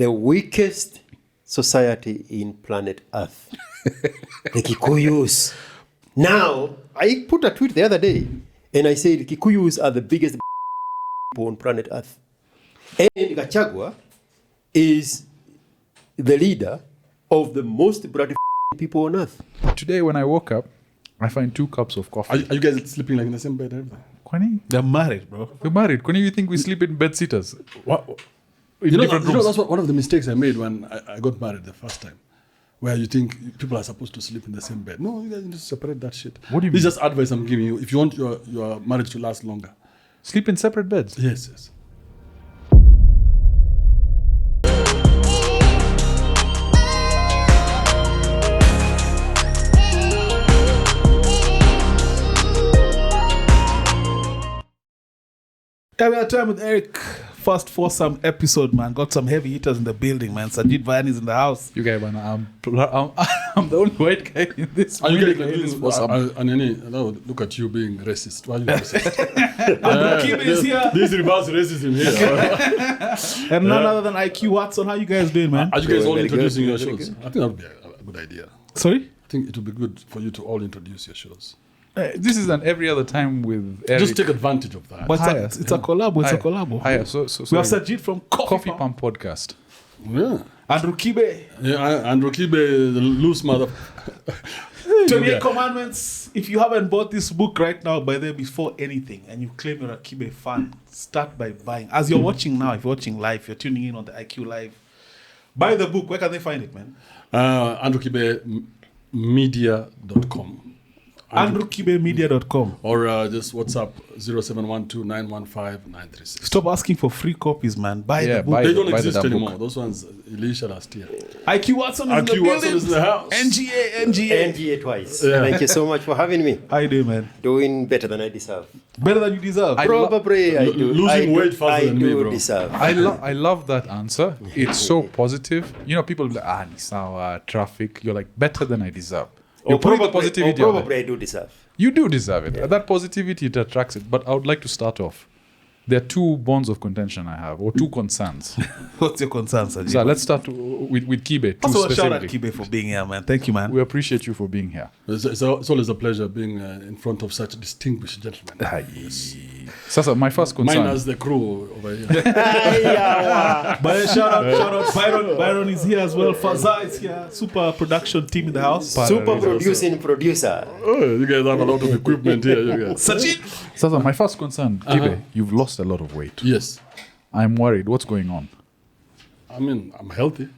the weakest society in planet Earth. The Kikuyus. Now, I put a tweet the other day and I said Kikuyus are the biggest people on planet Earth. And Gachagua is the leader of the most bloody people on Earth. Today when I woke up, I find 2 cups of coffee. Are you guys sleeping like in the same bed and everything? Kwani? They're married, bro. We're married. Kwani, you think we sleep in bed sitters? What? In You know, different rooms? that's one of the mistakes I made when I got married the first time. Where you think people are supposed to sleep in the same bed. No, you guys need to separate that shit. What do you This mean? is just advice I'm giving you. If you want your marriage to last longer. Sleep in separate beds? Yes. Time with Eric. First foursome episode, man. Got some heavy hitters in the building, man. Sajid Vayani is in the house. You guys, man, I'm the only white guy in this. Are you building guys in this foursome. look at you being racist. Why are you racist? Kibe is here. This reverse racism here. And none other than IQ Watson. How you guys doing, man? Are you guys all Very good, introducing your very shows? good. I think that would be a good idea. Sorry? I think it would be good for you to all introduce your shows. This is an every other time with Eric. Just take advantage of that. But Hiya. it's a collab. It's a collab. Hiya, so We have sorry. Sajid from Coffee Pump Podcast. Yeah. Andrew Kibe. Yeah, Andrew Kibe, the loose mother. 28 Yeah. Commandments. If you haven't bought this book right now, buy them before anything, and you claim you're a Kibe fan, start by buying. As you're watching now, if you're watching live, you're tuning in on the IQ Live, buy the book. Where can they find it, man? Andrew Kibe media.com. AndrewKibemedia.com. Or just WhatsApp 0712915936. Stop asking for free copies, man. Buy Yeah, the book. buy They don't the exist damn book. anymore. Those ones, Elisha last year. IQ Watson is in the IQ Watson building. is in the house. NGA. NGA twice. Yeah. Thank you so much for having me. How you doing, man? Doing better than I deserve. Better than you deserve. Probably I do. losing weight faster I than do me, bro. deserve. I love that answer. It's so positive. You know, people be like, ni sawa, traffic. You're like, better than I deserve. You're putting the positivity on it. Probably I do deserve. You do deserve it. That positivity, it attracts it. But I would like to start off. There are 2 bonds of contention I have, or 2 concerns. What's your concern, Sajid? So let's start with Kibe. Also, shout out specifically. Kibe for being here, man. Thank you, man. We appreciate you for being here. It's always a pleasure being in front of such distinguished gentlemen. Sasa, my first concern. Minus the crew over here. But shout out, Byron is here as well. Faza is here. Super production team in the house. Super producing producer. Oh, you guys have a lot of equipment here. You guys. Sajid. Sasa, my first concern, Kibe, you've lost a lot of weight. Yes. I'm worried. What's going on? I mean, I'm healthy.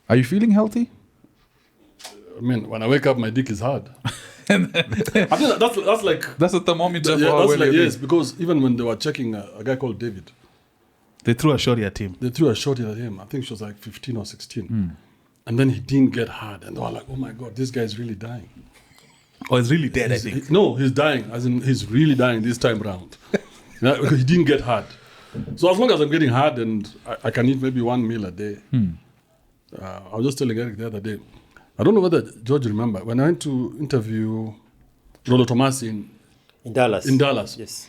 Are you feeling healthy? I mean, when I wake up, my dick is hard. I think that's like... That's a thermometer Yeah, for how that's well like, you're yes, doing. because even when they were checking a guy called David, They threw a shot at him. they threw a shot at him. I think she was like 15 or 16. And then he didn't get hard. And they were like, oh my God, this guy is really dying. Oh, he's really dead, I think. No, he's dying. As in, he's really dying this time round. Yeah, because he didn't get hard. So as long as I'm getting hard and I can eat maybe 1 meal a day. I was just telling Eric the other day, I don't know whether George remember, when I went to interview Rolo Tomasi In Dallas. in Dallas. Yes.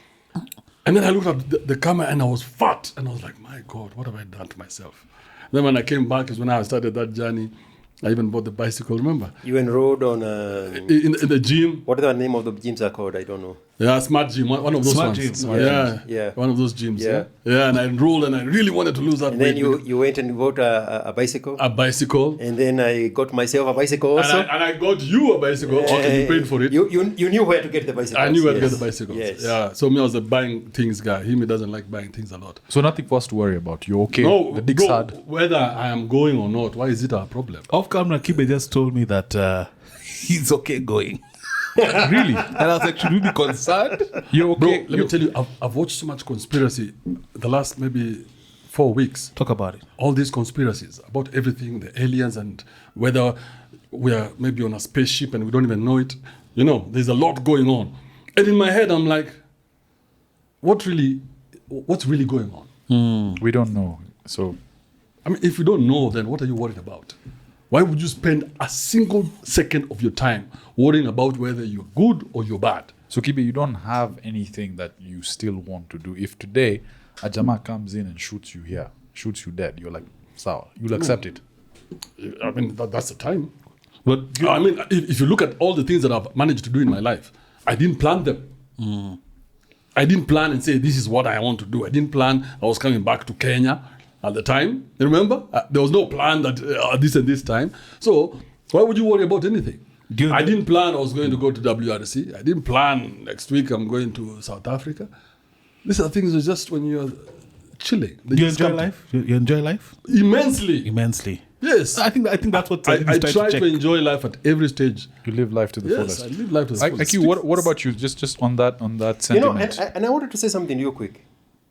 And then I looked at the camera and I was fat. And I was like, my God, what have I done to myself? Then when I came back is when I started that journey. I even bought the bicycle, remember? You enrolled on In the gym. what the name of the gyms are called? I don't know. Yeah, Smart Gym, one of those Smart ones. Gym, Smart yeah, Yeah. one of those gyms. Yeah. Yeah, and I enrolled and I really wanted to lose that And weight. then you went and bought a bicycle. a bicycle. And then I got myself a bicycle also. And I got you a bicycle. Okay, you paid for it. You knew where to get the bicycle. I knew where to get the bicycles. Yes. Yeah, so me, I was a buying things guy. He doesn't like buying things a lot. So nothing for us to worry about. You're okay. No, The dick's bro, hard. whether I am going or not, why is it our problem? Off camera, Kibe just told me that he's okay going. Really? And I was like, should we be concerned? You're Bro, okay. let me tell you, I've watched so much conspiracy the last maybe 4 weeks. Talk about it. All these conspiracies about everything, the aliens and whether we are maybe on a spaceship and we don't even know it. You know, there's a lot going on. And in my head, I'm like, what's really going on? We don't know. So I mean, if you don't know, then what are you worried about? Why would you spend a single second of your time worrying about whether you're good or you're bad? So Kibe, you don't have anything that you still want to do. If today a Jama comes in and shoots you here, shoots you dead, you're like, So you'll accept it. I mean, that's the time. But I mean, if you look at all the things that I've managed to do in my life, I didn't plan them. I didn't plan and say, this is what I want to do. I didn't plan I was coming back to Kenya at the time. You remember? There was no plan that this and this time. So why would you worry about anything? I didn't plan I was going to go to WRC. I didn't plan next week I'm going to South Africa. These are things that just when you're chilling. do you enjoy life? You enjoy life? Immensely. Immensely. Yes. I think that's what I try to enjoy life at every stage. You live life to the Yes, fullest. I live life to the fullest. IQ, what about you? Just on that You know, sentiment. and I wanted to say something real quick.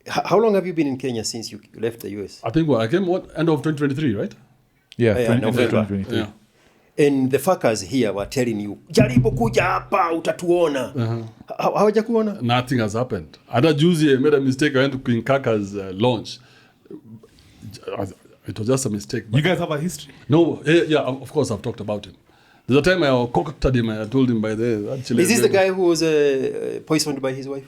How long have you been in Kenya since you left the US? I think I came end of 2023, right? yeah, Yeah, no, 2023. Yeah. And the fuckers here were telling you, jaribu kuja hapa utatuona. Hawajakuona? Nothing has happened. Hata juzi I made a mistake. I went to Queen Kaka's launch. It was just a mistake. You guys have a history? No, yeah, of course I've talked about him. There's a time I concocted him and I told him by the... Actually, Is this the guy who was poisoned by his wife?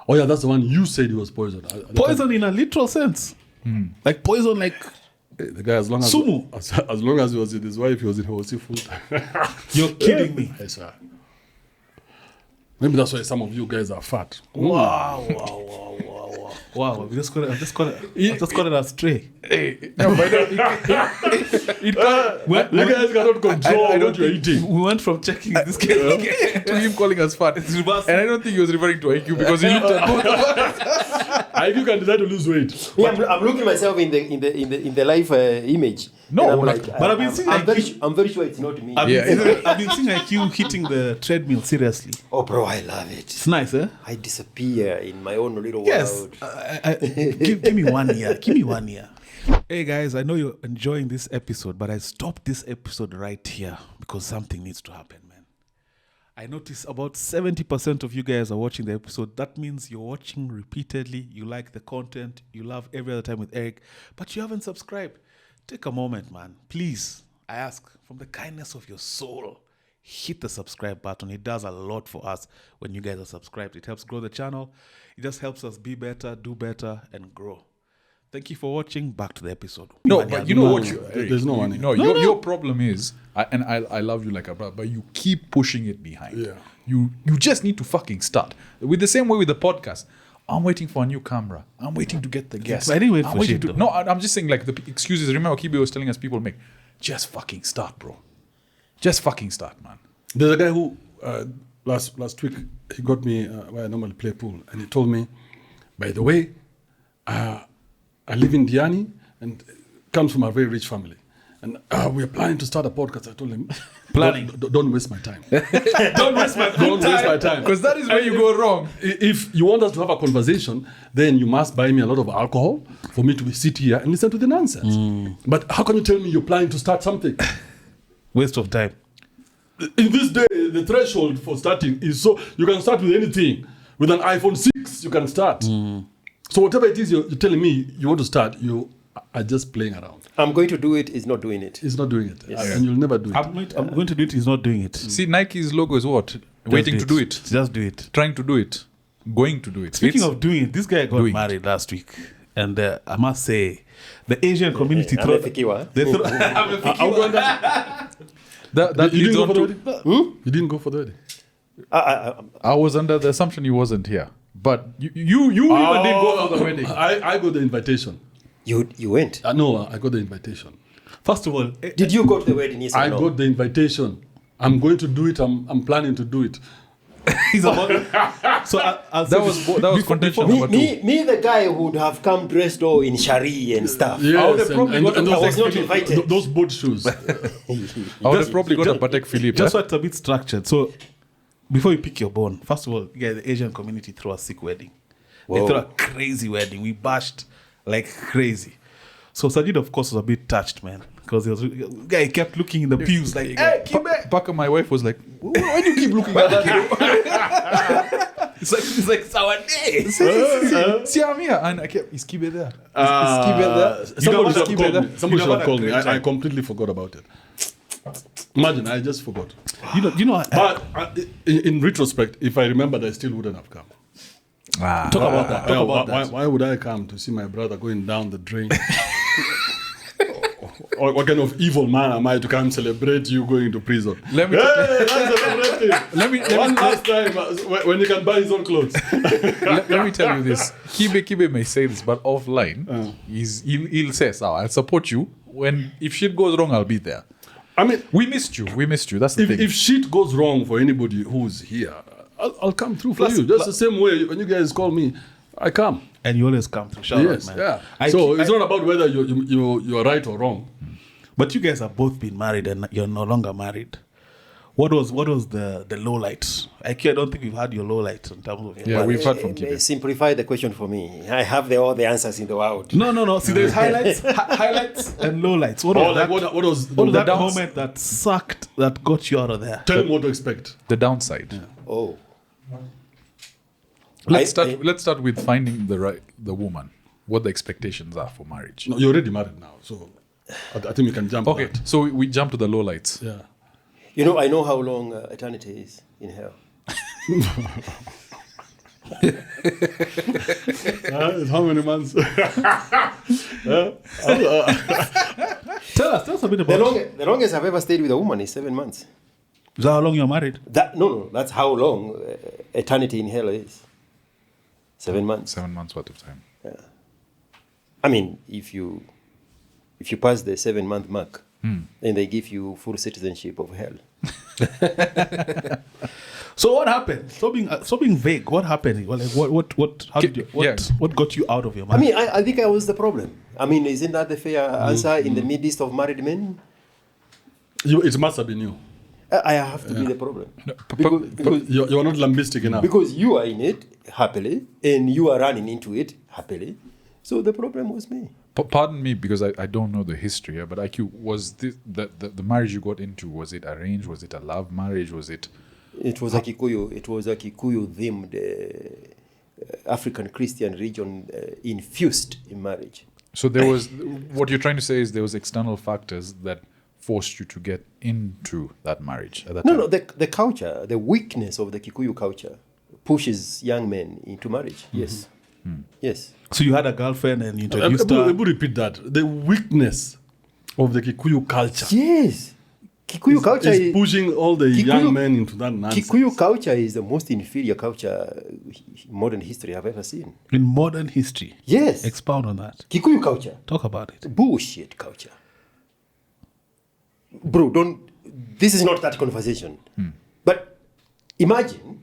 Oh yeah, that's the one you said he was poisoned. Poison in a literal sense. Like poison, like The guy, as long as Sumu. as long as he was with his wife, he was in Hosi full time. you're kidding me. Yes, sir. Maybe that's why some of you guys are fat. Wow. Wow, I just got it astray. No, but You guys cannot control I don't what you're eating. We went from checking this case. to him calling us fat. It's reversed. And I don't think he was referring to IQ because he looked at both of us. You can decide to lose weight. Yeah, I'm looking at myself in the live image. No, And I'm like- like, but I've been seeing I'm very sure it's not me. I've Yeah. been seeing IQ hitting the treadmill seriously. Oh, bro, I love it. It's nice, eh? I disappear in my own little Yes. world. Give me 1 year. Give me 1 year. Hey guys, I know you're enjoying this episode, but I stopped this episode right here because something needs to happen, man. I notice about 70% of you guys are watching the episode. That means you're watching repeatedly, you like the content, you love every other time with Eric, but you haven't subscribed. Take a moment, man. Please, I ask, from the kindness of your soul, hit the subscribe button. It does a lot for us when you guys are subscribed. It helps grow the channel. It just helps us be better, do better, and grow. Thank you for watching. Back to the episode. No, but you know what? There's no one. No, your problem is, I love you like a brother, but you keep pushing it behind. Yeah. You just need to fucking start. With the same way with the podcast. I'm waiting for a new camera. I'm waiting to get the guest. I didn't wait I'm for waiting shit, to, though. No, I'm just saying like the excuses. Remember Kibe was telling us people make. Just fucking start, bro. Just fucking start, man. There's a guy who last week he got me where I normally play pool, and he told me, by the way, I live in Diani and comes from a very rich family, and we're planning to start a podcast. I told him, Planning. Don't waste my time. Don't waste my time. Because that is where you go wrong. If you want us to have a conversation, then you must buy me a lot of alcohol for me to sit here and listen to the nonsense. But how can you tell me you're planning to start something? Waste of time. In this day, the threshold for starting is so you can start with anything. With an iPhone 6, you can start. So whatever it is you're telling me you want to start, you are just playing around. I'm going to do it. Is not doing it. He's not doing it. Yes. And you'll never do it. I'm going to do it. He's not doing it. See, Nike's logo is what? Waiting to do it. Just do it. Trying to do it. Going to do it. Speaking It's- of doing it, this guy got doing married last week. And I must say, the Asian community I'm a fikiwa. they throw that You leads didn't go on for the to. wedding? You didn't go for the wedding? I was under the assumption he wasn't here. But you even didn't go for the wedding. I got the invitation. You went. No, I got the invitation. First of all, Did you go to the wedding? Yes or I no? got the invitation. I'm going to do it. I'm planning to do it. he's about. So I'll say That was contention Me, number 2. me, the guy who would have come dressed all in shari and stuff. Yes, would have probably got and I was those, not invited. those boat shoes. I would have probably got a Patek Philippe. just so it's a bit structured. So before you pick your bone, first of all, yeah, the Asian community throw a sick wedding. They Whoa. throw a crazy wedding. We bashed like crazy. So Sajid, of course, was a bit touched, man, because guy kept looking in the pews like, "Hey, Kibe!" Parker, my wife was like, why do you keep looking at that? It's like it's our day. See, I'm here. And I kept, is Kibe there? Is Kibe there? Somebody should have Kibe called there? me. Somebody You should know have called what me. a great I completely forgot about it. Imagine, I just forgot. You know. But in retrospect, if I remembered, I still wouldn't have come. Talk about that. Talk about that. Why would I come to see my brother going down the drain? what kind of evil man am I to come celebrate you going to prison? Let me- Hey, let's celebrate him. Let me One last time when he can buy his own clothes. let me tell you this. Kibe may say this, but offline, he'll say, "So I'll support you. If shit goes wrong, I'll be there." I mean, We missed you. That's the thing. if shit goes wrong for anybody who's here, I'll come through for you. Just the same way when you guys call me, I come. And you always come through. Shout out, Yes, man. yeah. So it's not about whether you're right or wrong. But you guys have both been married and you're no longer married. What was the low light? I don't think we've had your low light in terms of your Yeah, marriage. we've heard from Kibe. Simplify the question for me. I have all the answers in the world. No. See, there's highlights and lowlights. What was that? What was What was that downs- moment that sucked, that got you out of there? Tell him what to expect. The downside. Oh. Let's start with finding the woman. What the expectations are for marriage. No, you're already married now, so I think we can jump. Okay, that. so we jump to the lowlights. Yeah. You know, I know how long eternity is in hell. It's how many months? Tell us a bit about The longest I've ever stayed with a woman is 7 months. Is that how long you're married? No, that's how long eternity in hell is. 7 months. 7 months worth of time. I mean, if you pass the 7-month mark, then they give you full citizenship of hell. So what happened? Stop being vague. What happened? Well, like, what got you out of your I marriage? mean, I think I was the problem. I mean, isn't that the fair answer in the midst of married men? It must have been you. I have to be the problem. Because you're not lambistic enough. Because you are in it happily, and you are running into it happily. So the problem was me. Pardon me, because I don't know the history, but IQ, was this, the marriage you got into, was it arranged? Was it a love marriage? Was it... It was a Kikuyu themed African Christian religion infused in marriage. So there was... what you're trying to say is there was external factors that forced you to get into that marriage at that time? No, the culture, the weakness of the Kikuyu culture pushes young men into marriage. Yes. Yes. So you had a girlfriend and you introduced her. Let me repeat that. The weakness of the Kikuyu culture Yes. Kikuyu culture is pushing all the young men into that nonsense. Kikuyu culture is the most inferior culture in modern history I've ever seen. In modern history. Yes. Expound on that. Kikuyu culture. Talk about it. Bullshit culture. Bro, this is not that conversation. But imagine,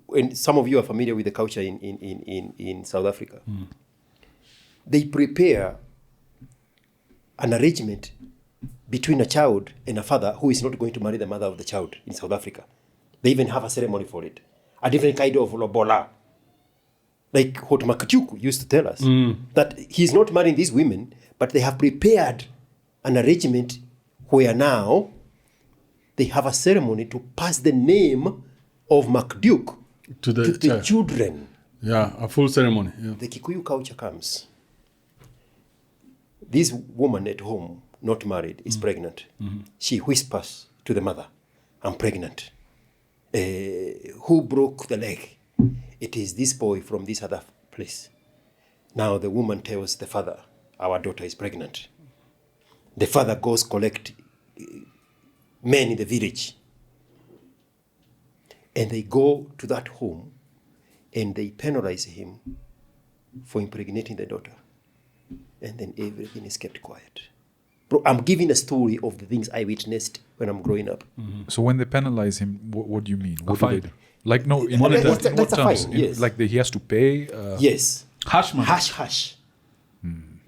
when some of you are familiar with the culture in South Africa, they prepare an arrangement between a child and a father who is not going to marry the mother of the child in South Africa. They even have a ceremony for it. A different kind of lobola. Like what Makchuku used to tell us, that he's not marrying these women, but they have prepared an arrangement where now they have a ceremony to pass the name of Makduke to the children. Yeah, a full ceremony. Yeah. The Kikuyu culture comes. This woman at home, not married, is pregnant. She whispers to the mother, I'm pregnant. Who broke the leg? It is this boy from this other place. Now the woman tells the father, our daughter is pregnant. The father goes collect men in the village. And they go to that home and they penalize him for impregnating the daughter. And then everything is kept quiet. Bro, I'm giving a story of the things I witnessed when I'm growing up. So when they penalize him, what do you mean? What do fine. they do? Like, no, in That's what a terms? fine, yes. Like he has to pay? Yes. Hush, man. Hush, hush.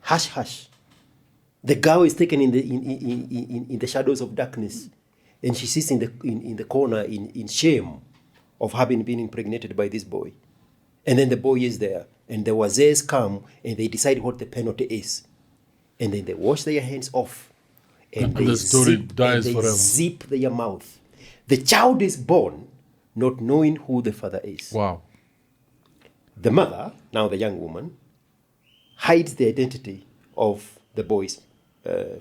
Hush, hush. The girl is taken in the shadows of darkness, and she sits in the corner in shame of having been impregnated by this boy. And then the boy is there, and the wazes come, and they decide what the penalty is. And then they wash their hands off, and the story dies forever. zip their mouth. The child is born not knowing who the father is. Wow. The mother, now the young woman, hides the identity of the boy's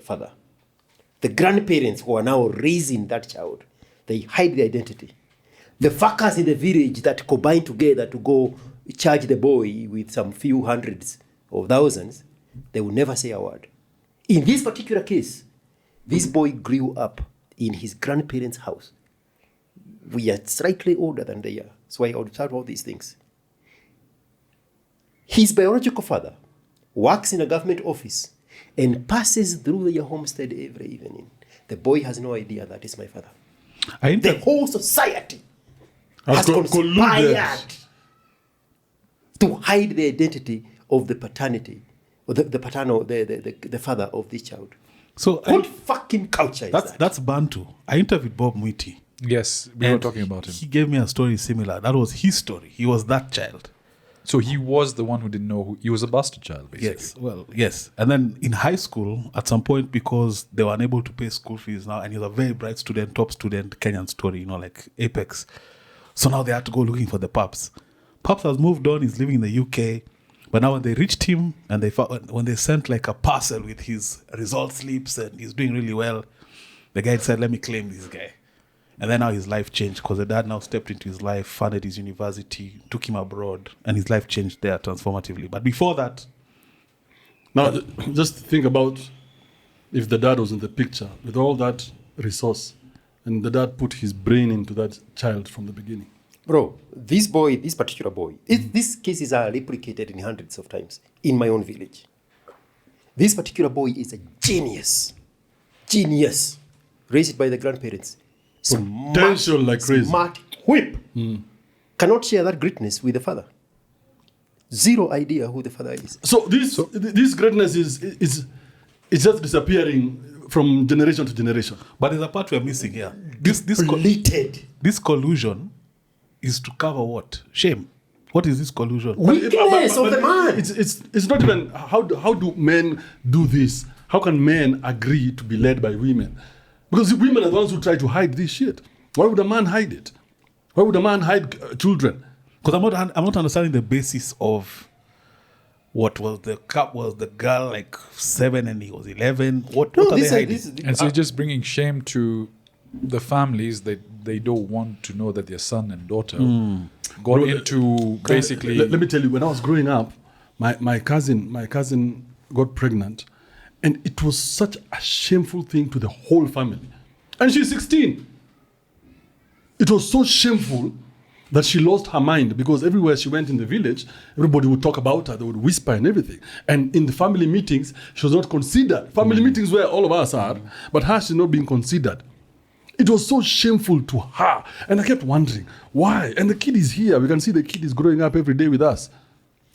father. The grandparents who are now raising that child, they hide the identity. The fuckers in the village that combine together to go charge the boy with some few hundreds or thousands, they will never say a word. In this particular case, this boy grew up in his grandparents' house. We are slightly older than they are. So I observe all these things. His biological father works in a government office and passes through their homestead every evening. The boy has no idea that is my father. The whole society has conspired to hide the identity of the paternity, or the paternal, the father of this child. So what fucking culture is that? That's Bantu. I interviewed Bob Mwiti. Yes, we were talking about him. He gave me a story similar. That was his story. He was that child. So he was the one who didn't know he was a bastard child, basically. Yes, well, yes. And then in high school, at some point, because they were unable to pay school fees now, and he was a very bright student, top student, Kenyan story, like Apex. So now they had to go looking for the Paps. Paps has moved on, he's living in the UK. But now when they reached him, and when they sent like a parcel with his result slips, and he's doing really well, the guy said, let me claim this guy. And then now his life changed because the dad now stepped into his life, funded his university, took him abroad, and his life changed there transformatively. But before that... Now, just think about if the dad was in the picture with all that resource and the dad put his brain into that child from the beginning. Bro, this particular boy, these cases are replicated in hundreds of times in my own village. This particular boy is a genius, raised by the grandparents. Potential like crazy. Smart whip. Cannot share that greatness with the father. Zero idea who the father is. So this greatness is just disappearing from generation to generation. But there's a part we're missing here. This collusion is to cover what? Shame. What is this collusion? Weakness of the man. It's not even how do men do this? How can men agree to be led by women? Because women are the ones who try to hide this shit. Why would a man hide it? Why would a man hide children? Because I'm not understanding the basis of what was the girl like 7 and he was 11. What are they hiding? And so you're just bringing shame to the families that they don't want to know that their son and daughter got into basically... Let me tell you, when I was growing up, my cousin got pregnant. And it was such a shameful thing to the whole family. And she's 16. It was so shameful that she lost her mind because everywhere she went in the village, everybody would talk about her, they would whisper and everything. And in the family meetings, she was not considered. Family meetings where all of us are, but her, she's not being considered. It was so shameful to her. And I kept wondering, why? And the kid is here. We can see the kid is growing up every day with us.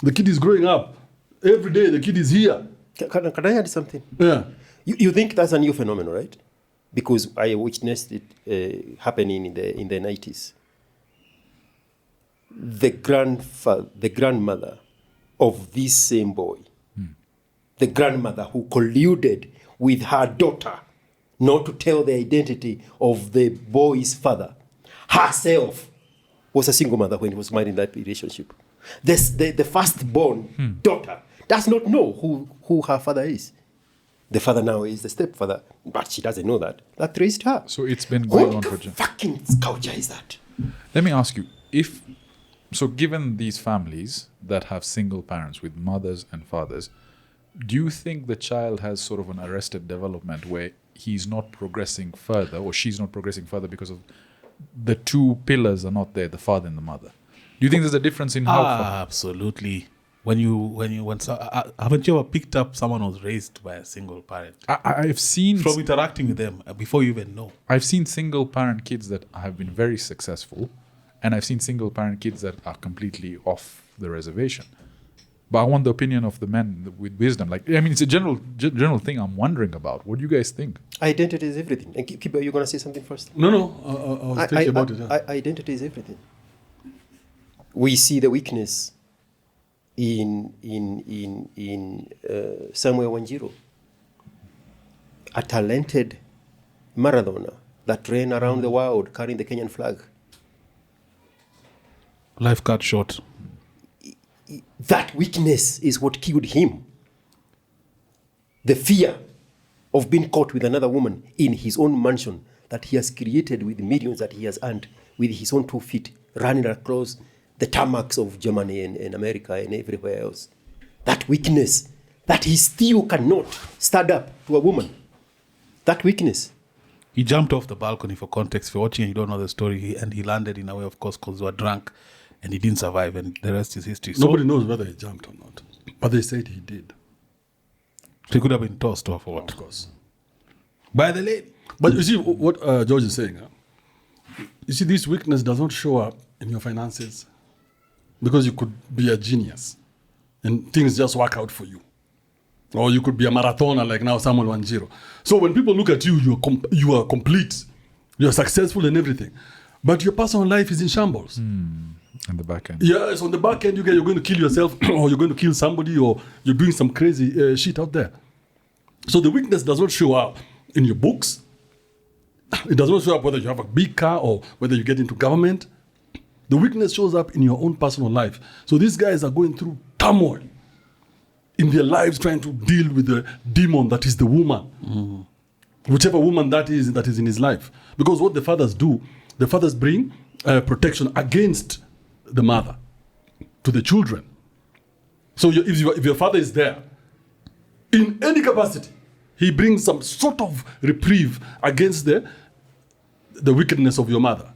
The kid is growing up. Every day the kid is here. Can I add something? Yeah. You think that's a new phenomenon, right? Because I witnessed it happening in the 90s. The grandmother of this same boy, the grandmother who colluded with her daughter not to tell the identity of the boy's father, herself was a single mother when he was married in that relationship. The firstborn daughter does not know who her father is. The father now is the stepfather, but she doesn't know that. That raised her. So it's been going on for... What fucking culture is that? Let me ask you, given these families that have single parents with mothers and fathers, do you think the child has sort of an arrested development where he's not progressing further or she's not progressing further because of the two pillars are not there, the father and the mother? Do you think there's a difference in how far? Absolutely. Haven't you ever picked up someone who was raised by a single parent? I've seen... From interacting with them before you even know. I've seen single parent kids that have been very successful, and I've seen single parent kids that are completely off the reservation. But I want the opinion of the men with wisdom. It's a general thing I'm wondering about. What do you guys think? Identity is everything. And Kibe, are you going to say something first? No. I was thinking about it. Yeah. Identity is everything. We see the weakness in Samuel Wanjiru, a talented marathoner that ran around the world carrying the Kenyan flag. Life cut short. That weakness is what killed him. The fear of being caught with another woman in his own mansion that he has created with millions that he has earned with his own 2 feet, running across the tarmacs of Germany and America and everywhere else. That weakness that he still cannot stand up to a woman. That weakness. He jumped off the balcony, for context. If you're watching and you don't know the story, and he landed in a way, of course, because they were drunk, and he didn't survive, and the rest is history. Nobody knows whether he jumped or not, but they said he did. So he could have been tossed off or what? Of course. By the lady. But you see what George is saying. You see, this weakness does not show up in your finances because you could be a genius and things just work out for you. Or you could be a marathoner like now Samuel Wanjiru. So when people look at you, you are complete. You're successful in everything. But your personal life is in shambles. On the back end. Yes, on the back end, you're going to kill yourself or you're going to kill somebody or you're doing some crazy shit out there. So the weakness does not show up in your books. It does not show up whether you have a big car or whether you get into government. The weakness shows up in your own personal life. So these guys are going through turmoil in their lives trying to deal with the demon that is the woman. Whichever woman that is in his life. Because what the fathers do, the fathers bring protection against the mother to the children. So if your father is there, in any capacity, he brings some sort of reprieve against the wickedness of your mother.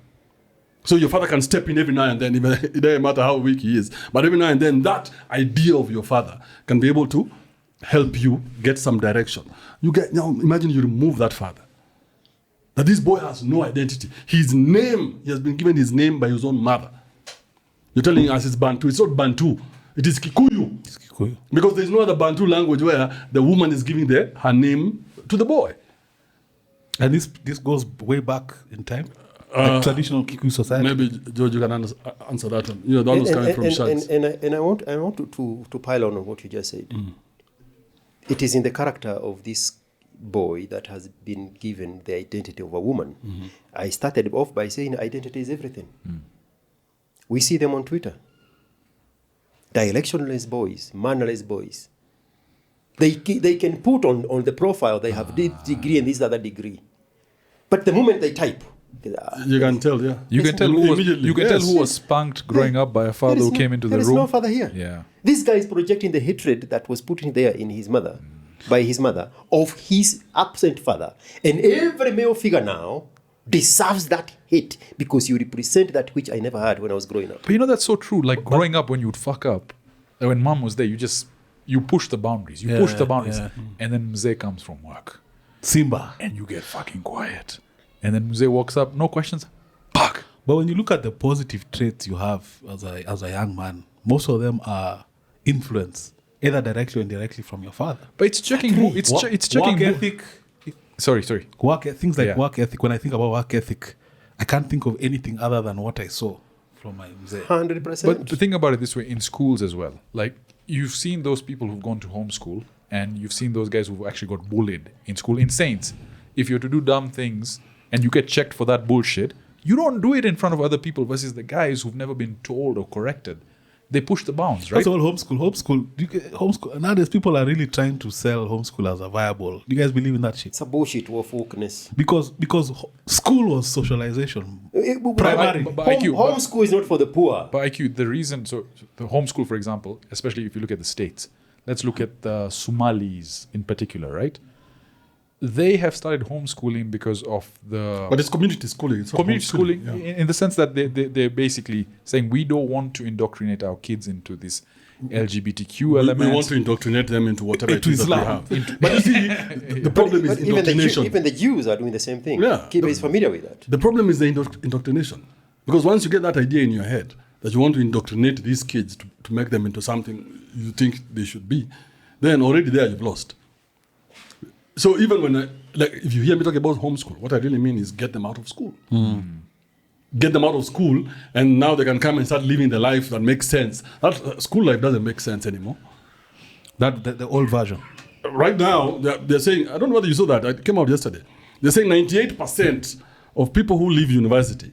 So your father can step in every now and then, even it doesn't matter how weak he is. But every now and then, that idea of your father can be able to help you get some direction. Imagine you remove that father. That this boy has no identity. His name, he has been given his name by his own mother. You're telling us it's Bantu. It's not Bantu. It is Kikuyu. It's Kikuyu. Because there's no other Bantu language where the woman is giving her name to the boy. And this goes way back in time? Like traditional Kikuyu society? Maybe, George, you can answer that one. The one who's coming from Shads. And I want to pile on what you just said. It is in the character of this boy that has been given the identity of a woman. I started off by saying identity is everything. We see them on Twitter. Directionless boys, mannerless boys. They can put on the profile they have this degree and this other degree. But the moment they type, you can tell, yeah. You can tell who was spanked growing up by a father who came into the room. There is no father here. Yeah. This guy is projecting the hatred that was put in there in his mother, by his mother, of his absent father. And every male figure now deserves that hate because you represent that which I never had when I was growing up. But that's so true. Like growing up when you'd fuck up, when mom was there, you push the boundaries. You push the boundaries. Yeah. And then Mzee comes from work. Simba. And you get fucking quiet. And then Mzee walks up, no questions. Fuck. But when you look at the positive traits you have as a young man, most of them are influence, either directly or indirectly from your father. But it's checking who. It's checking work who. ethic. Sorry. Things like work ethic. When I think about work ethic, I can't think of anything other than what I saw from my Mzee. 100%. But think about it this way, in schools as well. Like, you've seen those people who've gone to homeschool, and you've seen those guys who've actually got bullied in school. In Saints, if you're to do dumb things and you get checked for that bullshit, you don't do it in front of other people versus the guys who've never been told or corrected. They push the bounds, right? That's all homeschool. Nowadays, people are really trying to sell homeschool as a viable. Do you guys believe in that shit? It's a bullshit of wokeness. Because school was socialization. Primary. But IQ, homeschool is not for the poor. But IQ, the reason, so the homeschool, for example, especially if you look at the States, let's look at the Somalis in particular, right? They have started homeschooling because of the... But it's community schooling. It's community schooling, yeah. in the sense that they're basically saying, we don't want to indoctrinate our kids into this LGBTQ element. We want to indoctrinate them into whatever it is that we have. But you see, the problem is But indoctrination. even the Jews are doing the same thing. Yeah. Kibe is familiar with that. The problem is the indoctrination. Because once you get that idea in your head that you want to indoctrinate these kids to make them into something you think they should be, then already there you've lost. So even when, if you hear me talk about homeschool, what I really mean is get them out of school. Get them out of school, and now they can come and start living the life that makes sense. That school life doesn't make sense anymore. The old version. Right now, they're saying, I don't know whether you saw that, it came out yesterday. They're saying 98% of people who leave university,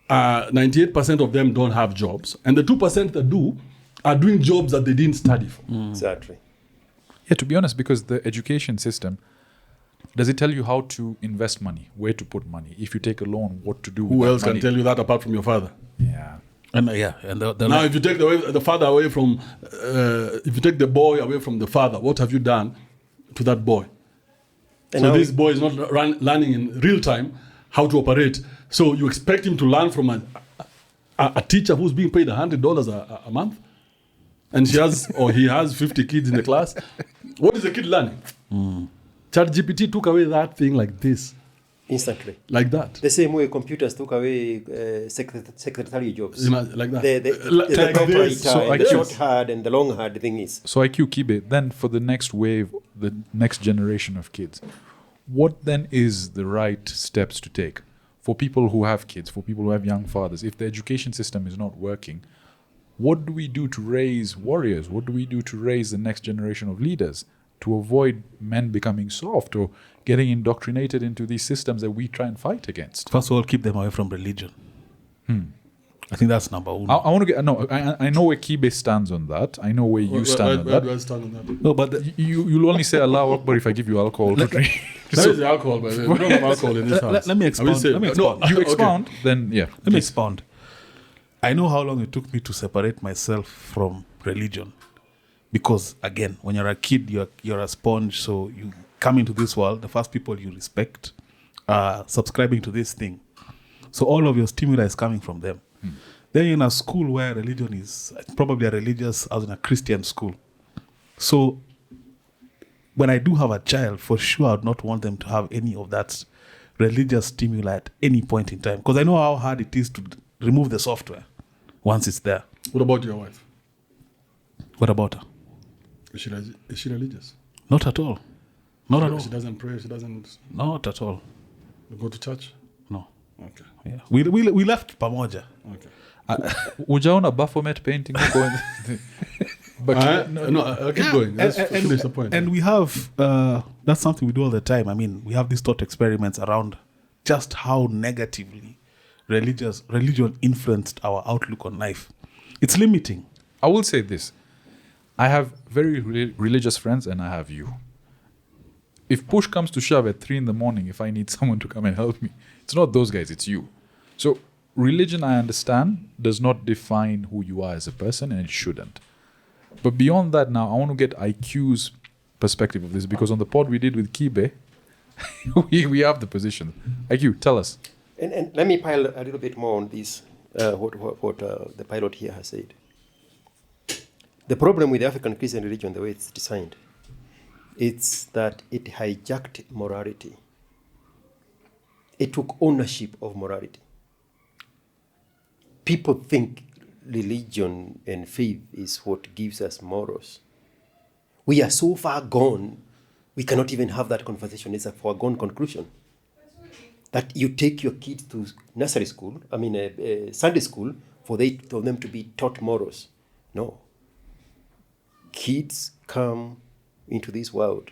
98% of them don't have jobs. And the 2% that do are doing jobs that they didn't study for. Exactly. Yeah, to be honest, because the education system, does it tell you how to invest money, where to put money? If you take a loan, what to do with Who that else money? can tell you that apart from your father? Yeah. And and Now, if you take the father away from, if you take the boy away from the father, what have you done to that boy? And So now this boy is not learning in real time how to operate. So you expect him to learn from a teacher who's being paid $100 a month, and he has 50 kids in the class. What is the kid learning? ChatGPT took away that thing like this. instantly. Like that. The same way computers took away secretarial jobs. Like that. The Like this. proprietor, So and the I short guess- hard and the long hard thing is. So IQ Kibe, then for the next wave, the next generation of kids, what then is the right steps to take for people who have kids, for people who have young fathers? If the education system is not working, what do we do to raise warriors? What do we do to raise the next generation of leaders to avoid men becoming soft or getting indoctrinated into these systems that we try and fight against? First of all, keep them away from religion. I think that's number one. I want to get I know where Kibe stands on that. I know where you stand on Where do that. I stand on that? No, but You'll only say Allah Akbar if I give you alcohol to drink. That is the alcohol, by the way. We don't have alcohol in this house. let me I will expound. say- Let me No, expound. You okay. expound, then yeah. Let me expound. I know how long it took me to separate myself from religion. Because again, when you're a kid, you're a sponge, so you come into this world, the first people you respect are subscribing to this thing. So all of your stimuli is coming from them. Then in a school where religion is probably a religious, as in a Christian school. So when I do have a child, for sure I would not want them to have any of that religious stimuli at any point in time. Because I know how hard it is to remove the software once it's there. What about your wife? What about her? Is she religious? Not at all. Not at all. She doesn't pray. She doesn't Not at all. go to church. No. Okay. Yeah. We left pamoja. Okay. Ujaona Baphomet painting huko in- but Keep going. Let's finish the point. And we have, that's something we do all the time. I mean, we have these thought experiments around just how negatively religion influenced our outlook on life. It's limiting. I will say this. I have very religious friends and I have you. If push comes to shove at 3 a.m, if I need someone to come and help me, it's not those guys, it's you. So religion, I understand, does not define who you are as a person, and it shouldn't. But beyond that now, I want to get IQ's perspective of this, because on the pod we did with Kibe, we have the position. IQ, tell us. And let me pile a little bit more on this, what the pilot here has said. The problem with the African Christian religion, the way it's designed, it's that it hijacked morality. It took ownership of morality. People think religion and faith is what gives us morals. We are so far gone, we cannot even have that conversation. It's a foregone conclusion. That you take your kids to nursery school, Sunday school, for them to be taught morals. No. Kids come into this world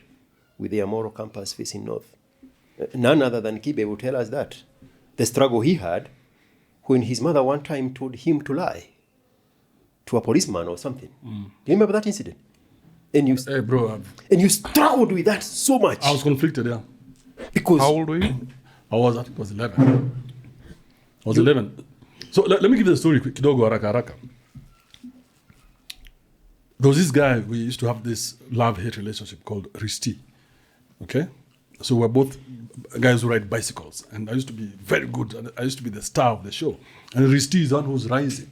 with their moral compass facing north. None other than Kibe will tell us that. The struggle he had when his mother one time told him to lie to a policeman or something. Do you remember that incident? And you, Hey, bro, and you struggled with that so much. I was conflicted, yeah. Because How old were you? I think it was 11. I was 11. So let me give you the story quick. Kidogo haraka haraka. There was this guy, we used to have this love-hate relationship called Risti. Okay? So we're both guys who ride bicycles. And I used to be very good. And I used to be the star of the show. And Risti is the one who's rising.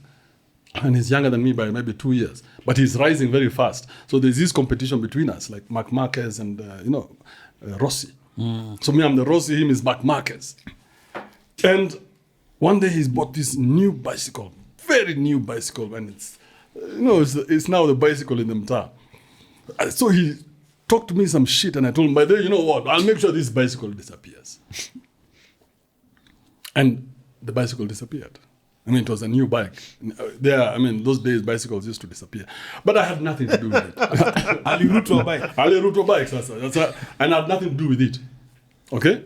And he's younger than me by maybe 2 years. But he's rising very fast. So there's this competition between us, like Mark Marquez and, Rossi. So me, I'm the Rossi, him is Mark Marquez. And one day he's bought this new bicycle, very new bicycle, and it's now the bicycle in the mtaa. So he talked to me some shit, and I told him, by the way, you know what, I'll make sure this bicycle disappears. And the bicycle disappeared. It was a new bike. Those days bicycles used to disappear. But I had nothing to do with it. Ali route to a bike. Ali route to a bike, and I had nothing to do with it. Okay?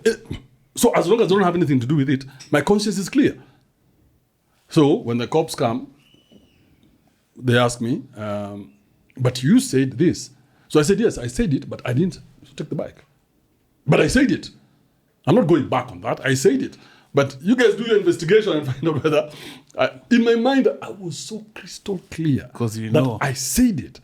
So as long as I don't have anything to do with it, my conscience is clear. So when the cops come, they ask me, but you said this. So I said, yes, I said it, but I didn't take the bike. But I said it. I'm not going back on that. I said it. But you guys do your investigation and find out whether. In my mind, I was so crystal clear 'Cause you that know. I said it.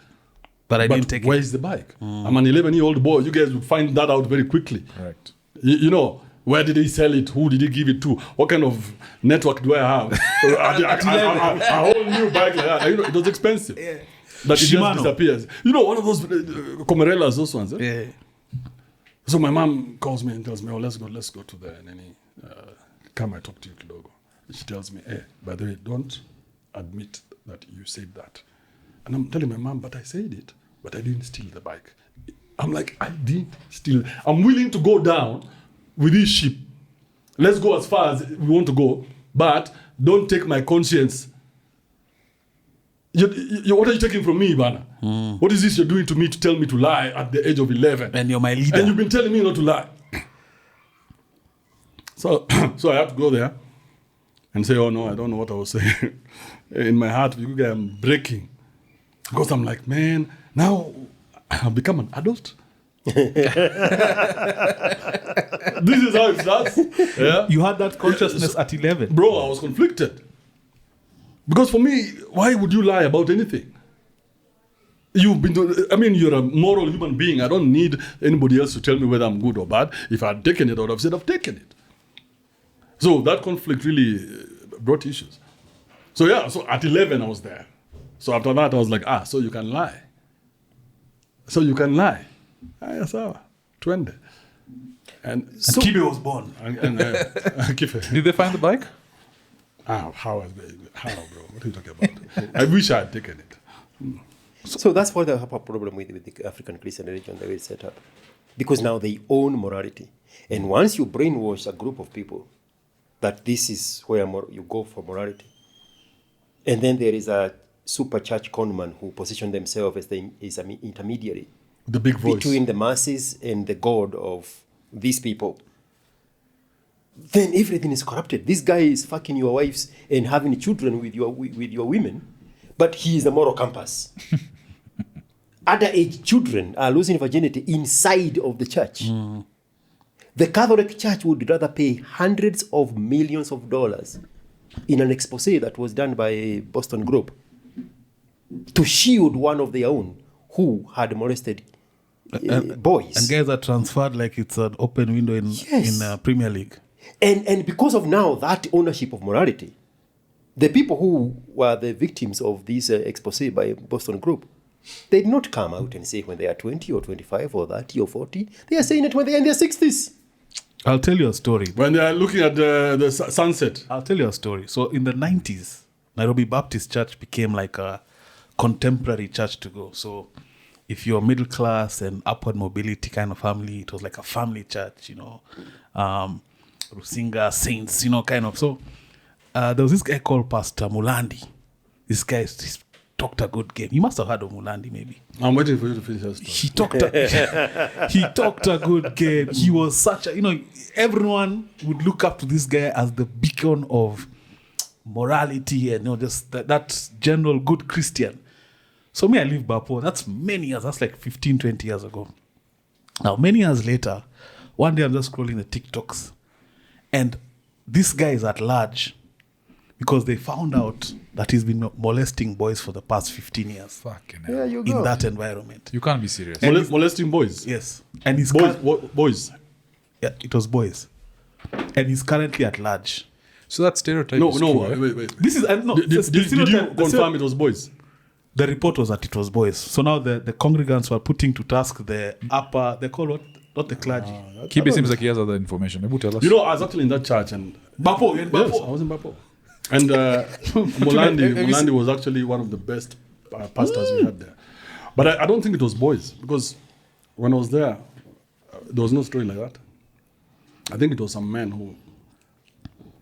But I didn't take where it. is the bike? I'm an 11-year-old boy. You guys will find that out very quickly. Correct. You know, where did he sell it? Who did he give it to? What kind of network do I have? A whole new bike like that. You know, it was expensive. Yeah. That it just Shimano. disappears. You know, one of those Comarellas, those ones. Eh? Yeah. So my mom calls me and tells me, "Oh, let's go to the nini. Come, I talk to you, kidogo." She tells me, "Hey, by the way, don't admit that you said that." And I'm telling my mom, "But I said it, but I didn't steal the bike." I'm like, "I didn't steal. I'm willing to go down with this ship. Let's go as far as we want to go, but don't take my conscience. What are you taking from me, Bana? What is this you're doing to me to tell me to lie at the age of 11? And you're my leader. And you've been telling me not to lie." So I have to go there and say, "Oh no, I don't know what I was saying." In my heart, you guys, I'm breaking. Because I'm like, man, now I've become an adult. This is how it starts. Yeah. You had that consciousness at 11. Bro, I was conflicted. Because for me, why would you lie about anything? You've been you're a moral human being. I don't need anybody else to tell me whether I'm good or bad. If I had taken it, I would have said I've taken it. So that conflict really brought issues. So yeah, so at 11 I was there. So after that I was like, so you can lie. So you can lie. Yes, 20. And Kibe was born. Kibe. Did they find the bike? How, bro? What are you talking about? I wish I had taken it. So that's what I have a problem with the African Christian religion, the way it's set up. Because now they own morality. And once you brainwash a group of people that this is where you go for morality, and then there is a super church conman who position themselves as an intermediary The big voice. between the masses and the God of these people, then everything is corrupted. This guy is fucking your wives and having children with your women, but he is the moral compass. Underage children are losing virginity inside of the church. The Catholic Church would rather pay hundreds of millions of dollars in an expose that was done by a Boston group to shield one of their own who had molested boys. And guys are transferred like it's an open window in Premier League. And because of now that ownership of morality, the people who were the victims of this expose by Boston group, they did not come out and say when they are 20 or 25 or 30 or 40. They are saying it when they are in their 60s. I'll tell you a story. When they are looking at the sunset. I'll tell you a story. So in the 90s, Nairobi Baptist Church became like a contemporary church to go. So if you're middle class and upward mobility kind of family, it was like a family church, Rusinga, saints, kind of. So there was this guy called Pastor Mulandi. This guy he's talked a good game. You must have heard of Mulandi, maybe. I'm waiting for you to finish that story. He talked a good game. He was such a, everyone would look up to this guy as the beacon of morality and just that general good Christian. So me, I live Bapo. That's many years. That's like 15, 20 years ago. Now, many years later, one day I'm just scrolling the TikToks and this guy is at large because they found out that he's been molesting boys for the past 15 years. Fucking hell. There you go. In that environment. You can't be serious. Molesting boys. Yes. And he's Boys. Yeah, it was boys. And he's currently at large. So that stereotype No, is true, eh? wait. This is no. Did you confirm it was boys? The report was that it was boys. So now the congregants were putting to task the upper. They call what? Not the clergy. Kibe seems like he has other information. Maybe tell us. I was actually in that church and Bapo. yes, I was in Bapo. And Mulandi was actually one of the best pastors we had there. But I don't think it was boys because when I was there was no story like that. I think it was some men who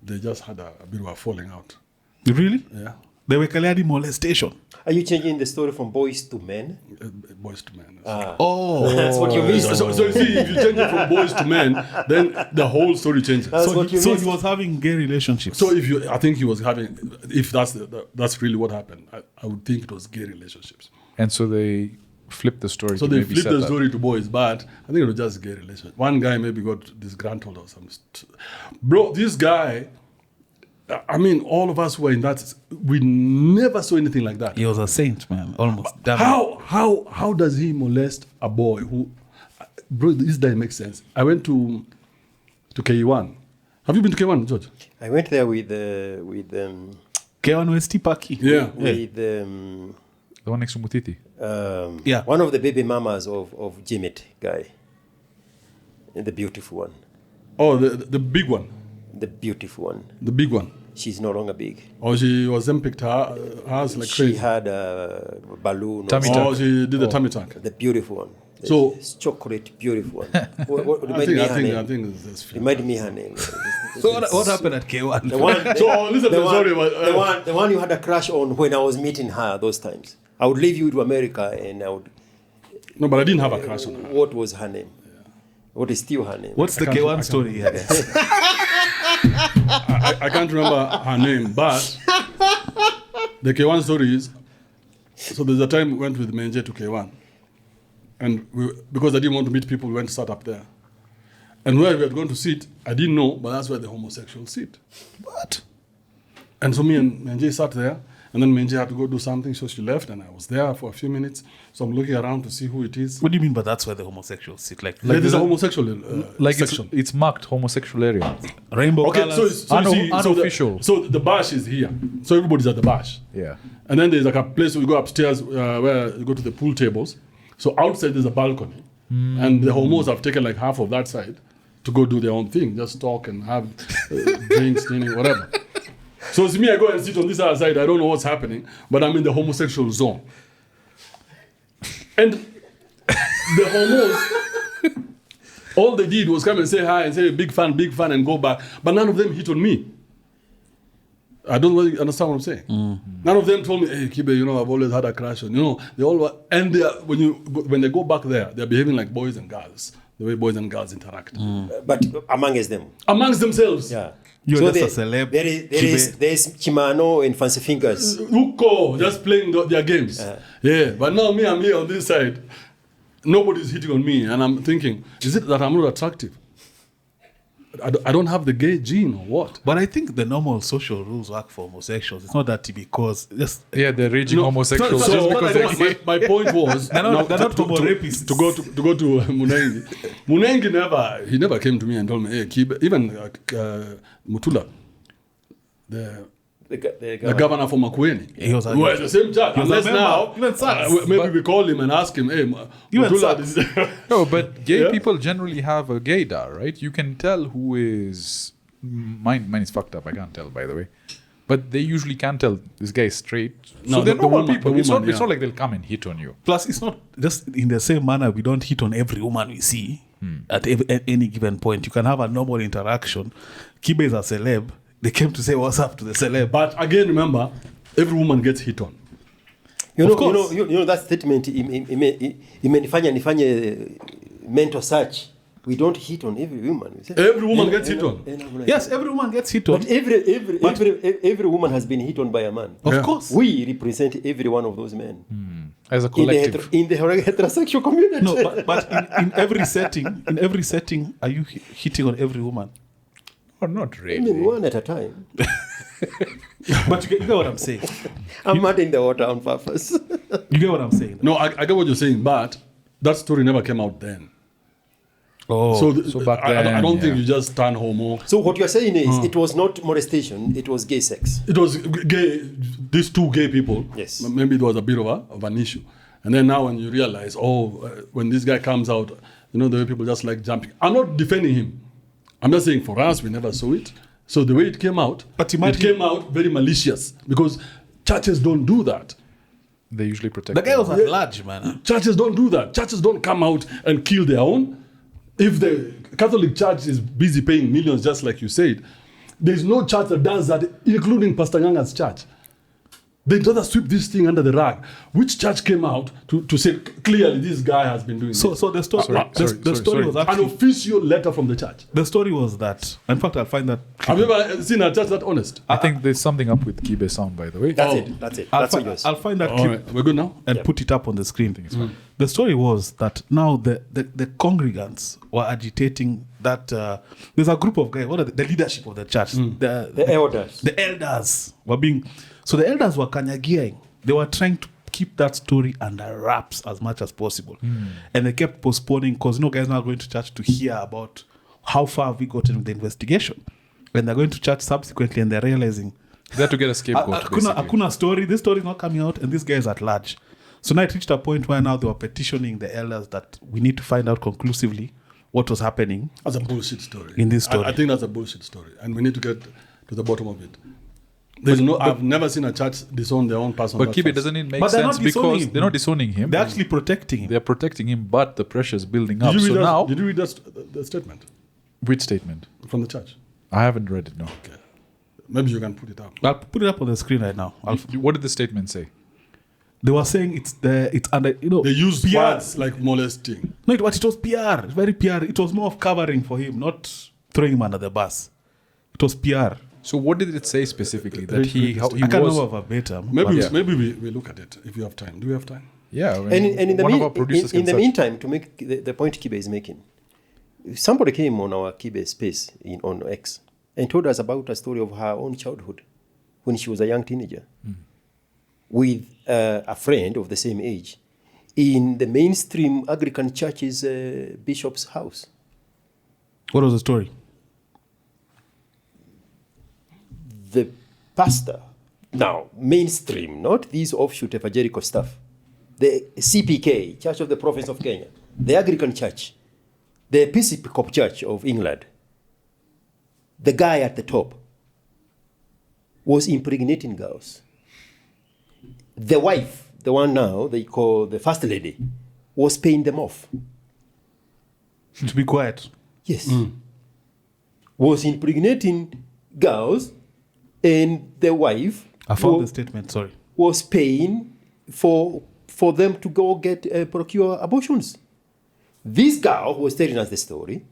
they just had a bit of a falling out. Really? Yeah. They were clearly molestation. Are you changing the story from boys to men? Boys to men. Oh. That's what you missed. So you see, if you change it from boys to men, then the whole story changes. That's what you missed. He was having gay relationships. So I think he was having, if that's really what happened, I would think it was gay relationships. And so they flip the story. So to they maybe flipped set the that. story to boys, but I think it was just gay relationship. One guy maybe got disgruntled or something. Bro, this guy, I mean, all of us who were in that, we never saw anything like that. He was a saint, man. Almost. How does he molest a boy who, bro, this doesn't make sense. I went to K1. Have you been to K1, George? I went there with K1 West Paki. Yeah. With The one next to Mutiti. Yeah. One of the baby mamas of Jimit guy. The beautiful one. Oh, the big one. The beautiful one. The big one. She's no longer big. Oh, she was picked hers like She crazy. had a balloon. Tummy tuck. Oh, she did the tummy tuck. The beautiful one. So- It's chocolate, beautiful one. I think that's Remind me her name. So what happened at K1? The one, So listen, sorry, but the one you had a crush on when I was meeting her those times. I would leave you to America and I would. no, but I didn't have a crush on her. What was her name? What is still her name? What's the K1 story here? I can't remember her name, but the K1 story is, so there's a time we went with Menje to K1. And because I didn't want to meet people, we went to sat up there. And where we were going to sit, I didn't know, but that's where the homosexuals sit. What? And so me and Menje sat there, and then Menje had to go do something, so she left, and I was there for a few minutes. So I'm looking around to see who it is. What do you mean by that's where the homosexuals sit? Like There's a homosexual Like section. it's marked homosexual area. rainbow Okay, colors? so you see, Unofficial. So the bash is here. So everybody's at the bash. Yeah. And then there's like a place where you go upstairs where you go to the pool tables. So outside there's a balcony. And the homos have taken like half of that side to go do their own thing. Just talk and have drinks, cleaning, whatever. So it's me, I go and sit on this other side. I don't know what's happening, but I'm in the homosexual zone. And the homos, all they did was come and say hi and say big fan, and go back. But none of them hit on me. I don't really understand what I'm saying. None of them told me, hey, Kibe, you know, I've always had a crush on, you know, they all were, and they are, when they go back there, they're behaving like boys and girls, the way boys and girls interact. But amongst them. Amongst themselves. Yeah. You're just a celeb. There's Chimano and Fancy Fingers. Uko, just playing their games. Yeah, but now me, I'm here on this side. Nobody's hitting on me, and I'm thinking, is it that I'm not attractive? I don't have the gay gene or what? But I think the normal social rules work for homosexuals. It's not that because just Yeah, they're raging homosexuals So just because they're gay. my point was they're not homo rapists. to go to Munengi. Munengi never came to me and told me, hey, Kibe, even Mutula, the governor from Makueni. He was We're the same church. was a Unless member. now, Even Saks. maybe we call him and ask him, hey, Even Mutula, Saks. this is No, but gay Yeah. people generally have a gaydar, right? You can tell who is... Mine is fucked up. I can't tell, by the way. But they usually can't tell this guy is straight. No, So they're the normal woman- people. the It's woman, not yeah. like they'll come and hit on you. Plus, it's not just in the same manner. We don't hit on every woman we see at any given point. You can have a normal interaction. Kibe is a celeb. They came to say what's up to the celeb. But again, remember, every woman gets hit on. You Of know, course. you know that statement imenifanya nifanye mental search. We don't hit on every woman. We say, Every woman gets hit on. Yes, every woman gets hit on. But every woman has been hit on by a man. Of Yeah. course. We represent every one of those men As a in the, collective. in the heterosexual community. No, but in every setting, are you hitting on every woman? Or not I really. mean, one at a time. But you get what I'm saying. I'm adding the water on purpose. You get what I'm saying. No, I get what you're saying, but that story never came out then. Oh, So back I then, don't think yeah. you just turn homo. So what you're saying is it was not molestation, it was gay sex. It was gay, these two gay people. Yes. Maybe it was a bit of an issue. And then now when you realize, when this guy comes out, you know, the way people just like jumping. I'm not defending him. I'm just saying for us, we never saw it. So the way it came out, But it imagine- came out very malicious because churches don't do that. They usually protect the guy them. was at large, man. Churches don't do that. Churches don't come out and kill their own. If the Catholic Church is busy paying millions, just like you said, there's no church that does that, including Pastor Nganga's church. They rather sweep this thing under the rug. Which church came out to say clearly this guy has been doing So this? the story, the story sorry. was An actually official letter from the church. the story was that. In fact, I'll find that. Have you ever seen a church that honest? I think there's something up with Kibe sound, by the way. That's it. That's I'll all find, yours. I'll find that All clip right, we're good now? and put it up on the screen. The story was that now the congregants were agitating that there's a group of guys, what are the leadership of the church? The elders. The elders were being, so the elders were kanyagiaing. They were trying to keep that story under wraps as much as possible. And they kept postponing because guys are not going to church to hear about how far have we gotten with the investigation. And they're going to church subsequently and they're realizing They had to get a scapegoat. Akuna story, this story is not coming out and this guy is at large. So now it reached a point where now they were petitioning the elders that we need to find out conclusively what was happening. That's a bullshit story. In this story. I think that's a bullshit story. And we need to get to the bottom of it. I've never seen a church disown their own person. But Kibe, doesn't it make But they're sense not disowning because him. they're not disowning him. They're actually protecting him. They're protecting him, but the pressure's building up. Did So now, you read the statement which statement? from the church? I haven't read it. No. Okay. Maybe you can put it up. I'll put it up on the screen right now. What did the statement say? They were saying it's under, They use PR. words like molesting. No, it was PR. Very PR. It was more of covering for him, not throwing him under the bus. It was PR. So what did it say specifically that Read he the how statement. he I can't was? remember verbatim. Maybe Yeah. maybe we look at it if you have time. Do we have time? Yeah, And in the, one of our producers in can the search. meantime, to make the point Kibe is making, somebody came on our Kibe space on X and told us about a story of her own childhood when she was a young teenager with a friend of the same age in the mainstream Anglican church's bishop's house. What was the story? The pastor, now mainstream, not these offshoot evangelical stuff, the CPK, Church of the Province of Kenya, the Anglican Church, the Episcopal Church of England, the guy at the top was impregnating girls. The wife, the one now they call the first lady, was paying them off. To be quiet. Yes. Was impregnating girls, and the wife I found the statement, sorry. was paying for them to go get procure abortions. This girl who was telling us the story,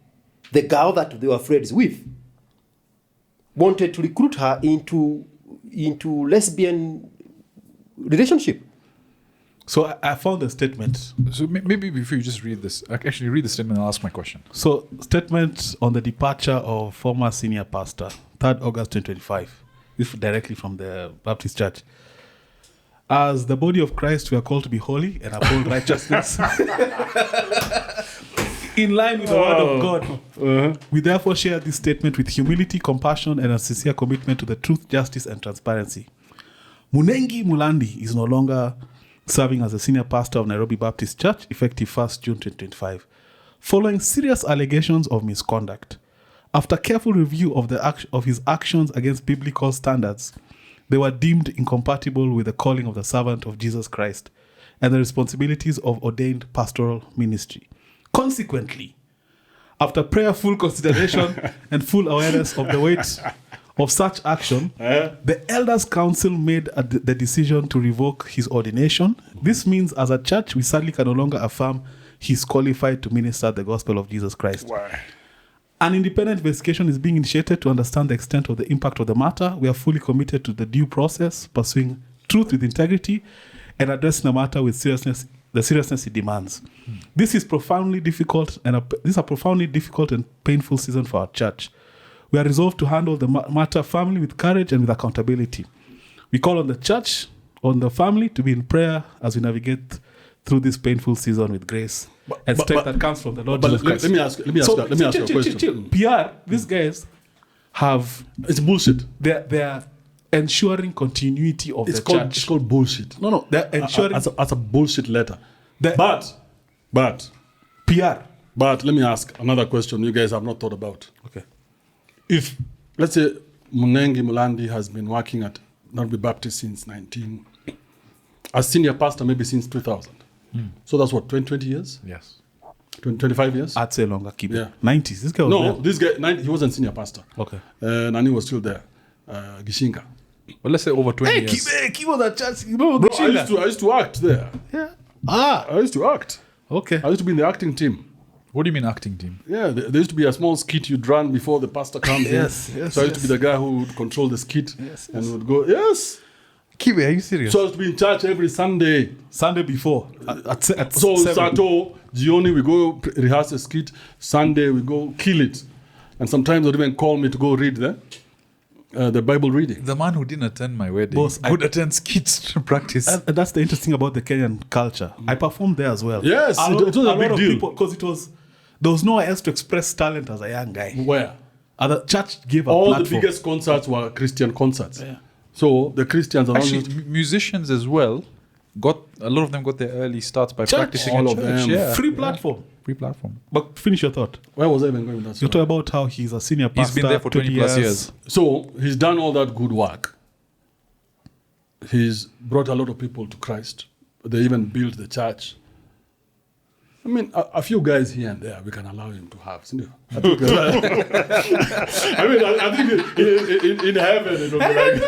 the girl that they were friends with, wanted to recruit her into lesbian relationship. So I found the statement. So maybe before you just read this, actually read the statement and I'll ask my question. So statement on the departure of former senior pastor, 3rd August 2025. This directly from the Baptist Church. As the body of Christ, we are called to be holy and uphold righteousness. In line with the word of God, we therefore share this statement with humility, compassion, and a sincere commitment to the truth, justice, and transparency. Munengi Mulandi is no longer serving as a senior pastor of Nairobi Baptist Church, effective 1st June 2025, following serious allegations of misconduct. After careful review of his actions against biblical standards, they were deemed incompatible with the calling of the servant of Jesus Christ and the responsibilities of ordained pastoral ministry. Consequently, after prayerful consideration and full awareness of the weight of such action, the Elders' Council made the decision to revoke his ordination. This means, as a church, we sadly can no longer affirm he's qualified to minister the gospel of Jesus Christ. Why? An independent investigation is being initiated to understand the extent of the impact of the matter. We are fully committed to the due process, pursuing truth with integrity, and addressing the matter with the seriousness it demands. This is profoundly difficult, and this is a profoundly difficult and painful season for our church. We are resolved to handle the matter firmly with courage and with accountability. We call on the church, on the family, to be in prayer as we navigate through this painful season with grace and strength that comes from the Lord Jesus Christ. Let me ask you a question. PR, these guys have, It's bullshit. they're ensuring continuity of the church. It's called bullshit. No, they're ensuring As a bullshit letter. The- But PR. let me ask another question you guys have not thought about. Okay. If, let's say, Munengi Mulandi has been working at Nairobi Baptist since as senior pastor maybe since 2000. So that's what, 20 years? Yes. 25 years? I'd say longer. Keep Yeah. 90s. This guy was No, there. this guy, he wasn't senior pastor. Okay. Nani was still there. Gishinga. Well, let's say over 20 years. Kibe was at church. You know, Bro, I used to act there. yeah. I used to act. Okay. I used to be in the acting team. What do you mean acting team? Yeah, there used to be a small skit you'd run before the pastor comes Yes, in. yes, So I used to yes. be the guy who would control the skit Yes, and would go, yes. Kibe, are you serious? So I was to be in church every Sunday. Sunday before. At So 7. Sato, Gioni, we go rehearse a skit. Sunday, we go kill it. And sometimes they'll even call me to go read the Bible reading. The man who didn't attend my wedding Boss, would attend skits to practice. And that's the interesting about the Kenyan culture. I performed there as well. Yes, it was a big deal. Because there was nowhere else to express talent as a young guy. Where? The church gave a All platform. the biggest concerts were Christian concerts. Yeah. So the Christians are Actually, not musicians as well a lot of them got their early starts by Church. practicing All at of church. them. Yeah. Free platform. Free platform. But finish your thought. Where was I even going with that? You story? talk about how he's a senior He's pastor. been there for 20 plus years. So he's done all that good work. He's brought a lot of people to Christ. They even built the church. I mean, a few guys here and there we can allow him to have. Isn't it? I think, I think in heaven it will be like.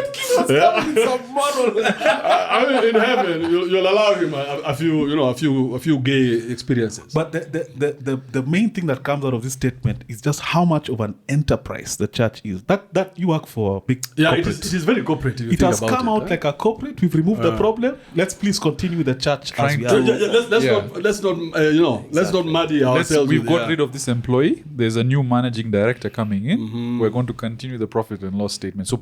I mean, in heaven you'll allow him a few gay experiences. But the main thing that comes out of this statement is just how much of an enterprise the church is. That you work for a big corporate. It is very cooperative. if you It think has about come out right? like a corporate. We've removed the problem. Let's please continue with the church as we Trying are. to- Let's not muddy ourselves. We've with- got rid of this employee. There's a new managing director coming in. We're going to continue the profit and loss statement. So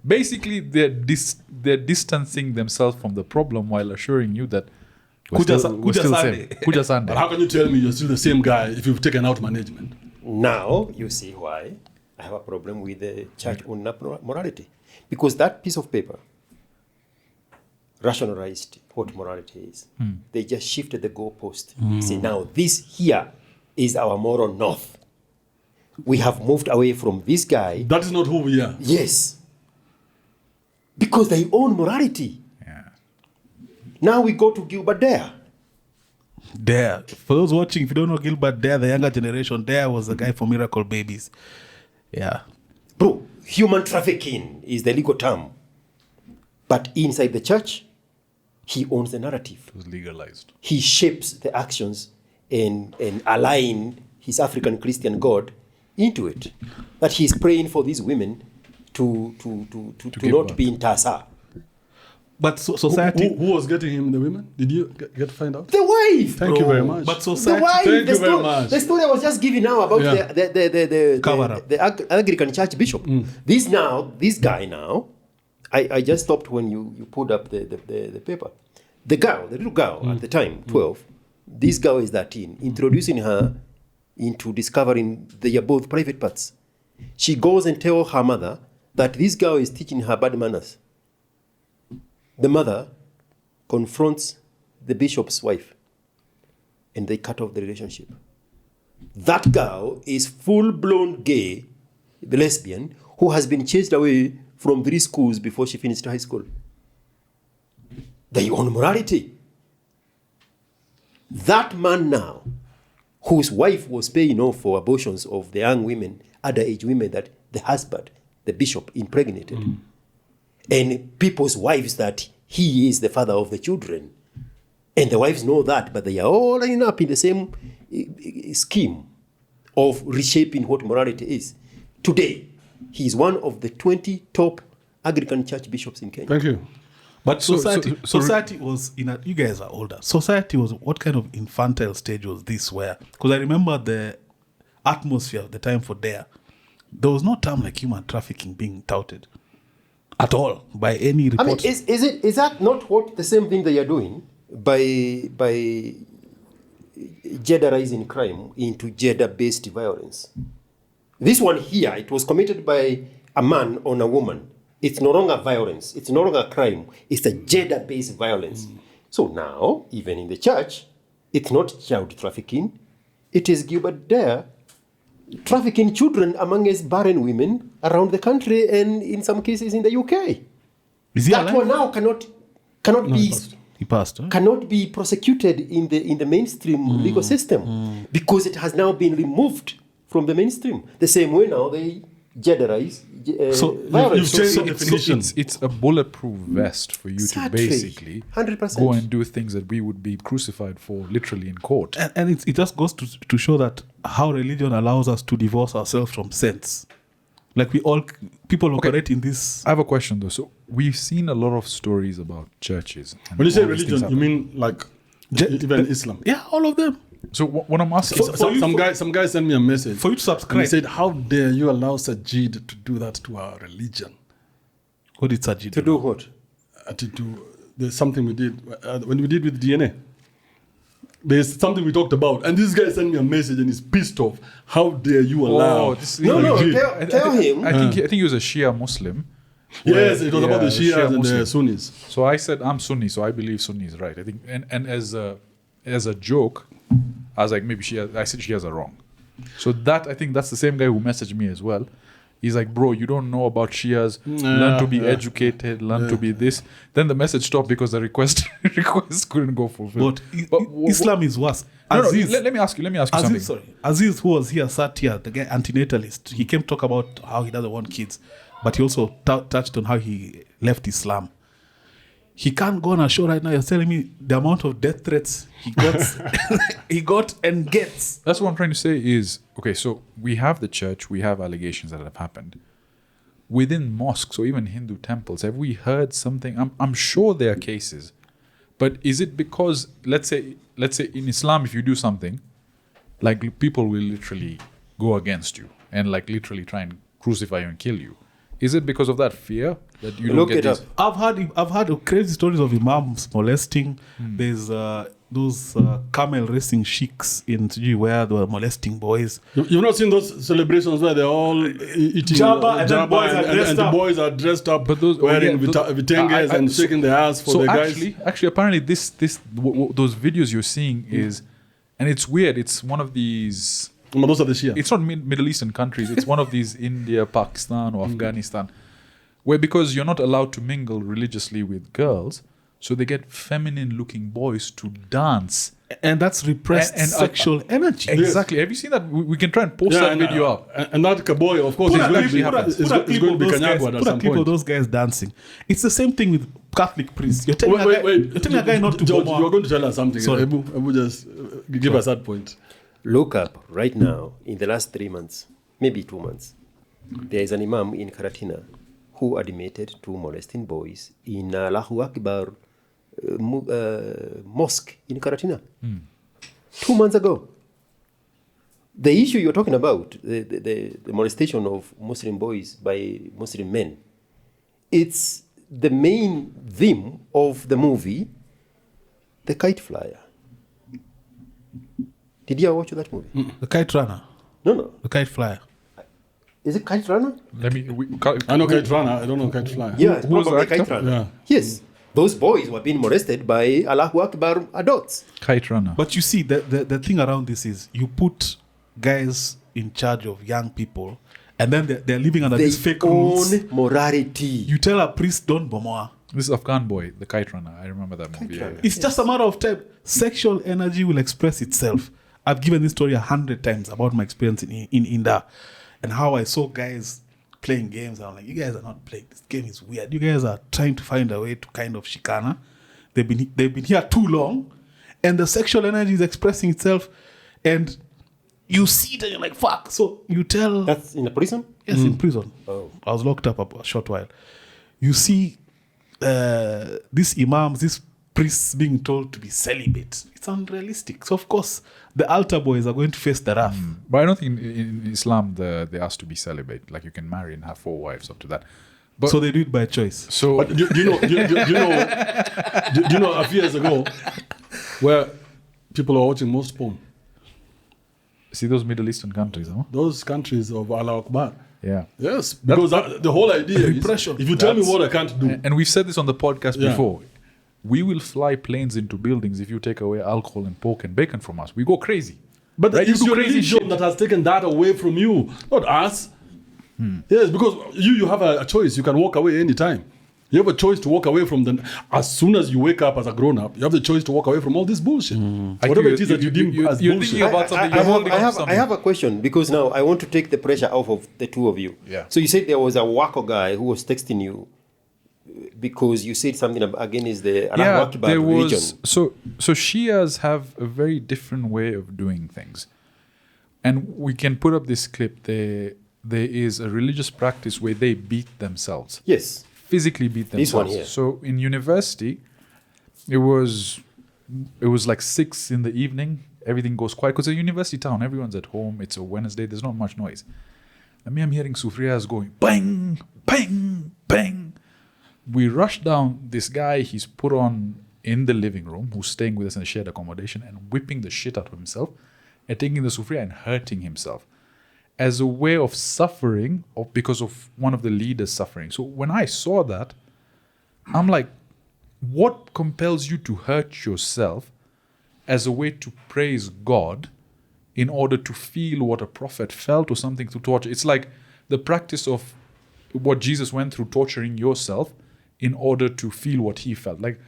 basically, they're distancing themselves from the problem while assuring you that we're Kuja still Sunday. same. Kuja Sunday. But how can you tell me you're still the same guy if you've taken out management? Now you see why I have a problem with the church morality. Because that piece of paper rationalized what morality is. They just shifted the goalpost. Say, now this here is our moral north. We have moved away from this guy. That is not who we are. Yes. Because they own morality. Yeah. Now we go to Gilbert Dare. Dare. For those watching, if you don't know Gilbert Dare, the younger generation, Dare was the guy for Miracle Babies. Yeah. Bro, human trafficking is the legal term. But inside the church, he owns the narrative. It was legalized. He shapes the actions and align his African Christian God into it. That he's praying for these women to give not birth. be in Tasa. But society... Who was getting him the women? Did you get to find out? The wife, Thank you very much. But The society... wife. Thank the you very story, much. The story I was just giving now about Yeah. the Anglican church bishop. This guy now, I just stopped when you put up the paper. The little girl at the time, 12, this girl is 13, introducing her into discovering they are both private parts. She goes and tells her mother that this girl is teaching her bad manners. The mother confronts the bishop's wife and they cut off the relationship. That girl is full-blown gay, the lesbian, who has been chased away from 3 schools before she finished high school. They own morality. That man now, whose wife was paying off for abortions of the young women, underage women that the husband, the bishop, impregnated, and people's wives that he is the father of the children, and the wives know that, but they are all lining up in the same scheme of reshaping what morality is. Today, he is one of the 20 top Anglican church bishops in Kenya. Thank you. But So- society was in a... You guys are older. Society was... What kind of infantile stage was this where... Because I remember the atmosphere of the time for Dare. There was no term like human trafficking being touted. At all. By any I mean, report. is that not what the same thing they are doing by genderizing crime into gender-based violence? This one here, it was committed by a man on a woman. It's no longer violence. It's no longer crime. It's a gender-based violence. So now, even in the church, it's not child trafficking. It is Gilbert Dare trafficking children amongst barren women around the country and in some cases in the UK. Is he That alive? one now cannot be He passed, huh? cannot be prosecuted in the mainstream legal system because it has now been removed from the mainstream. The same way now they genderize violence. you've changed the definition. It's a bulletproof vest for you to Exactly. basically 100%. go and do things that we would be crucified for literally in court. And it just goes to show that how religion allows us to divorce ourselves from sense. Like people operate in this. I have a question though. So we've seen a lot of stories about churches. And When you say all these religion, things you happen. mean like even Islam? Yeah, all of them. So what I'm asking, Some guy sent me a message. For you to And subscribe. he said, "How dare you allow Sajid to do that to our religion?" What did Sajid To do what? There's something we did when we did with DNA. There's something we talked about, and this guy sent me a message, and he's pissed off. How dare you allow? No, Sajid? tell him. I think he was a Shia Muslim. Yes, it was about the Shias Shia and the Muslim. Sunnis. So I said I'm Sunni, so I believe Sunni is right. I think, and as a joke, I was like, maybe I said Shias are wrong. So that I think that's the same guy who messaged me as well. He's like, bro, you don't know about Shias. Learn to be educated. Learn to be this. Then the message stopped because the request couldn't go fulfilled. But Islam is worse. No, Aziz, let me ask you something. Aziz, sorry. Aziz, who was here, sat here, the guy antinatalist. He came to talk about how he doesn't want kids, but he also touched on how he left Islam. He can't go on a show right now. You're telling me the amount of death threats he got and gets. That's what I'm trying to say is, okay, so we have the church, we have allegations that have happened. Within mosques or even Hindu temples, have we heard something? I'm sure there are cases. But is it because, let's say in Islam, if you do something, like people will literally go against you and like literally try and crucify you and kill you. Is it because of that fear that you don't get this? I've heard crazy stories of imams molesting. There's those camel racing sheiks in Fiji where they were molesting boys. You've not seen those celebrations where they're all eating Jabba, and then boys are dressed and the up. boys are dressed up, But those wearing vitenges and shaking their ass for so the guys. actually, apparently, those videos you're seeing is, and it's weird. It's one of these. Those are the Shia. It's not Middle Eastern countries. It's one of these India, Pakistan, or Afghanistan, where because you're not allowed to mingle religiously with girls, so they get feminine-looking boys to dance. And that's repressed And- sexual energy. Exactly. Have you seen that? We can try and post that video up. And that boy, of course, Put is a going to be clip of Kanyagwad those at some guys point. those guys dancing. It's the same thing with Catholic priests. You're telling Wait. a guy not to George, go you're going to tell us something. Sorry. Ebu just give us that point. Look up right now, in the last 3 months, maybe 2 months, there is an imam in Karatina who admitted to molesting boys in Allahu Akbar mosque in Karatina. 2 months ago. The issue you're talking about, the molestation of Muslim boys by Muslim men, it's the main theme of the movie, The Kite Flyer. Did you ever watch that movie? The kite runner, No. the kite flyer. Is it Kite Runner? I know Kite Runner, I don't know Kite Flyer. Yeah, it's Who was probably the actor? Kite Runner. Yeah. Yes. Those boys were being molested by Allahu Akbar adults. Kite runner. But you see, the thing around this is you put guys in charge of young people, and then they're living under They these fake rules. own morality. You tell a priest, don't bomoa. This is Afghan boy, the kite runner. I remember that movie. Runner. It's just a matter of time. Sexual energy will express itself. I've given this story 100 times about my experience in India and how I saw guys playing games. I'm like, you guys are not playing. This game is weird. You guys are trying to find a way to kind of chicana. They've been here too long, and the sexual energy is expressing itself, and you see it and you're like, fuck. So you tell... That's in a prison? Yes, in prison. Oh. I was locked up a short while. You see these imams, these priests being told to be celibate. It's unrealistic. So, of course, the altar boys are going to face the wrath. But I don't think in Islam they asked to be celibate. Like you can marry and have 4 wives up to that. But So they do it by choice. so But do you know a few years ago where people are watching most porn? see those Middle Eastern countries, huh? Those countries of Allah Akbar. Yeah. Yes, because the whole idea Repression. is, if you tell me what I can't do, And we've said this on the podcast Yeah. before. We will fly planes into buildings if you take away alcohol and pork and bacon from us. We go crazy. but Right, it's you do your crazy religion shit. that has taken that away from you, not us. Yes, because you have a choice. You can walk away anytime. You have a choice to walk away from them. As soon as you wake up as a grown-up, you have the choice to walk away from all this bullshit. Whatever it is that you deem as you're bullshit. thinking about something. I You're holding on to have something. I have a question because now I want to take the pressure off of the two of you. Yeah. So you said there was a Wako guy who was texting you because you said something against the Allahu Akbar there religion. was so Shias have a very different way of doing things, and we can put up this clip. there is a religious practice where they beat themselves, Yes. physically beat This one themselves. here. So in university, it was like 6 in the evening. Everything goes quiet because it's a university town. Everyone's at home. It's a Wednesday. There's not much noise. And me, I'm hearing sufriyas going bang, bang, bang. We rush down. This guy, he's put on in the living room, who's staying with us in a shared accommodation, and whipping the shit out of himself and taking the sufriya and hurting himself as a way of suffering or because of one of the leaders suffering. So when I saw that, I'm like, what compels you to hurt yourself as a way to praise God in order to feel what a prophet felt or something to torture? It's like the practice of what Jesus went through, torturing yourself in order to feel what he felt. Like,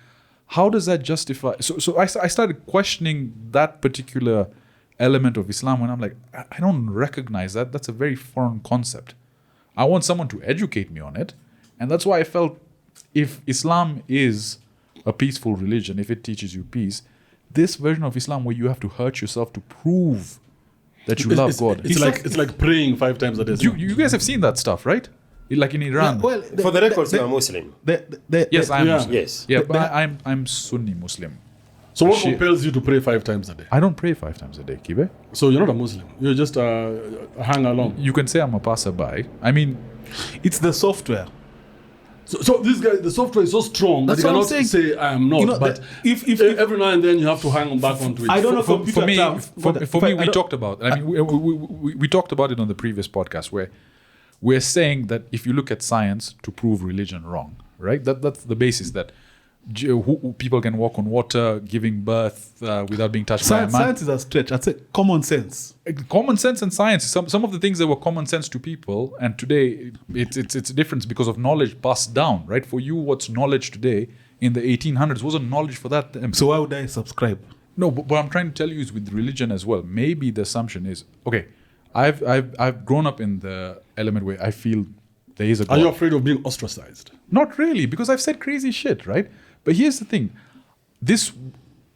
how does that justify? So I started questioning that particular element of Islam when I'm like, I don't recognize that. That's a very foreign concept. I want someone to educate me on it. And that's why I felt if Islam is a peaceful religion, if it teaches you peace, this version of Islam where you have to hurt yourself to prove that you love God. It's like praying 5 times a day. You guys have seen that stuff, right? Like in Iran. For the records, you are Muslim. Yes, I am yeah. Muslim. Yes. Yeah, but I'm Sunni Muslim. So what Shia- compels you to pray 5 times a day? I don't pray 5 times a day, Kibe. So you're not a Muslim. You're just a hang along. You can say I'm a passerby. I mean, It's the software. So this guy, the software is so strong that That's he what I'm cannot saying. say I am not. You know, but if every now and then you have to hang back onto it. I don't know for computer me, terms, for but me, I we don't- talked about. I mean, we talked about it on the previous podcast where we're saying that if you look at science to prove religion wrong, right? That's the basis that people can walk on water, giving birth without being touched by a man. Science is a stretch. I'd say common sense. Common sense and science. Some of the things that were common sense to people, and today it's a difference because of knowledge passed down, right? For you, what's knowledge today in the 1800s wasn't knowledge for that. So why would I subscribe? No, but what I'm trying to tell you is with religion as well. Maybe the assumption is okay. I've grown up in the element where I feel there is a God. Are you afraid of being ostracized? Not really, because I've said crazy shit, right? But here's the thing.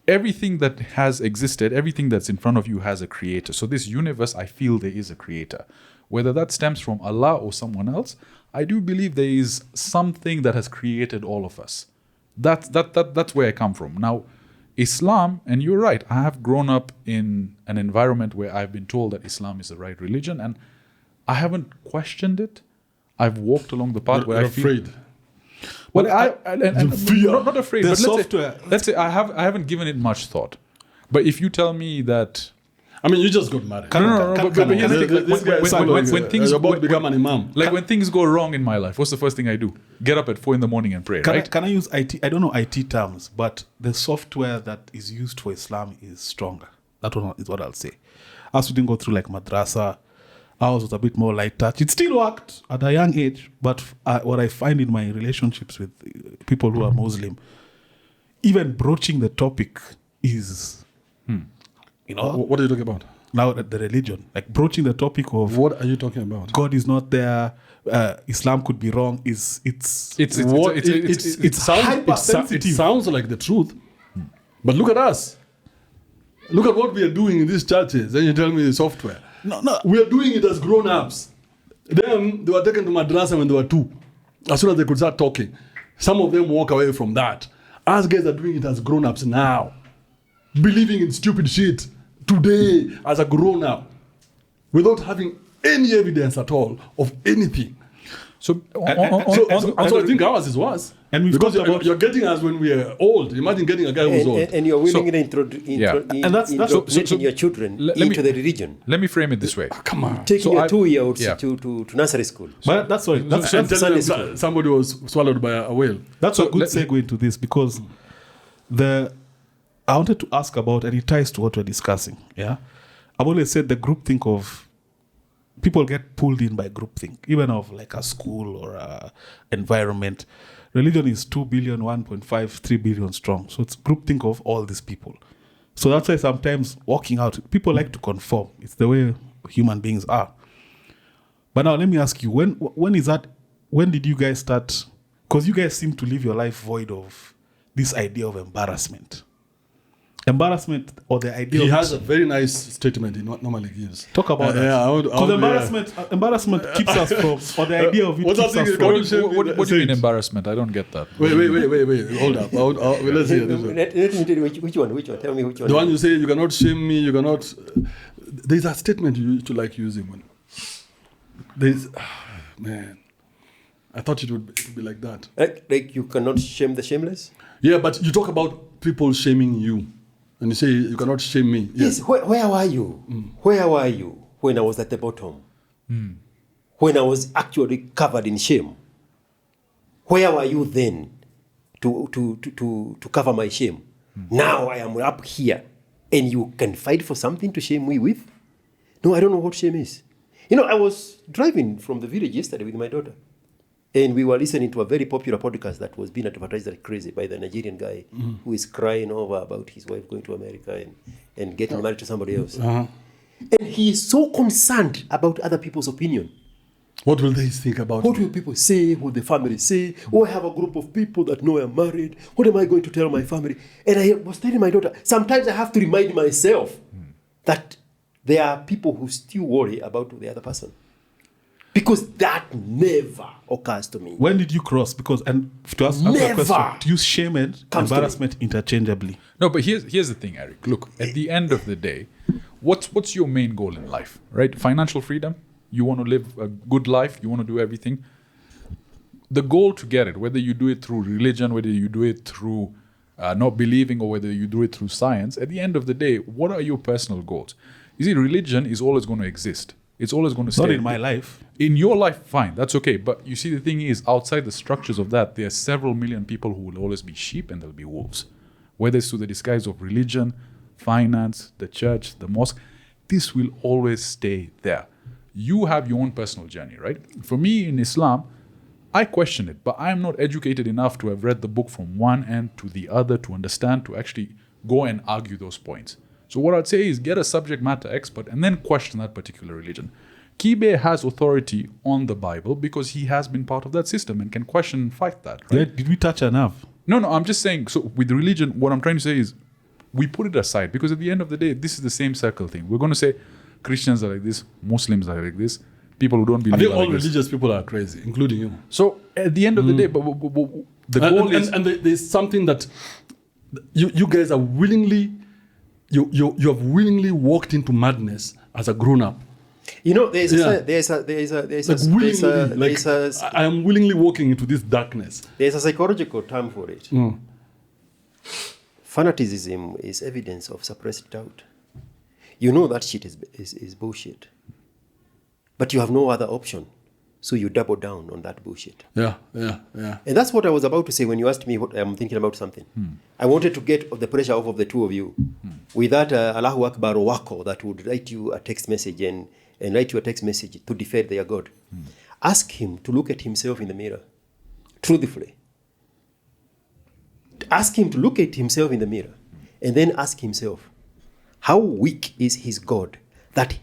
Everything that has existed, everything that's in front of you has a creator. So this universe, I feel there is a creator. Whether that stems from Allah or someone else, I do believe there is something that has created all of us. That's where I come from. Now, Islam, and you're right, I have grown up in an environment where I've been told that Islam is the right religion, and I haven't questioned it. I've walked along the path where You're I feel... afraid. Well, not afraid, The but software. let's say I haven't given it much thought. But if you tell me that, I mean, you just got married. No, but here's the thing, This guy is when things you're about to become an imam. like when things go wrong in my life, what's the first thing I do? Get up at 4 a.m. and pray, right? Can I use IT? I don't know IT terms, but the software that is used for Islam is stronger. That one is what I'll say. As we didn't go through like madrasa, ours was a bit more light touch. It still worked at a young age, but what I find in my relationships with people who are Muslim, even broaching the topic is, you know, What are you talking about? now the religion, like broaching the topic of What are you talking about? God is not there, Islam could be wrong. It's hypersensitive. It sounds like the truth, but look at us. Look at what we are doing in these churches. Then you tell me the software. No. We are doing it as grown-ups. Them, they were taken to madrasa when they were 2. As soon as they could start talking. Some of them walk away from that. Us guys are doing it as grown-ups now. Believing in stupid shit today as a grown-up. Without having any evidence at all of anything. So, So I think ours is worse. And we've because talked about- you're getting us when we are old. Imagine getting a guy who's old. And you're willing to And that's- indoctrinating your children let me- into the religion. let me frame it this way. Come on. Taking So your I- 2-year-olds yeah. to nursery school. But that's And Sunday telling school. them somebody was swallowed by a whale. That's So a good let- segue into this because I wanted to ask about, and it ties to what we're discussing. Yeah, I've always said the groupthink of people get pulled in by groupthink, even of like a school or a environment. Religion is 2 billion, 1.5, 3 billion strong. So it's groupthink of all these people. So that's why sometimes walking out, people like to conform. It's the way human beings are. But now let me ask you, when did you guys start? Because you guys seem to live your life void of this idea of embarrassment. Embarrassment or the idea He of has a very nice statement he normally gives. talk about that. Yeah, Because embarrassment keeps us from, or the idea of it What's keeps that us thing? from. What do you mean embarrassment? I don't get that. Wait. Hold up. Let's hear this one. Let me tell you which one. Tell me which one. The one you say, you cannot shame me, you cannot... There's a statement you used to like using. When there's... man, I thought it would be like that. Like you cannot shame the shameless? Yeah, but you talk about people shaming you. And you say, you cannot shame me. Yes, where were you? Where were you when I was at the bottom? When I was actually covered in shame? Where were you then to cover my shame? Now I am up here and you can fight for something to shame me with? No, I don't know what shame is. You know, I was driving from the village yesterday with my daughter. And we were listening to a very popular podcast that was being advertised like crazy by the Nigerian guy who is crying over about his wife going to America and getting married to somebody else. And he is so concerned about other people's opinion. What will they think about What me? will people say? What the family say? Oh, I have a group of people that know I'm married. What am I going to tell my family? And I was telling my daughter, sometimes I have to remind myself that there are people who still worry about the other person. Because that never occurs to me. When did you cross? Because, and to answer the Never question, to use shame and comes to me. embarrassment interchangeably. No, but here's the thing, Eric. Look, at the end of the day, what's your main goal in life, right? Financial freedom. You want to live a good life. You want to do everything. The goal to get it, whether you do it through religion, whether you do it through not believing, or whether you do it through science, at the end of the day, what are your personal goals? You see, religion is always going to exist. It's always going to stay. Not in my life. In your life, fine, that's okay. But you see, the thing is, outside the structures of that, there are several million people who will always be sheep and there'll be wolves. Whether it's through the disguise of religion, finance, the church, the mosque, this will always stay there. You have your own personal journey, right? For me, in Islam, I question it, but I am not educated enough to have read the book from one end to the other to understand, to actually go and argue those points. So what I'd say is get a subject matter expert and then question that particular religion. Kibe has authority on the Bible because he has been part of that system and can question and fight that, right? Yeah, did we touch enough? No, I'm just saying, so with religion, what I'm trying to say is we put it aside because at the end of the day, this is the same circle thing. We're going to say Christians are like this, Muslims are like this, people who don't believe I think are all like this. religious people are crazy, including you. So at the end of the day, but the goal is... And there's something that you guys are willingly... You have willingly walked into madness as a grown-up. You know, I am willingly walking into this darkness. There's a psychological term for it. Fanaticism is evidence of suppressed doubt. You know that shit is bullshit. But you have no other option. So you double down on that bullshit. Yeah. And that's what I was about to say when you asked me what I'm thinking about something. I wanted to get the pressure off of the two of you with that Allahu Akbar wako that would write you a text message and write you a text message to defend their God. Ask him to look at himself in the mirror, truthfully. Ask him to look at himself in the mirror and then ask himself, how weak is his God that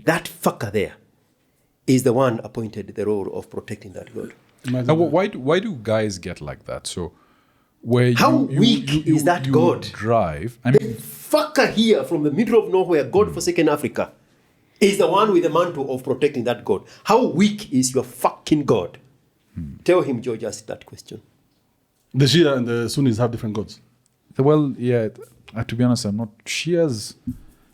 that fucker there, is the one appointed the role of protecting that God. Now, why do guys get like that? So, where how weak is that God? Drive. I the mean, fucker here from the middle of nowhere, God-forsaken Africa, is the one with the mantle of protecting that God. How weak is your fucking God? Tell him George asked that question. The Shia and the Sunnis have different gods. Well, yeah. To be honest, I'm not Shias.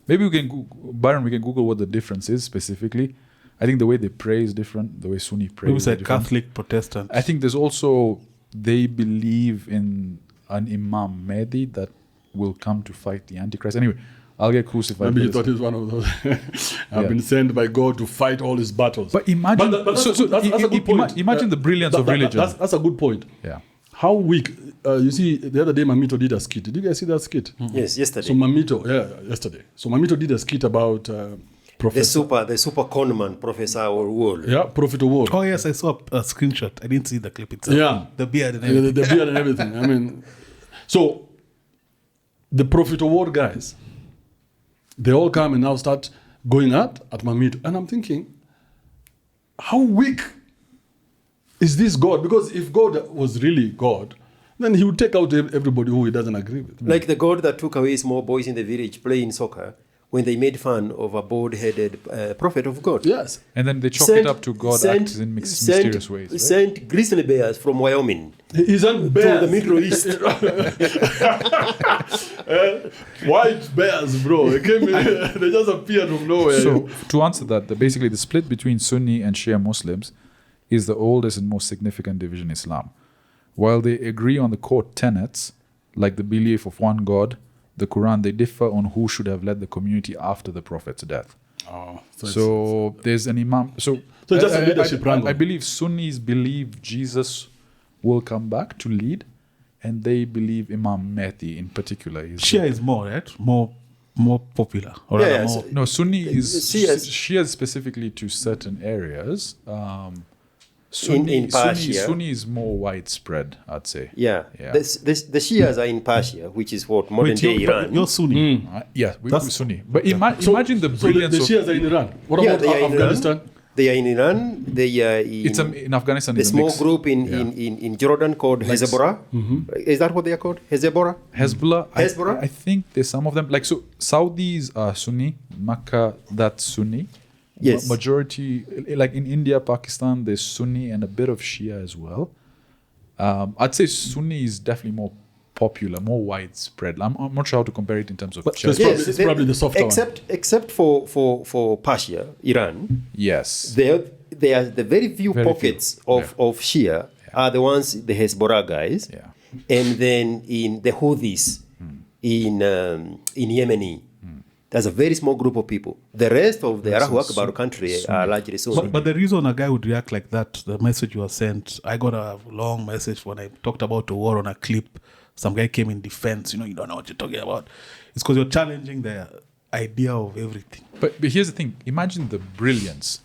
Maybe we can Google what the difference is specifically. I think the way they pray is different. The way Sunni pray is different. Catholic, Protestant. I think there's also, they believe in an Imam Mahdi that will come to fight the Antichrist. Anyway, I'll get crucified. Maybe he thought he was one of those. I've been sent by God to fight all his battles. But imagine, that's a good point. Imagine the brilliance of religion. That's a good point. Yeah. How weak? You see, the other day Mamito did a skit. Did you guys see that skit? Yes, yesterday. So yesterday. So Mamito did a skit about Professor. The super conman, Professor Orwell. Yeah, Prophet Award. Oh yes, I saw a screenshot. I didn't see the clip itself. Yeah. The beard and everything. The beard and everything. I mean, so the Prophet Award guys, they all come and now start going at Mamito. And I'm thinking, how weak is this God? Because if God was really God, then he would take out everybody who he doesn't agree with. Like the God that took away small boys in the village playing soccer when they made fun of a bald-headed prophet of God. Yes. And then they chalk it up to God acts in mysterious ways. Right? Sent grizzly bears from Wyoming He sent to bears. the Middle East. White bears, bro. They came in, they just appeared from nowhere. So to answer that, basically the split between Sunni and Shia Muslims is the oldest and most significant division in Islam. While they agree on the core tenets, like the belief of one God, the Quran, they differ on who should have led the community after the Prophet's death. Oh, So there's an imam. So it's just a leadership wrangle. I believe Sunnis believe Jesus will come back to lead, and they believe Imam Mahdi in particular is Shia is more, right? More popular. Or Yeah, rather yeah, more. so- no Sunni is Shias- Shia specifically to certain areas. In Persia. Sunni is more widespread, I'd say. Yeah. Yeah. The Shias are in Persia, which is what modern day Iran. You're Sunni. Yeah, we're That's- Sunni. But imagine the So brilliance the of Shias are in Iran. What Yeah, about they are in Afghanistan? Iran. They are in Iran. They are in, it's in Afghanistan. the It's a small mix. group in Jordan called Hezbollah. Is that what they are called? Hezbollah? Hezbollah. Hezbollah? I think there's some of them. Like so, Saudis are Sunni. Makkah, that's Sunni. Yes. Majority, like in India, Pakistan, there's Sunni and a bit of Shia as well. I'd say Sunni is definitely more popular, more widespread. I'm not sure how to compare it in terms of church. It's probably the softer one. Except for Persia, Iran, Yes. they are the very few Very few. pockets of Shia are the ones, the Hezbollah guys, Yeah. and then in the Houthis in Yemeni. There's a very small group of people. The rest of the Allahu Akbar country are largely Sunni. But the reason a guy would react like that, the message you were sent, I got a long message when I talked about the war on a clip. Some guy came in defense, you don't know what you're talking about. It's because you're challenging the idea of everything. But here's the thing. Imagine the brilliance.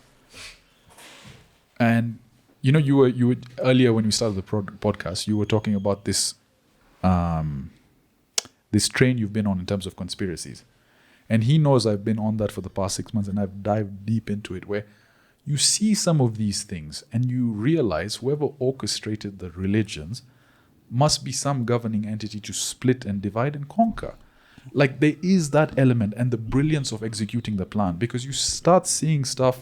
And you were earlier when we started the podcast, you were talking about this this train you've been on in terms of conspiracies. And he knows I've been on that for the past 6 months, and I've dived deep into it, where you see some of these things and you realize whoever orchestrated the religions must be some governing entity to split and divide and conquer. Like there is that element and the brilliance of executing the plan, because you start seeing stuff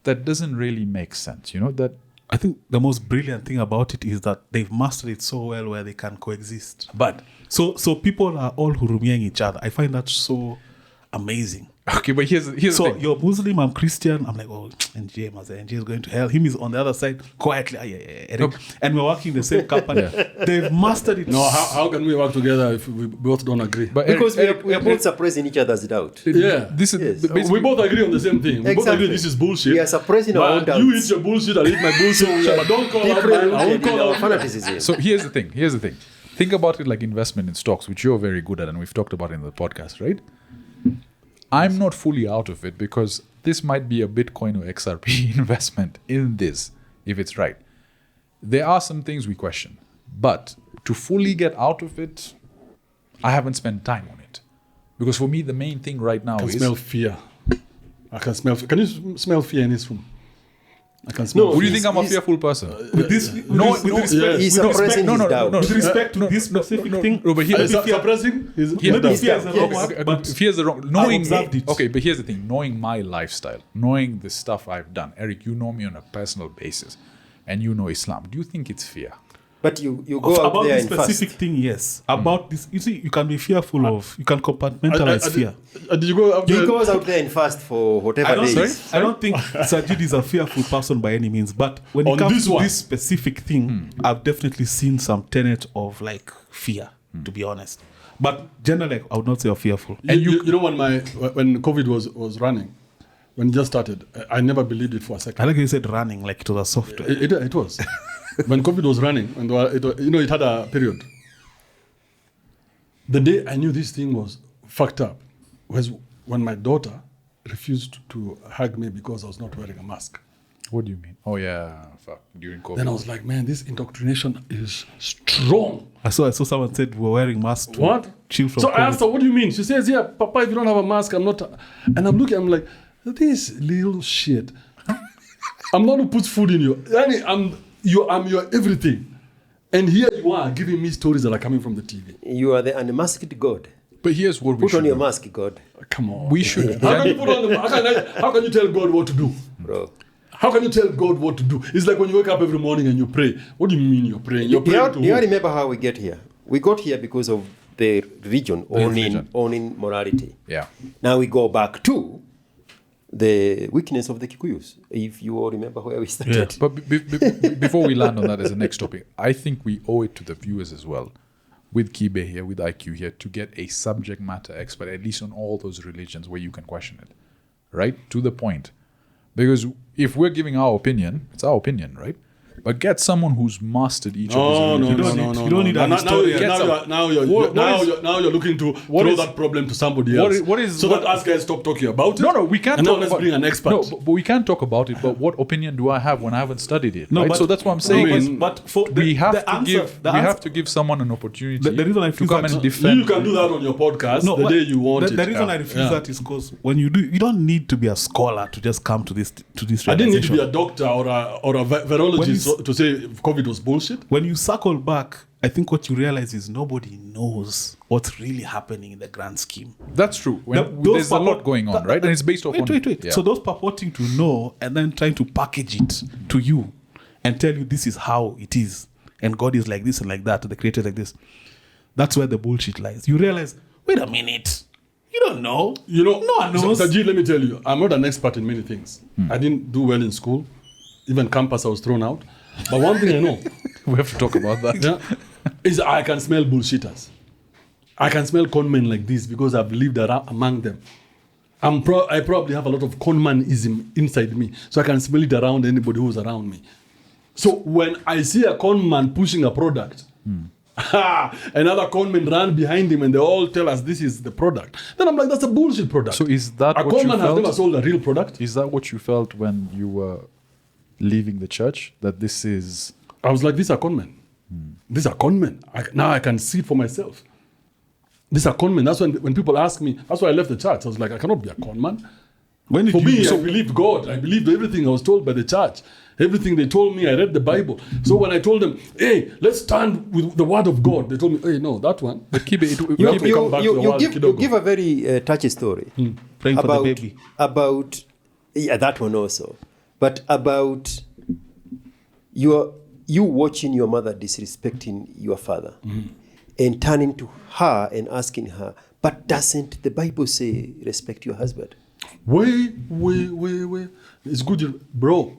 that doesn't really make sense, that I think the most brilliant thing about it is that they've mastered it so well where they can coexist. but So people are all hurumiaing each other. I find that so amazing. okay, but here's the So thing. you're Muslim, I'm Christian. I'm like, oh, NJ is going to hell. Him is on the other side quietly. Nope. And we're working in the same company. They've mastered it. No, how can we work together if we both don't agree? But Because Eric, we are both suppressing each other's doubt. yeah. this is Yes. basically, We both agree on the same thing. We both Exactly. agree this is bullshit. We are suppressing our own But you doubts. eat your bullshit, I eat my bullshit. But don't call out Different mine. I won't in call our out. fanaticism. So here's the thing. Think about it like investment in stocks, which you're very good at, and we've talked about it in the podcast, right? I'm not fully out of it because this might be a Bitcoin or XRP investment in this, if it's right. There are some things we question, but to fully get out of it, I haven't spent time on it. Because for me, the main thing right now I can is... smell fear. I can smell. Can you smell fear in this room? I can smell. No, Would you fear. think I'm a He's- fearful person? With this, with respect, yeah. He's with suppressing his doubt. with respect to this specific thing, but here, Is that suppressing? maybe fear is the wrong Yes. word, but here's the wrong... Knowing, observed it. Okay, but here's the thing. Knowing my lifestyle, knowing the stuff I've done. Eric, you know me on a personal basis, and you know Islam. Do you think it's fear? But you go out about there this and fast. specific thing, yes. About this, you see, you can be fearful of, you can compartmentalize fear. Did you go up He there? goes out there and fast for whatever I don't, days. I don't think Sajid is a fearful person by any means, but when it On comes this to one. this specific thing, I've definitely seen some tenet of like fear, to be honest. But generally, I would not say I'm fearful. You know when COVID was running, when it just started, I never believed it for a I second. like how you said running, like it was a software. It was. When COVID was running, and it had a period. The day I knew this thing was fucked up was when my daughter refused to hug me because I was not wearing a mask. What do you mean? Oh, yeah. Fuck. During COVID. Then I was like, man, this indoctrination is strong. I saw someone said we're wearing masks to What? chill from So I COVID. asked her, what do you mean? She says, yeah, Papa, if you don't have a mask, I'm not. And I'm looking, I'm like, this little shit. I'm not who puts food in you. I'm your everything. And here you are giving me stories that are coming from the TV. You are the unmasked God. But here's what we Put should on your do. mask, God. Come on. We should. How can you put on the, how can you tell God what to do? Bro. How can you tell God what to do? It's like when you wake up every morning and you pray. What do you mean you're praying? You're praying to Do you who? remember how we get here? We got here because of the religion religion. owning morality. Yeah. Now we go back to the weakness of the Kikuyus, if you all remember where we started. But before we land on that as the next topic, I think we owe it to the viewers as well, with Kibe here, with IQ here, to get a subject matter expert, at least on all those religions where you can question it, right? To the point. Because if we're giving our opinion, it's our opinion, right? But get someone who's mastered each of these religions. You don't need a historian. Now you're looking to throw that problem to somebody else. That us guys stop talking about it. No, we can't. And talk now let's about, bring an expert. No, but we can't talk about it. But what opinion do I have when I haven't studied it? No, right? but- So that's what I'm saying. I is mean, But for we have the to answer, give. the We answer- have to give someone an opportunity The reason I to feel come that- and defend. You can do that on your podcast the but day you want the it. reason I refuse that is because when you do, you don't need to be a scholar to just come to this I didn't need to be realization. a doctor or a virologist to say COVID was bullshit. When you circle back, I think what you realize is nobody knows what's really happening in the grand scheme. That's true. There's a lot going on, right? And it's based off. Wait. Yeah. So those purporting to know and then trying to package it to you and tell you this is how it is, and God is like this and like that, the Creator is like this. That's where the bullshit lies. You realize, wait a minute, you don't know. You know, no one knows. Sajid, let me tell you, I'm not an expert in many things. I didn't do well in school. Even campus, I was thrown out. But one thing I know, we have to talk about that. is I can smell bullshitters. I can smell conmen like this because I've lived among them. I probably have a lot of conmanism inside me, so I can smell it around anybody who's around me. So when I see a conman pushing a product, another conman run behind him and they all tell us this is the product, then I'm like, that's a bullshit product. So is that a what you conman has never felt? sold a real product. Is that what you felt when you were leaving the church? That this is. I was like, these are conmen. These are conmen. Now I can see it for myself. These are conmen. That's when people ask me, that's why I left the church. I was like, I cannot be a conman. When did For you me, I believed God. I believed everything I was told by the church. Everything they told me, I read the Bible. So when I told them, hey, let's stand with the word of God, they told me, hey, no, that one. But Kibe, You give a very touchy story praying for the about baby? that one also, but about you watching your mother disrespecting your father and turning to her and asking her, but doesn't the Bible say respect your husband? Wait. It's good, bro.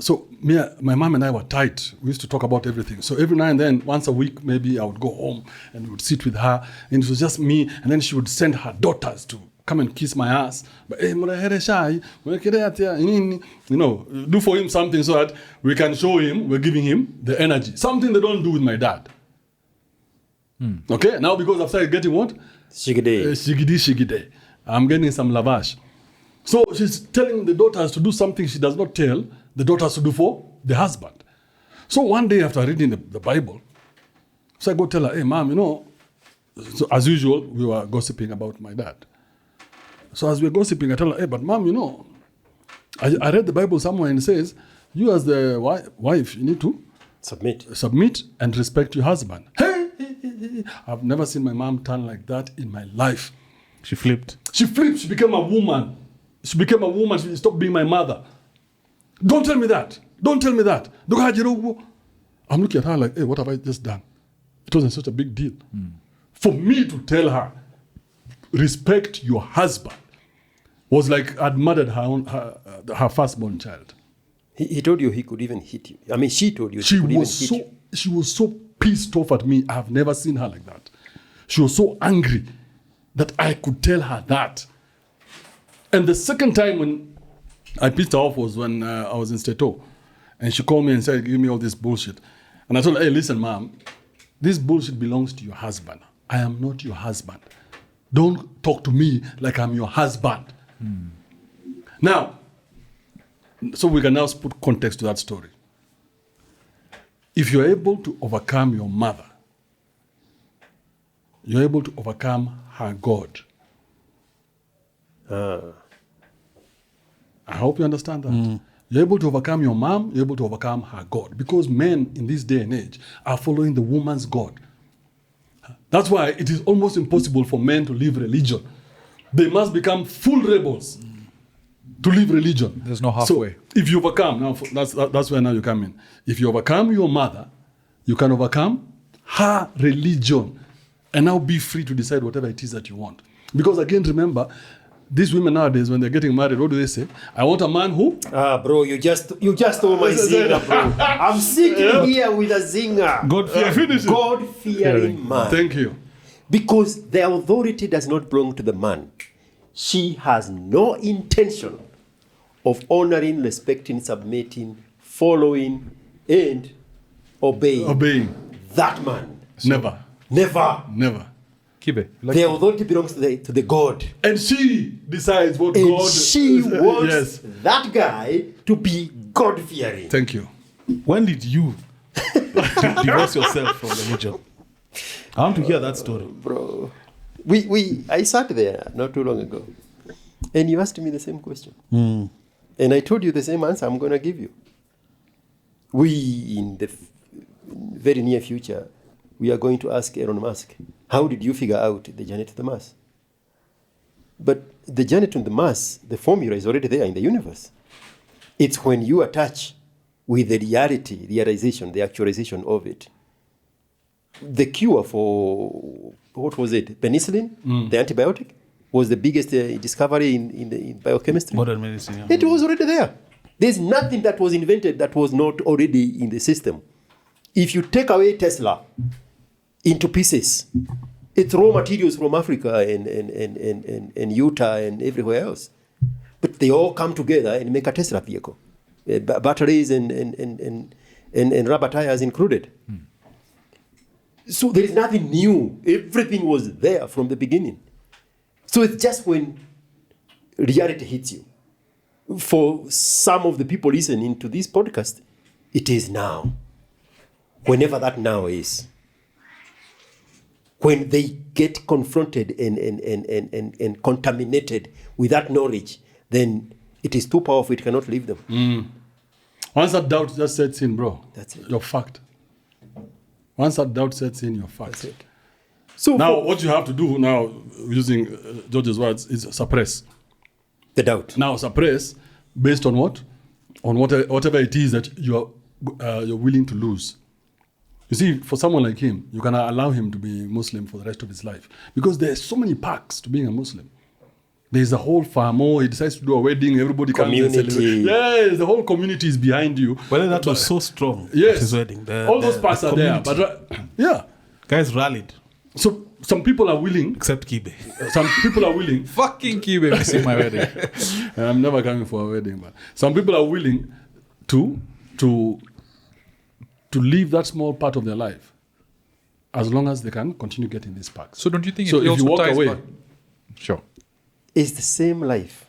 So my mom and I were tight. We used to talk about everything. So every now and then, once a week, maybe I would go home and we would sit with her, and it was just me. And then she would send her daughters to come and kiss my ass. But hey, do for him something so that we can show him we're giving him the energy. Something they don't do with my dad. Okay, now because I've started getting what? Shigide. I'm getting some lavage. So she's telling the daughters to do something she does not tell the daughters to do for the husband. So one day after reading the Bible, so I go tell her, hey, mom, so as usual, we were gossiping about my dad. So as we were gossiping, I tell her, hey, but mom, I read the Bible somewhere and it says, you as the wife, you need to submit and respect your husband. Hey, I've never seen my mom turn like that in my life. She flipped. She became a woman. She stopped being my mother. Don't tell me that. I'm looking at her like, hey, what have I just done? It wasn't such a big deal. For me to tell her, respect your husband, was like I'd murdered her firstborn child. He told you he could even hit you. I mean, she told you She was so pissed off at me. I've never seen her like that. She was so angry that I could tell her that. And the second time when I pissed her off was when I was in Stato. And she called me and said, give me all this bullshit. And I told her, hey, listen, mom, this bullshit belongs to your husband. I am not your husband. Don't talk to me like I'm your husband. Now, so we can now put context to that story. If you're able to overcome your mother, you're able to overcome her God. I hope you understand that. You're able to overcome your mom, you're able to overcome her God. Because men in this day and age are following the woman's God. That's why it is almost impossible for men to live religion. They must become full rebels to live religion. There's no halfway. So if you overcome, now that's where now you come in. If you overcome your mother, you can overcome her religion and now be free to decide whatever it is that you want. Because again, remember, these women nowadays, when they're getting married, what do they say? I want a man who? Bro, you just stole my zinger, bro. I'm sitting here with a zinger. God-fearing man. Thank you. Because the authority does not belong to the man. She has no intention of honoring, respecting, submitting, following, and obeying that man. Never. Kibe, The authority belongs to the God. And she decides what And God... she wants Yes. that guy to be God-fearing. Thank you. When did you divorce yourself from religion? I want to hear that story. Bro, I sat there not too long ago, and you asked me the same question. And I told you the same answer I'm going to give you. We, in the very near future, we are going to ask Elon Musk, how did you figure out the journey to the Mars? But the journey to the Mars, the formula is already there in the universe. It's when you attach with the reality, realization, the actualization of it. The cure for, what was it, penicillin, the antibiotic, was the biggest discovery in biochemistry. Modern medicine. Yeah. It was already there. There's nothing that was invented that was not already in the system. If you take away Tesla into pieces, it's raw materials from Africa and Utah and everywhere else. But they all come together and make a Tesla vehicle. Batteries and rubber tires included. So there is nothing new. Everything was there from the beginning. So it's just when reality hits you. For some of the people listening to this podcast, it is now. Whenever that now is. When they get confronted and contaminated with that knowledge, then it is too powerful, it cannot leave them. Once that doubt just sets in, bro, That's it. you're fucked. Once that doubt sets in, you're fucked. That's it. So Now, what you have to do now, using George's words, is suppress. the doubt. Now, suppress based on what? On whatever it is that you're willing to lose. You see, for someone like him, you can allow him to be Muslim for the rest of his life. Because there's so many perks to being a Muslim. There's a whole farm, he decides to do a wedding, everybody comes and celebrate. Community. Yes, the whole community is behind you. But that was so strong. Yes. At his wedding. All those parts are there. But yeah. Guys rallied, So some people are willing. except Kibe. Some people are willing. Fucking Kibe missing my wedding. I'm never coming for a wedding, but some people are willing to leave that small part of their life as long as they can continue getting these perks. So don't you think So it if also you walk ties away, back? Sure. It's the same life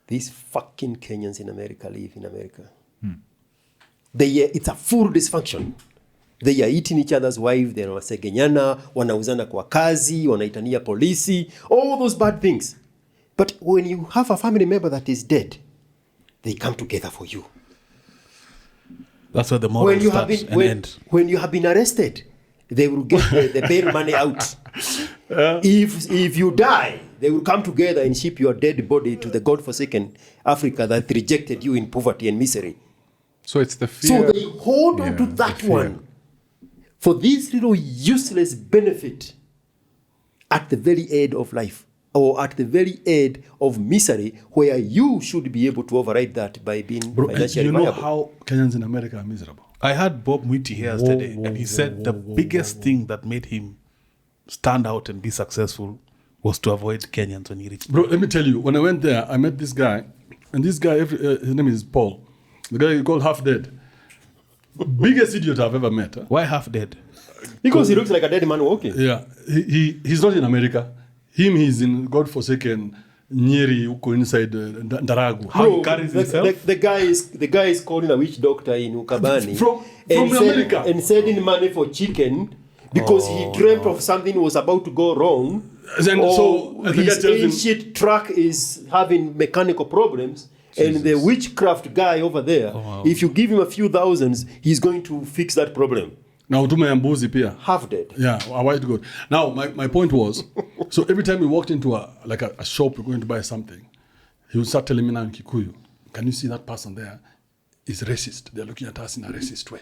these fucking Kenyans in America live in America. It's a full dysfunction. They are eating each other's wives, they wanasegenyana, wanauzana kwa kazi, wanaitania polisi, all those bad things. But when you have a family member that is dead, they come together for you. That's where the moral starts and ends. When you have been arrested, they will get the bail money out. If you die, they will come together and ship your dead body to the God-forsaken Africa that rejected you in poverty and misery. So it's the fear. So they hold on to that one for this little useless benefit at the very end of life or at the very end of misery, where you should be able to override that by being financially you know viable. how Kenyans in America are miserable. I had Bob Mwiti here yesterday, and he said the biggest thing that made him stand out and be successful was to avoid Kenyans when he reached. Bro, let me tell you, when I went there, I met this guy, and this guy, his name is Paul. The guy you call Half Dead. Biggest idiot I've ever met. Huh? Why half dead? Because he looks like a dead man walking. Yeah, he's not in America. He's in God-forsaken Nyeri, uko inside Ndaragu. How he carries himself? The guy is calling a witch doctor in Ukabani From and America. and sending money for chicken because he dreamt of something was about to go wrong. And or so the guy his tells him, ancient truck is having mechanical problems, And the witchcraft guy over there, if you give him a few thousands, he's going to fix that problem. Now, Mbuzi pia. Half dead. Yeah, a white goat. Now, my point was, so every time we walked into a shop, we're going to buy something, he would start telling me now in Kikuyu, can you see that person there is racist? They're looking at us in a racist way.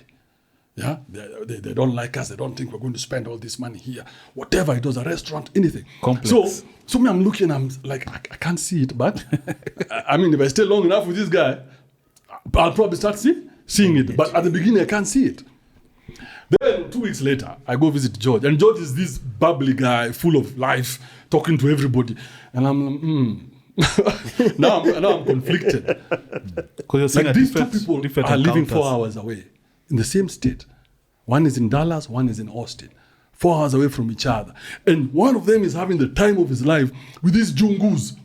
Yeah, they don't like us. They don't think we're going to spend all this money here. Whatever it was, a restaurant, anything. Complex. So me, I'm looking, I'm like, I can't see it, but I mean, if I stay long enough with this guy, I'll probably start seeing it. But at the beginning, I can't see it. Then 2 weeks later, I go visit George. And George is this bubbly guy, full of life, talking to everybody. And I'm now I'm conflicted. Like these two people are living 4 hours away in the same state. One is in Dallas, one is in Austin. 4 hours away from each other. And one of them is having the time of his life with these Jungus.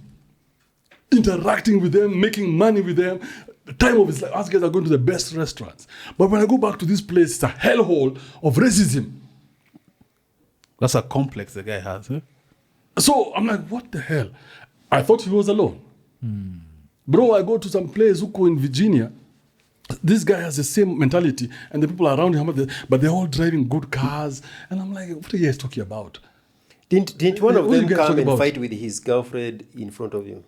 Interacting with them, making money with them. The time of his life. Us guys are going to the best restaurants. But when I go back to this place, it's a hellhole of racism. That's a complex the guy has. Eh? So I'm like, what the hell? I thought he was alone. Bro, I go to some place in Virginia. This guy has the same mentality, and the people around him, but they're all driving good cars. And I'm like, what are you guys talking about? Didn't one of What are them you guys come talking and about? fight with his girlfriend in front of you?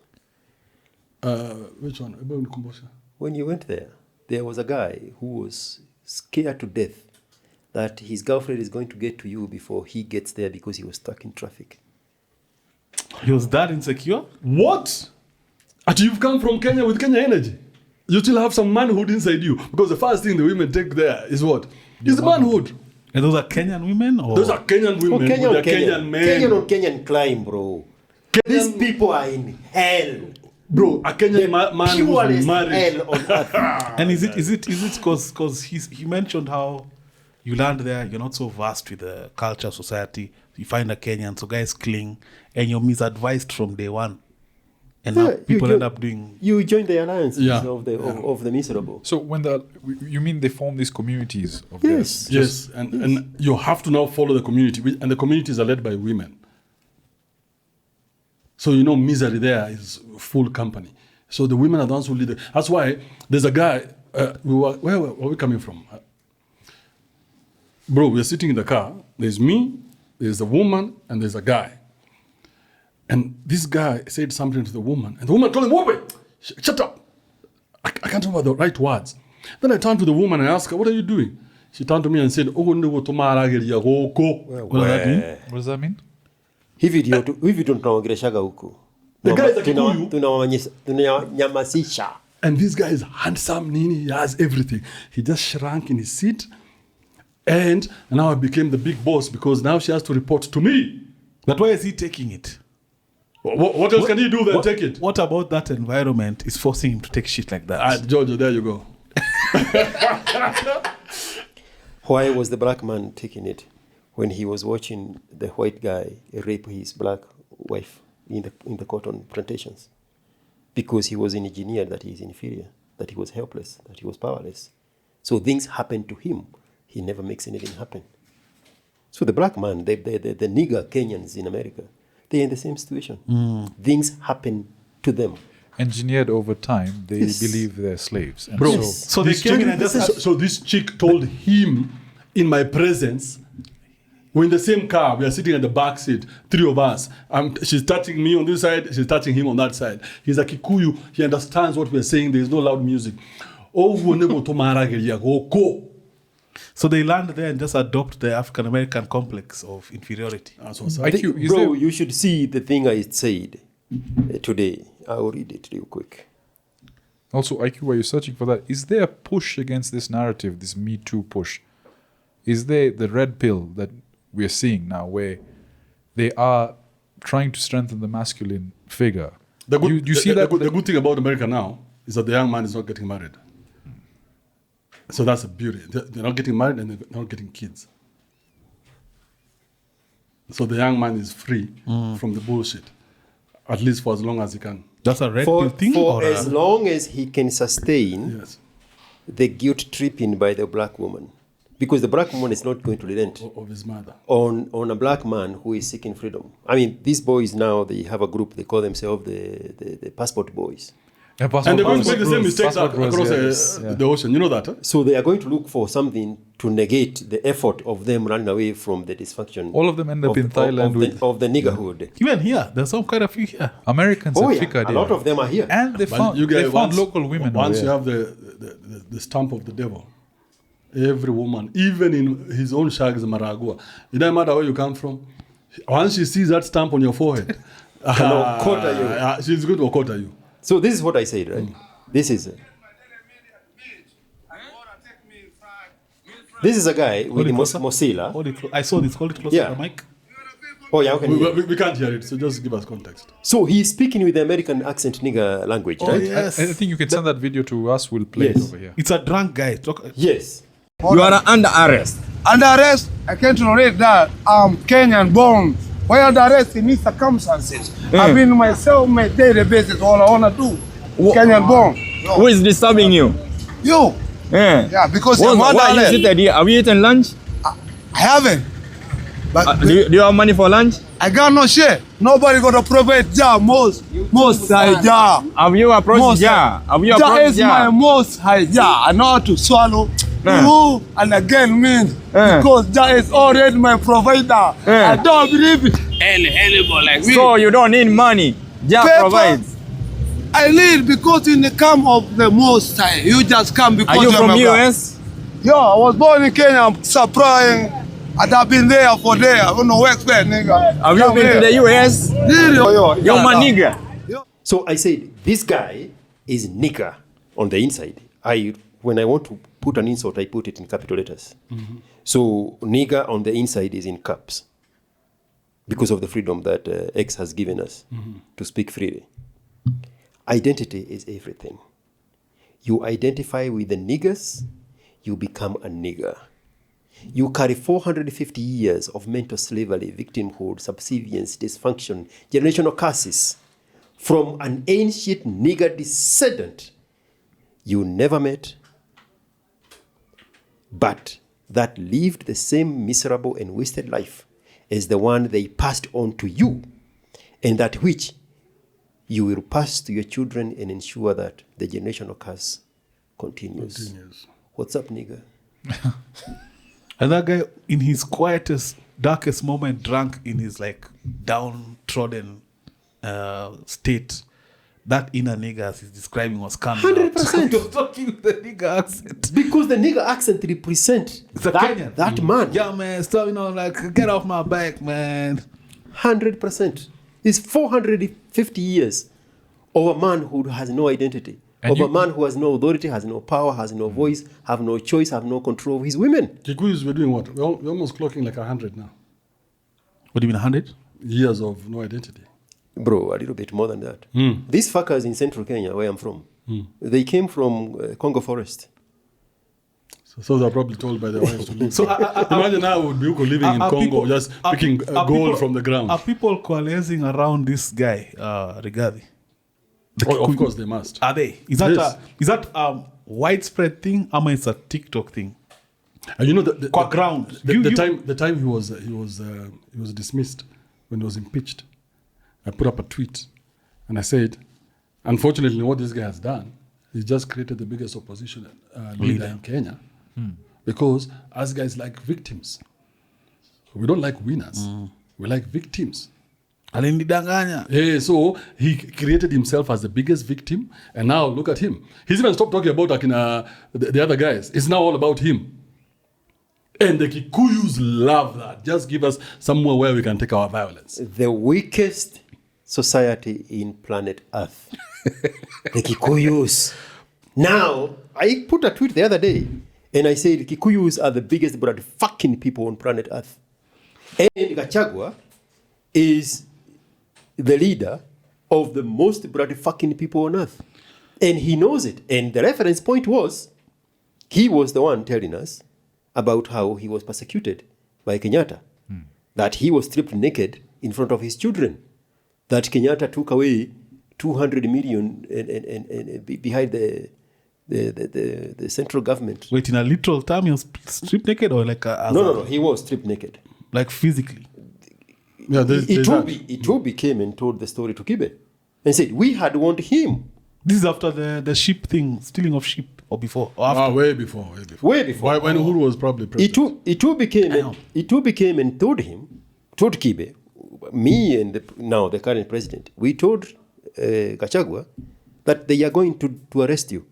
Which one? When you went there was a guy who was scared to death that his girlfriend is going to get to you before he gets there because he was stuck in traffic. He was that insecure? What? And you've come from Kenya with Kenya energy. You still have some manhood inside you. Because the first thing the women take there is what? Is manhood. And those are Kenyan women? Or? Those are Kenyan women with their Kenyan men. Kenyan on Kenyan climb, bro. These people are in hell. Bro, a Kenyan man who's Purest married. hell on earth. And is it because he mentioned how you land there, you're not so vast with the culture, society. You find a Kenyan, so guys cling, and you're misadvised from day one. And now people end up doing... You join the alliances Yeah. of the miserable. So you mean they form these communities of Yes. theirs? Yes, and you have to now follow the community. And the communities are led by women. So misery there is full company. So the women are the ones who lead it. That's why there's a guy, where were we coming from? Bro, we're sitting in the car. There's me, there's a woman, and there's a guy. And this guy said something to the woman. And the woman told him, wait, shut up. I can't remember the right words. Then I turned to the woman and asked her, what are you doing? She turned to me and said, What does that mean? What does that mean? Hivi tunaongeleshaga huku. The guy is a Kikuyu. Tunanyamasisha. And this guy is handsome, Nini, he has everything. He just shrank in his seat. And now I became the big boss because now she has to report to me. But why is he taking it? What else can he do than take it? What about that environment is forcing him to take shit like that? Giorgio, there you go. Why was the black man taking it when he was watching the white guy rape his black wife in the cotton plantations? Because he was engineered that he is inferior, that he was helpless, that he was powerless. So things happen to him. He never makes anything happen. So the black man, the nigger Kenyans in America, they're in the same situation. Things happen to them. Engineered over time, they Yes. believe they're slaves. And Bro, So they came in and just... so this chick told him in my presence, we're in the same car, we are sitting at the back seat, 3 of us. She's touching me on this side, she's touching him on that side. He's a Kikuyu, he understands what we're saying, there's no loud music. So they land there and just adopt the African American complex of inferiority. IQ, is Bro, there- you should see the thing I said today. I will read it real quick. Also, IQ, while you're searching for that, is there a push against this narrative, this Me Too push? Is there the red pill that we're seeing now where they are trying to strengthen the masculine figure? You see that? The good thing about America now is that the young man is not getting married. So that's a beauty. They're not getting married and they're not getting kids. So the young man is free from the bullshit, at least for as long as he can. That's a red For pill thing? for or as long as he can sustain Yes. the guilt tripping by the black woman. Because the black woman is not going to relent Of his mother. on a black man who is seeking freedom. I mean, these boys now, they have a group, they call themselves the passport boys. Yeah, And they're going to passport make the same rules, mistakes passport rules, across yes. the ocean. You know that, huh? So they are going to look for something to negate the effort of them running away from the dysfunction. All of them end up of, in Thailand of the niggerhood. Even here, there's some quite a few here. Americans Oh are yeah, thicker a lot of them are here. and they But found, you they guys, found local women. Once over you there. have the stamp of the devil, every woman, even in his own shags Maragua, it doesn't matter where you come from. Once she sees that stamp on your forehead, Quarter you. she's going to quarter you. So this is what I said, right? This is a guy with the Mozilla. Hold it I saw this. Hold it closer Yeah. to the mic. Oh yeah, okay. We can't hear it, so just give us context. So he's speaking with the American accent nigger language, right? Yes. I think you can send that video to us. We'll play it Yes. over here. It's a drunk guy. Yes. You are under arrest. Under arrest, I can't tolerate that. I'm Kenyan born. While under arrest in these circumstances, I've been myself my daily basis. All I wanna do, Kenyan born. Who is disturbing you? You, Yeah. yeah, because your Why mother are you left. seated here? Have you eaten lunch? I haven't. But Do you have money for lunch? I got no share. Nobody got a provide job. Most high job. Have you approached Jah? Have you Jah approached is my Jah? most high job. I know how to swallow. Who and again means because Jah is already my provider. I don't believe it. Anybody like me. So you don't need money. Jah Paper. provides. I need because in the camp of the most high. You just come because Are you you're from my brother. US? Yo, I was born in Kenya. I'm surprised. And I've been there for there. I don't know where expect, nigga. Have you been to the US? You're my nigga. So I said, this guy is nigger on the inside. When I want to put an insult, I put it in capital letters. So nigger on the inside is in caps because of the freedom that X has given us to speak freely. Identity is everything. You identify with the niggers, you become a nigger. You carry 450 years of mental slavery, victimhood, subservience, dysfunction, generational curses from an ancient nigger descendant you never met, but that lived the same miserable and wasted life as the one they passed on to you, and that which you will pass to your children and ensure that the generational curse continues. What's up, nigger? And that guy, in his quietest, darkest moment, drunk in his like downtrodden state, that inner nigger as he's describing was coming 100%. He was talking with the nigger accent. Because the nigger accent represents It's a Kenyan. that man. Yeah, man, stop, like, get off my back, man. 100%. It's 450 years of a man who has no identity. And a man who has no authority, has no power, has no voice, have no choice, have no control of his women. Kikuyus were doing what? We're almost clocking like 100 now. What do you mean, 100? Years of no identity. Bro, a little bit more than that. These fuckers in central Kenya, where I'm from, they came from Congo forest. So they're probably told by their wives to leave. So imagine now would be living in Congo, people- just picking gold from the ground. Are people coalescing around this guy, Rigathi? Of course they must. Are they? Is that Yes. is that widespread thing? Or it's a TikTok thing? And you know Kwa ground. the time he was dismissed when he was impeached, I put up a tweet and I said, unfortunately, what this guy has done, he just created the biggest opposition leader in Kenya, because us guys like victims. We don't like winners. We like victims. Alinidanganya. Yeah, so he created himself as the biggest victim, and now look at him. He's even stopped talking about the other guys. It's now all about him. And the Kikuyus love that. Just give us somewhere where we can take our violence. The weakest society in planet Earth. The Kikuyus. Now, I put a tweet the other day, and I said Kikuyus are the biggest blood fucking people on planet Earth. And Gachagua is the leader of the most bloody fucking people on earth. And he knows it. And the reference point was, he was the one telling us about how he was persecuted by Kenyatta. That he was stripped naked in front of his children. That Kenyatta took away 200 million and behind the central government. Wait, in a literal term, he was stripped naked or like No, he was stripped naked. like physically? Yeah, Itobi came and told the story to Kibe and said, we had warned him This is after the sheep thing, stealing of sheep, or before, or after. Way before. Way before. When Uhuru was probably president. It became and told Kibe, me and the current president, we told Gachagua that they are going to arrest you.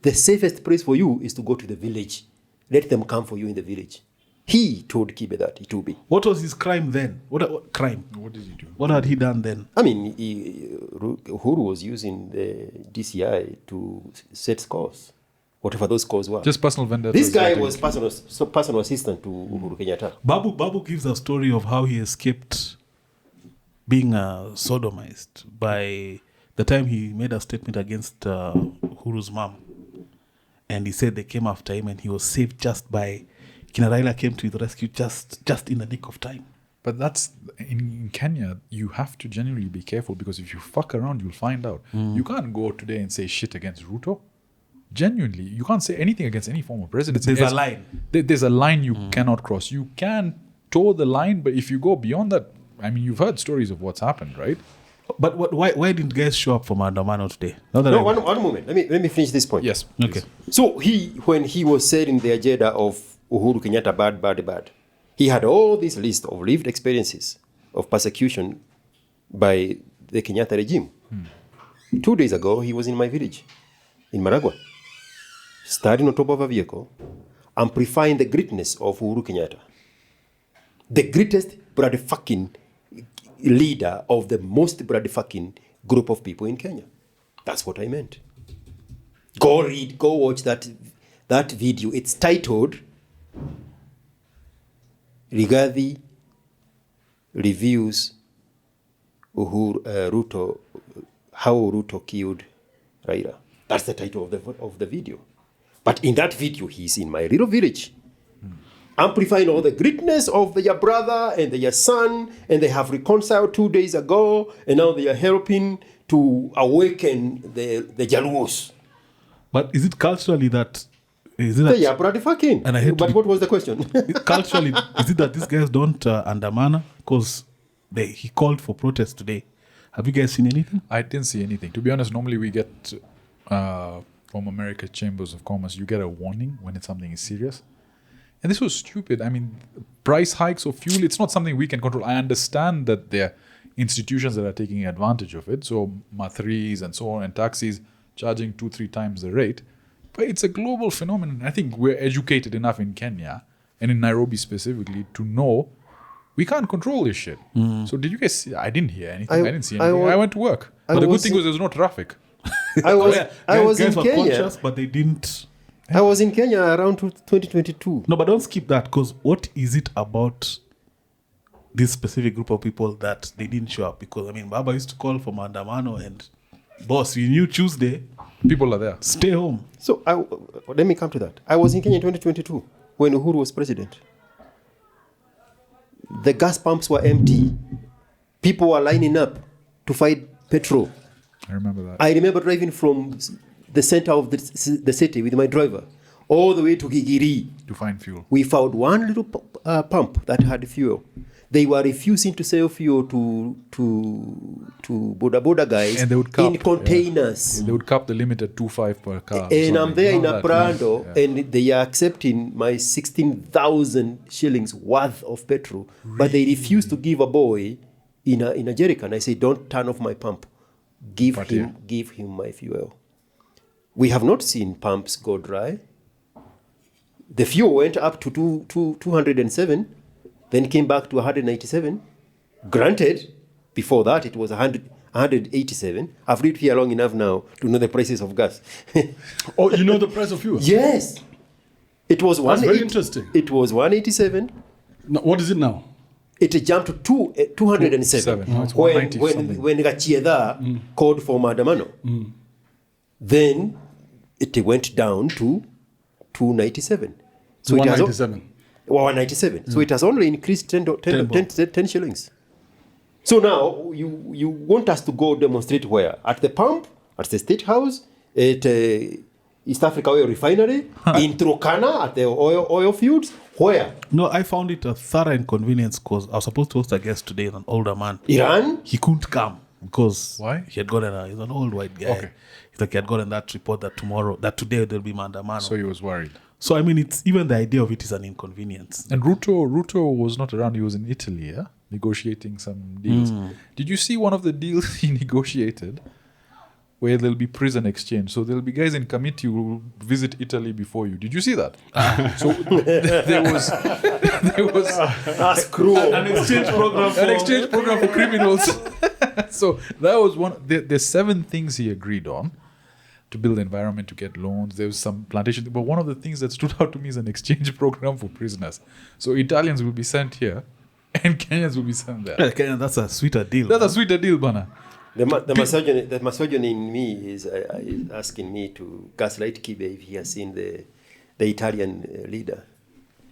The safest place for you is to go to the village. Let them come for you in the village. He told Kibe that it will be. What was his crime then? What crime? What did he do? What had he done then? I mean, Uhuru was using the DCI to set scores, whatever those scores were. Just personal vendetta. This guy was personal assistant to Uhuru Kenyatta. Babu gives a story of how he escaped being sodomized by the time he made a statement against Uhuru's mom. And he said they came after him and he was saved just by... Kina Raila came to his rescue just in the nick of time. But that's in Kenya, you have to genuinely be careful because if you fuck around, you'll find out. You can't go today and say shit against Ruto. Genuinely, you can't say anything against any former president. There's a line. There's a line you cannot cross. You can toe the line, but if you go beyond that, I mean, you've heard stories of what's happened, right? But why didn't guys show up for Maandamano today? One moment. Let me finish this point. Yes. Okay. So when he was selling the agenda of Uhuru Kenyatta bad, he had all this list of lived experiences of persecution by the Kenyatta regime. 2 days ago, he was in my village, in Maragua, standing on top of a vehicle, amplifying the greatness of Uhuru Kenyatta. The greatest blood-fucking leader of the most blood-fucking group of people in Kenya. That's what I meant. Go watch that video. It's titled Rigathi Reviews Ruto, How Ruto Killed Raila. That's the title of the video. But in that video, he's in my little village, amplifying all the greatness of their brother and their son, and they have reconciled 2 days ago, and now they are helping to awaken the Jaluos. But is it culturally that... They are bloody fucking. And I hate but what was the question? Culturally, is it that these guys don't undermine? Because he called for protest today. Have you guys seen anything? I didn't see anything. To be honest, normally we get from America Chambers of Commerce, you get a warning when something is serious. And this was stupid. I mean, price hikes of fuel, it's not something we can control. I understand that there are institutions that are taking advantage of it. So Mathris and so on and taxis charging 2-3 times the rate. But it's a global phenomenon. I think we're educated enough in Kenya and in Nairobi specifically to know we can't control this shit. So did you guys see? I didn't hear anything. I didn't see anything. I went to work. But the good thing was there was no traffic. I was in guys were Kenya. conscious, but they didn't. I was in Kenya around 2022. No, but don't skip that, because what is it about this specific group of people that they didn't show up? Because, I mean, Baba used to call for Maandamano and, boss, you knew Tuesday, People are there. stay home. So let me come to that. I was in Kenya in 2022 when Uhuru was president. The gas pumps were empty. People were lining up to fight petrol. I remember that. I remember driving from the center of the city with my driver all the way to Gigiri. To find fuel. We found one little pump that had fuel. They were refusing to sell fuel to boda guys And they would cap, in containers. Yeah. They would cap the limit at 2.5 per car. And I'm there in Not that Aprando, nice. Yeah. and they are accepting my 16,000 shillings worth of petrol, but they refuse to give a boy in a jerrycan. I say, don't turn off my pump. Give him my fuel. We have not seen pumps go dry. The fuel went up to 207, then came back to 197. Granted, before that it was 187. I've lived here long enough now to know the prices of gas. Oh, you know the price of fuel? Yes. It was That's very interesting. It was 187. No, what is it now? It jumped to 207 No, it's 190 something. when Gachieda called for Maandamano. Then it went down to 297. So it has 197. 197. So it has only increased 10 shillings. So now you want us to go demonstrate where? At the pump, at the State House, at East Africa Oil Refinery, in Turkana, at the oil fields. Where? No, I found it a thorough inconvenience because I was supposed to host a guest today, an older man. Iran? He couldn't come. because Why? he had gotten he's an old white guy. Okay. It's like he had gotten that report that today there'll be mandamano. So he was worried. So I mean, it's even the idea of it is an inconvenience. And Ruto was not around. He was in Italy, yeah, negotiating some deals. Did you see one of the deals he negotiated, where there'll be prison exchange? So there'll be guys in committee who will visit Italy before you. Did you see that? So there was That's cruel. An exchange program. an exchange program for criminals. So that was one. There's 7 things he agreed on to build the environment, to get loans. There was some plantation. But one of the things that stood out to me is an exchange program for prisoners. So Italians will be sent here and Kenyans will be sent there. Okay, that's a sweeter deal. That's a sweeter deal, Bana. The misogyny in me is asking me to gaslight Kibe if he has seen the Italian leader.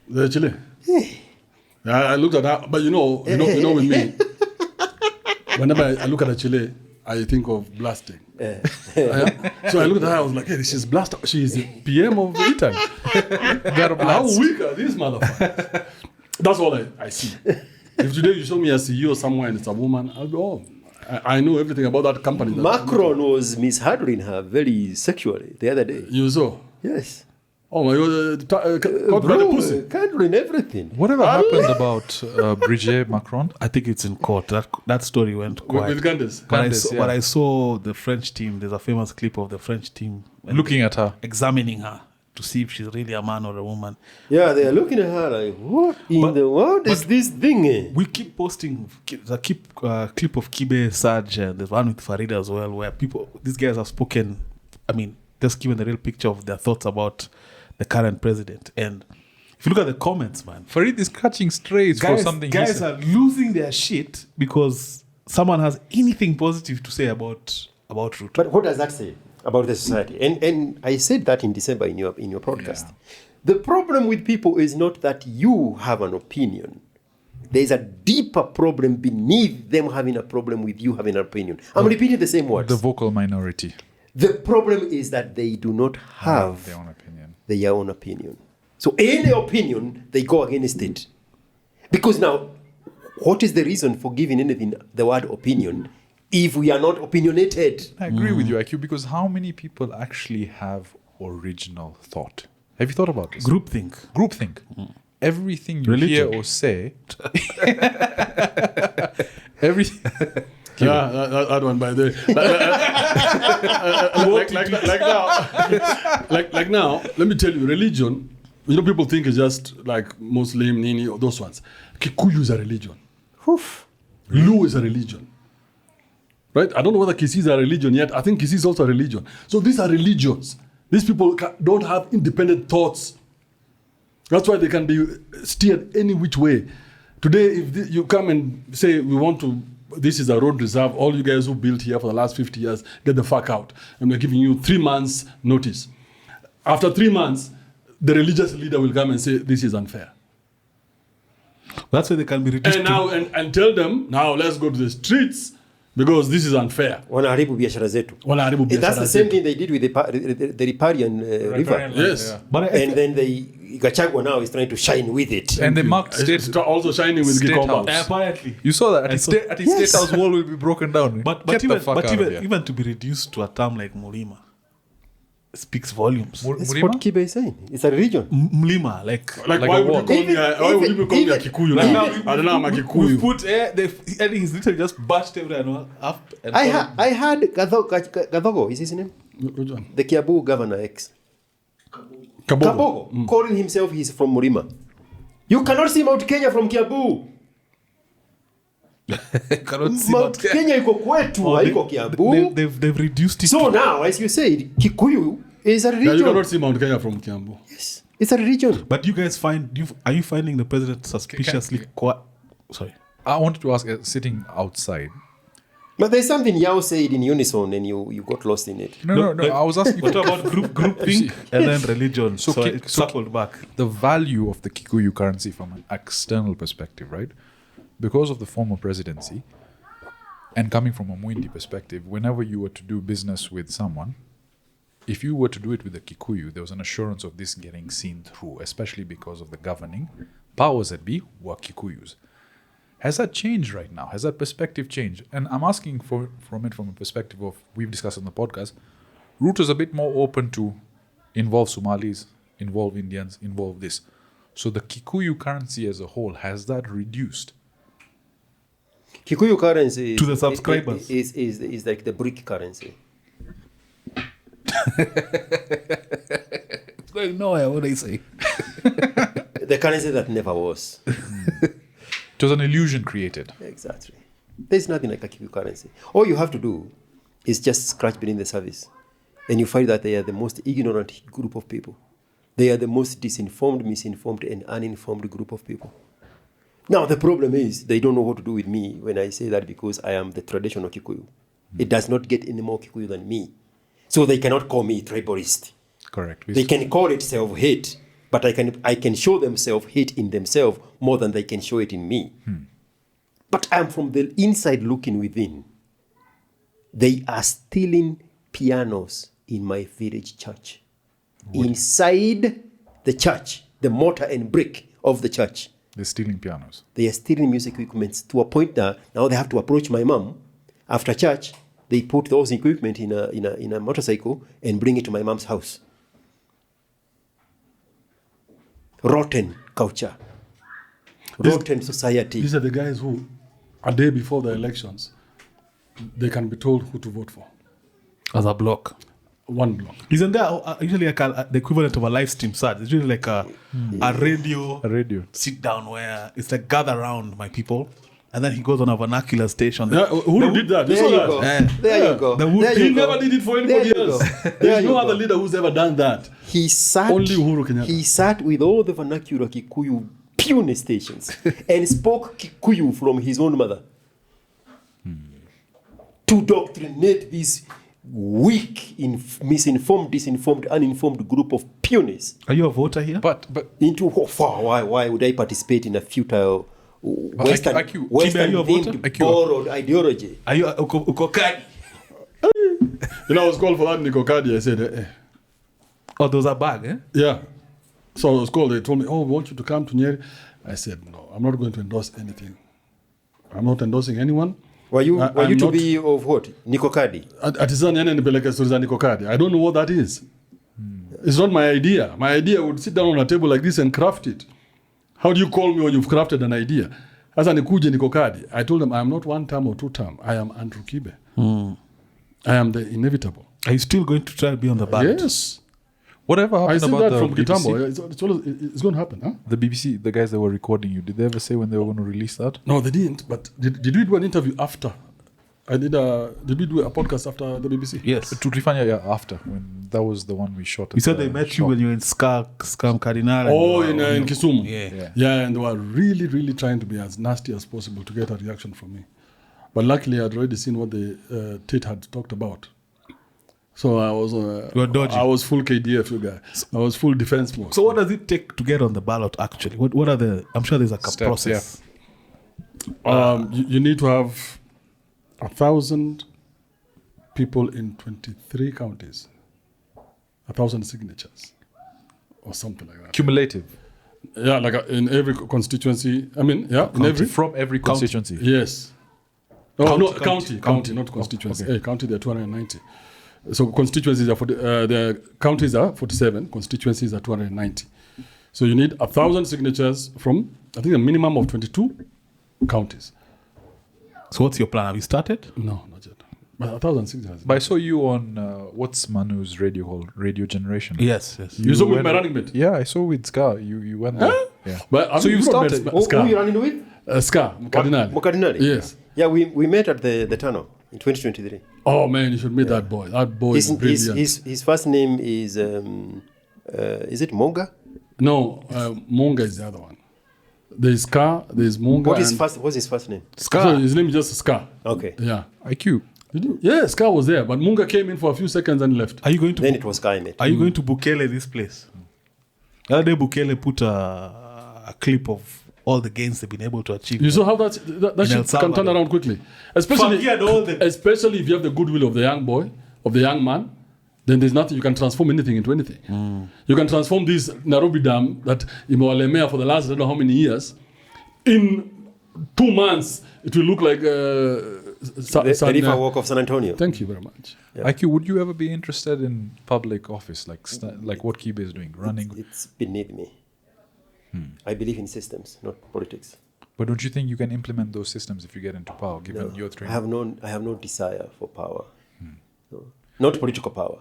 The Chile. Yeah, I looked at that, but you know with me, whenever I look at a Chile, I think of blasting. So I looked at her, I was like, hey, she's blaster. She's the PM of Italy. How weak are these motherfuckers? That's all I see. If today you show me a CEO somewhere and it's a woman, I'll go, oh, I know everything about that company. Macron was mishandling her very sexually the other day. You saw? Yes. Oh my God, caught by the pussy. Handling everything. Whatever happened about Brigitte Macron? I think it's in court. That story went quiet. With Candace. But I saw the French team. There's a famous clip of the French team Looking at her. examining her to see if she's really a man or a woman. Yeah, they are looking at her like, what in the world is this thing? We keep posting the clip of Kibe, Saj, and there's one with Farida as well, where these guys have spoken, I mean, just given the real picture of their thoughts about the current president. And if you look at the comments, man, Farid is catching strays for something he guys said. are losing their shit because someone has anything positive to say about Ruto. But what does that say about the society? And I said that in December in your podcast. The problem with people is not that you have an opinion. There's a deeper problem beneath them having a problem with you having an opinion. I'm repeating the same words. The vocal minority. The problem is that they do not have Their own opinion. their own opinion. So any opinion, they go against it. Because now, what is the reason for giving anything the word opinion if we are not opinionated? I agree with you, IQ, because how many people actually have original thought? Have you thought about this? Groupthink. Groupthink. Everything you Religion. hear or say, Yeah, that one by the way. Like now, let me tell you, religion, people think it's just like Muslim, Nini, or those ones. Kikuyu is a religion. Lu is a religion. Right? I don't know whether Kisi is a religion yet. I think Kisi is also a religion. So these are religions. These people don't have independent thoughts. That's why they can be steered any which way. Today, if you come and say, this is a road reserve, all you guys who built here for the last 50 years, get the fuck out. And we're giving you 3 months notice. After 3 months, the religious leader will come and say, this is unfair. That's why they can be reduced And tell them, now let's go to the streets because this is unfair. Wanaharibu biashara zetu. That's the same thing they did with the riparian river. Yes. Yeah. But And then Gachagua now is trying to shine with it. and they marked It's state. also shining with State Gikomba. House. apparently. You saw that at his Yes. state house wall will be broken down. But Get the fuck out of here. even to be reduced to a term like Mulima speaks volumes. That's Murima? what Kibe is saying. It's a religion. Mlima, like Like Like why a would you what? call me a Kikuyu now? I don't know, I'm a we Kikuyu. put and he's literally just bashed everyone up. And I had Gadogo, is his name? Which one? The Kiabu governor ex. Kabogo. Kabogo, calling himself he's from Murima. You cannot see Mount Kenya from Kiabu. cannot see Mount that. Kenya iko kwetu, haiko Kiabu. They've reduced it. So now, as you said, Kikuyu is a Yeah, you religion. cannot see Mount Kenya from Kiambu. Yes, it's a religion. But you guys are you finding the president suspiciously quiet? Sorry. I wanted to ask, sitting outside. But there's something Yao said in unison and you got lost in it. No. I was asking What about groupthink and then religion? So Ki- it so circled back. the value of the Kikuyu currency from an external perspective, right? Because of the former presidency and coming from a Mwindi perspective, whenever you were to do business with someone, if you were to do it with the Kikuyu, there was an assurance of this getting seen through, especially because of the governing powers that be were Kikuyus. Has that changed right now? Has that perspective changed? And I'm asking from a perspective of, we've discussed on the podcast, Ruto is a bit more open to involve Somalis, involve Indians, involve this. So the Kikuyu currency as a whole, has that reduced? Kikuyu currency To the subscribers. is like the brick currency. It's going nowhere, what do you say? The currency that never was. It was an illusion created. Exactly. There's nothing like a Kikuyu currency. All you have to do is just scratch beneath the surface. And you find that they are the most ignorant group of people. They are the most disinformed, misinformed, and uninformed group of people. Now, the problem is they don't know what to do with me when I say that, because I am the traditional Kikuyu. It does not get any more Kikuyu than me. So they cannot call me tribalist. Correct. They can call it self-hate, but I can show them self-hate in themselves more than they can show it in me. But I'm from the inside looking within. They are stealing pianos in my village church. Inside the church, the mortar and brick of the church, They're stealing pianos. they are stealing music equipment to a point that now they have to approach my mom after church. They put those equipment in a motorcycle and bring it to my mom's house. Rotten culture, rotten society. These are the guys who, a day before the elections, they can be told who to vote for. As a block. One block. Isn't there usually like the equivalent of a live stream, Sad? It's usually like a radio A radio. sit down where it's like gather around my people, and then he goes on a vernacular station. Yeah, who did that? You There saw you that? go. Yeah. There you go. The wood- There He you go. never did it for There anybody you else. go. There There's you no go. other leader who's ever done that. He sat. Only Uhuru Kenyatta. He sat with all the vernacular Kikuyu puny stations and spoke Kikuyu from his own mother to doctrinate this weak, misinformed, disinformed, uninformed group of punies Are you a voter here? But into why would I participate in a futile Western, IQ, Kibe, are Western you a voter? themed IQ. borrowed ideology? Are you Ukokani? You know, I was called for that in Nikokadi. I said, Oh, those are bag, eh? yeah. So I was called. They told me, oh, we want you to come to Nyeri. I said, no, I'm not going to endorse anything. I'm not endorsing anyone. Were you I'm to not- be of what? Nikokadi? Artisan yani nipeleke stories za Nikokadi. I don't know what that is. It's not my idea. My idea would sit down on a table like this and craft it. How do you call me when you've crafted an idea? Sasa nikuje Nikokadi. I told them I am not one term or two term. I am Andrew Kibe. I am the inevitable. Are you still going to try to be on the ballot? Yes. whatever I happened said about that the from BBC? Kitambo. It's going to happen, huh? The BBC, the guys that were recording you, did they ever say when they were going to release that? No, they didn't. But did we do an interview after? Did we do a podcast after the BBC? Yes. To Rifanya, yeah, after, when that was the one we shot. You said they met you when you were in Scam Cardinal. Oh, in Kisumu. Yeah. Yeah, and they were really, really trying to be as nasty as possible to get a reaction from me. But luckily, I'd already seen what the Tate had talked about. So I was You were dodgy. I was full KDF guy. I was full defense mode. So what does it take to get on the ballot, actually? What are the... I'm sure there's a Steps, process. You need to have 1,000 people in 23 counties. 1,000 signatures. Or something like that. Cumulative. Yeah, like in every constituency. I mean, yeah, in every... From every constituency. Yes. Oh, County, no, county. county, not constituency. okay. Hey, county, there are 290. So constituencies are the counties are 47, constituencies are 290. So you need 1,000 signatures from, I think, a minimum of 22 counties. So what's your plan? Have you started? No, not yet. But 1,000 signatures. But I saw you on, what's Manu's radio called? Radio Generation. Yes. You saw with went- my running mate? Yeah, I saw with Ska. You went there. Yeah. But I So mean, you not started- met Who Ska. you running with? Ska, Cardinal. Mokardinali? Yes. Yeah, we met at the Tango in 2023. Oh man, you should meet that boy. That boy is brilliant. His first name is it Monga? No, Monga is the other one. There's Ska, there's Monga. What's his first name? So his name is just Ska. Okay. Yeah. IQ. Yeah, Ska was there, but Munga came in for a few seconds and left. Are you going to... Then it was Kai met. Are you going to Bukele this place? The other day Bukele put a clip of all the gains they've been able to achieve. You saw how that In El shit can Salvador. turn around quickly. Especially if you have the goodwill of the young boy, of the young man, then there's nothing, you can transform anything into anything. You can transform this Nairobi Dam that imewalemea for the last I don't know how many years in 2 months, it will look like The River Walk of San Antonio. Thank you very much. IQ, would you ever be interested in public office, like what Kibe is doing, running? It's beneath me. I believe in systems, not politics. But don't you think you can implement those systems if you get into power, given your training? I have no desire for power. No. Not political power.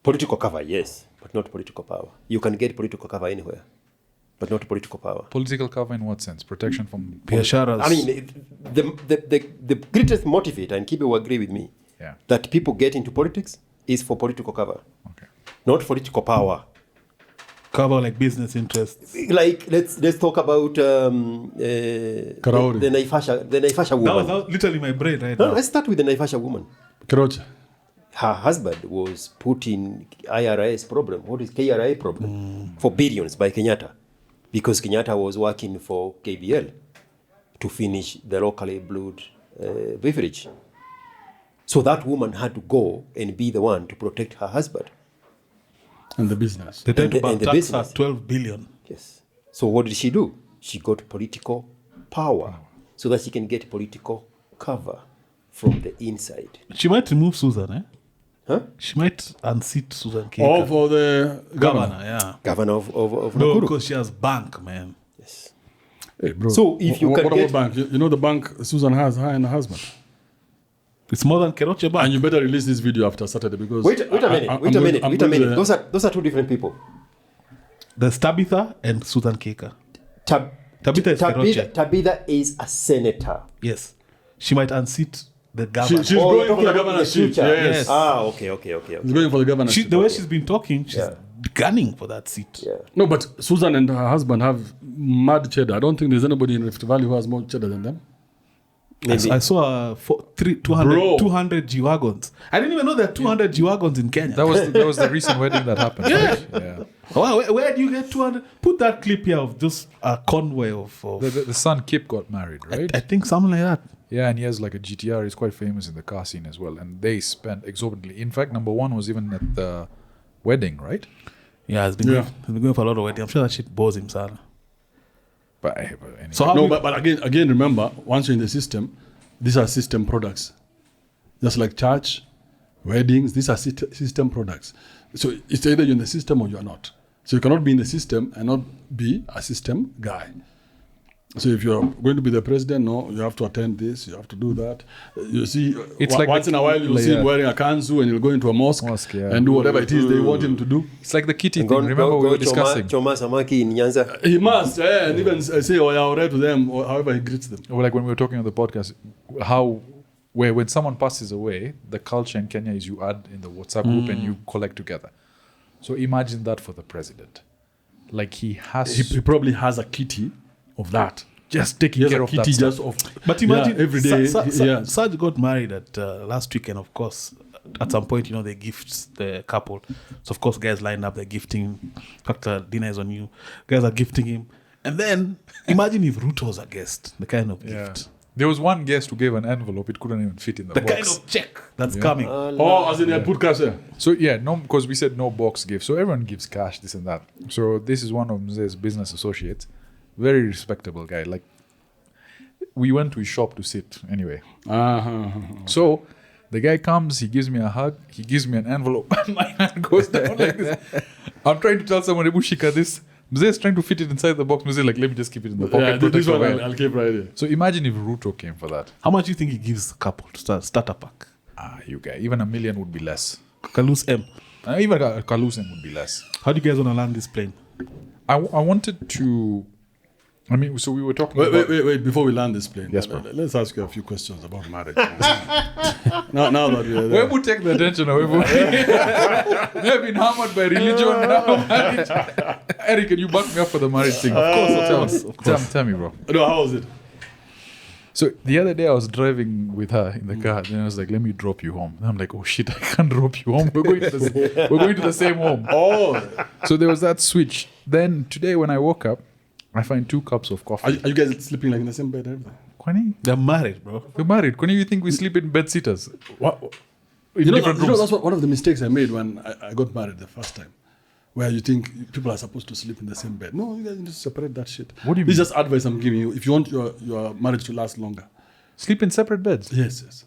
Political cover, yes, but not political power. You can get political cover anywhere, but not political power. Political cover in what sense? Protection from... Biasharas. I mean, the greatest motivator, and Kibe will agree with me, that people get into politics is for political cover, not political power. Cover like business interests. Like let's talk about the Naivasha woman. That was literally my brain right No, now. let's start with the Naivasha woman. Keroche. Her husband was put in IRS problem. What is KRA problem? For billions by Kenyatta. Because Kenyatta was working for KBL to finish the locally brewed beverage. So that woman had to go and be the one to protect her husband. And the business. They tried to and the tax her business. 12 billion. Yes. So what did she do? She got political power so that she can get political cover from the inside. She might remove Susan, eh? Huh? She might unseat Susan Kika. All for the governor, yeah. Governor of No, Nakuru. because she has bank, man. Yes. Hey, bro. So if you what can about get- bank? You know the bank Susan has, her and her husband. It's more than Keroche And bank. you better release this video after Saturday because Wait a minute. Those are two different people. There's Tabitha and Susan Kika. Tabitha is Keroche. Tabitha is a senator. Yes. She might unseat the governor. She's Oh, going you're for talking the about the governorship. future. Yes. Ah, okay. She's going for the governorship. The way she's been talking, she's gunning for that seat. Yeah. No, but Susan and her husband have mad cheddar. I don't think there's anybody in Rift Valley who has more cheddar than them. Maybe. I saw 200 G-Wagons. I didn't even know there are 200 G-Wagons in Kenya. That was the recent wedding that happened. Right? Yeah. Wow, where do you get 200? Put that clip here of just a convoy of The son Kip got married, right? I think something like that. Yeah, and he has like a GTR. He's quite famous in the car scene as well. And they spent exorbitantly. In fact, number one was even at the wedding, right? Yeah, he's been going for a lot of weddings. I'm sure that shit bores him, Sarah. But anyway. So how No, do but again, remember, once you're in the system, these are system products. Just like church, weddings, these are system products. So it's either you're in the system or you're not. So you cannot be in the system and not be a system guy. So if you're going to be the president, no, you have to attend this, you have to do that. You see, It's like once in a while you'll see him wearing a kanzu and you'll go into a mosque, and do whatever it is they want him to do. It's like the kitty thing. Remember we were discussing? Choma samaki in Nyanza. He must, and even say "Oya to them, or however he greets them. Or like when we were talking on the podcast, when someone passes away, the culture in Kenya is you add in the WhatsApp group and you collect together. So imagine that for the president. Like he has... He probably has a kitty of that. just taking care of that kitty stuff. just of. But imagine every day. Saj got married at last weekend, of course. At some point, they gift the couple. So, of course, guys lined up, they're gifting. Factor dinner is on you. Guys are gifting him. And then, imagine if Ruto was a guest, the kind of gift. There was one guest who gave an envelope, it couldn't even fit in the box. The kind of check that's coming. As in they put cash there. So, because we said no box gift. So, everyone gives cash, this and that. So, this is one of Mze's business associates. Very respectable guy. Like, we went to his shop to sit anyway. So, the guy comes, he gives me a hug, he gives me an envelope, my hand goes down like this. I'm trying to tell someone, Ebushika, this. Mzee is trying to fit it inside the box. Mzee like, let me just keep it in the pocket. This one I'll keep right here. So imagine if Ruto came for that. How much do you think he gives a couple to start a pack? You guys, even $1 million would be less. Kalus M. Even a Kalusen would be less. How do you guys want to land this plane? I wanted to... so we were talking Wait, before we land this plane. Yes, bro. Let's ask you a few questions about marriage. now that we are Where there. would take the attention away from me? They've been hammered by religion, now marriage. Eric, can you back me up for the marriage thing? Of course. Tell me, bro. No, how was it? So the other day I was driving with her in the car, and I was like, let me drop you home. And I'm like, oh shit, I can't drop you home. We're going to the same home. Oh. So there was that switch. Then today when I woke up, I find 2 cups of coffee. Are you guys sleeping like in the same bed and everything? Kwani? They're married, bro. We're married. Kwani, you think we sleep in bed sitters? You know, that's one of the mistakes I made when I got married the first time. where you think people are supposed to sleep in the same bed. No, you guys need to separate that shit. What do you This mean? is just advice I'm giving you. If you want your marriage to last longer. Sleep in separate beds. Yes.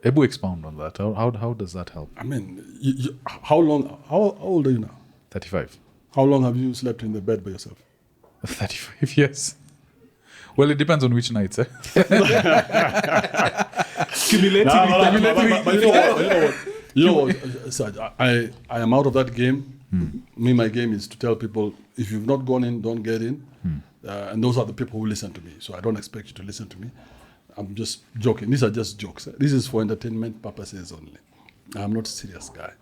Ebu, expound on that. How does that help? I mean, how old are you now? 35. How long have you slept in the bed by yourself? 35 years. Well, it depends on which nights. Eh? You know what, Saj, I am out of that game. My game is to tell people, if you've not gone in, don't get in. And those are the people who listen to me. So I don't expect you to listen to me. I'm just joking. These are just jokes. This is for entertainment purposes only. I'm not a serious guy.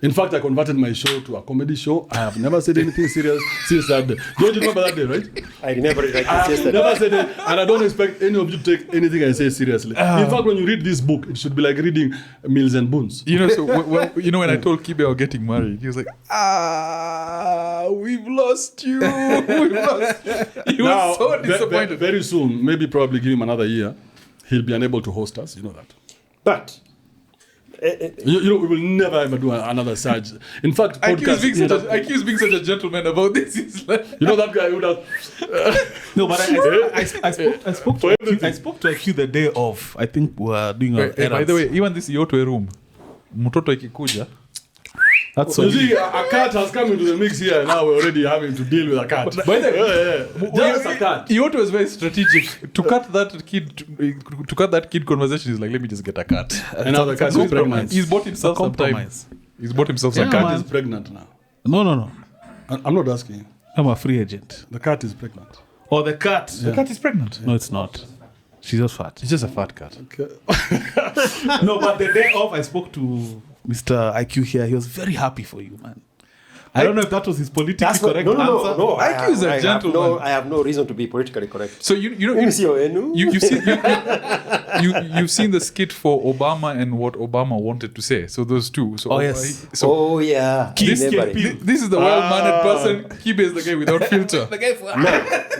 In fact, I converted my show to a comedy show. I have never said anything serious since that day. Don't you remember that day, right? I remember it like I this have yesterday. never said it, and I don't expect any of you to take anything I say seriously. In fact, when you read this book, it should be like reading Mills and Boons. You know, so when I told Kibe I was getting married, he was like, we've lost you. We've lost you. He was so disappointed. Very soon, maybe probably give him another year, he'll be unable to host us. You know that. But You know, we will never ever do another Saj. In fact, I podcast. keep being such a gentleman about this. It's like, You know that guy who does. No, but I spoke to IQ the day of. I think we were doing our by errands. the way, even this EOTWE room, mtoto ikikuja, That's You what see, a cat has come into the mix here, and now we're already having to deal with a cat. By the way, Just a cat. EOTWE was very strategic. To cut that kid conversation, is like, let me just get a cat. And now the cat is pregnant. He's bought himself some time. compromise. He's bought himself The some cat time. is pregnant now. No. I'm not asking you. I'm a free agent. The cat is pregnant. Or the cat. The cat is pregnant. No, it's not. She's just fat. It's just a fat cat. Okay. No, but the day of, I spoke to Mr. IQ here. He was very happy for you, man. I don't know if that was his politically that's what, correct no. answer. IQ is a gentleman. I have no reason to be politically correct. So you know you've seen the skit for Obama and what Obama wanted to say. So those two. So Oh, yes. So yeah. this is the well-mannered person. Kibe is the guy without filter.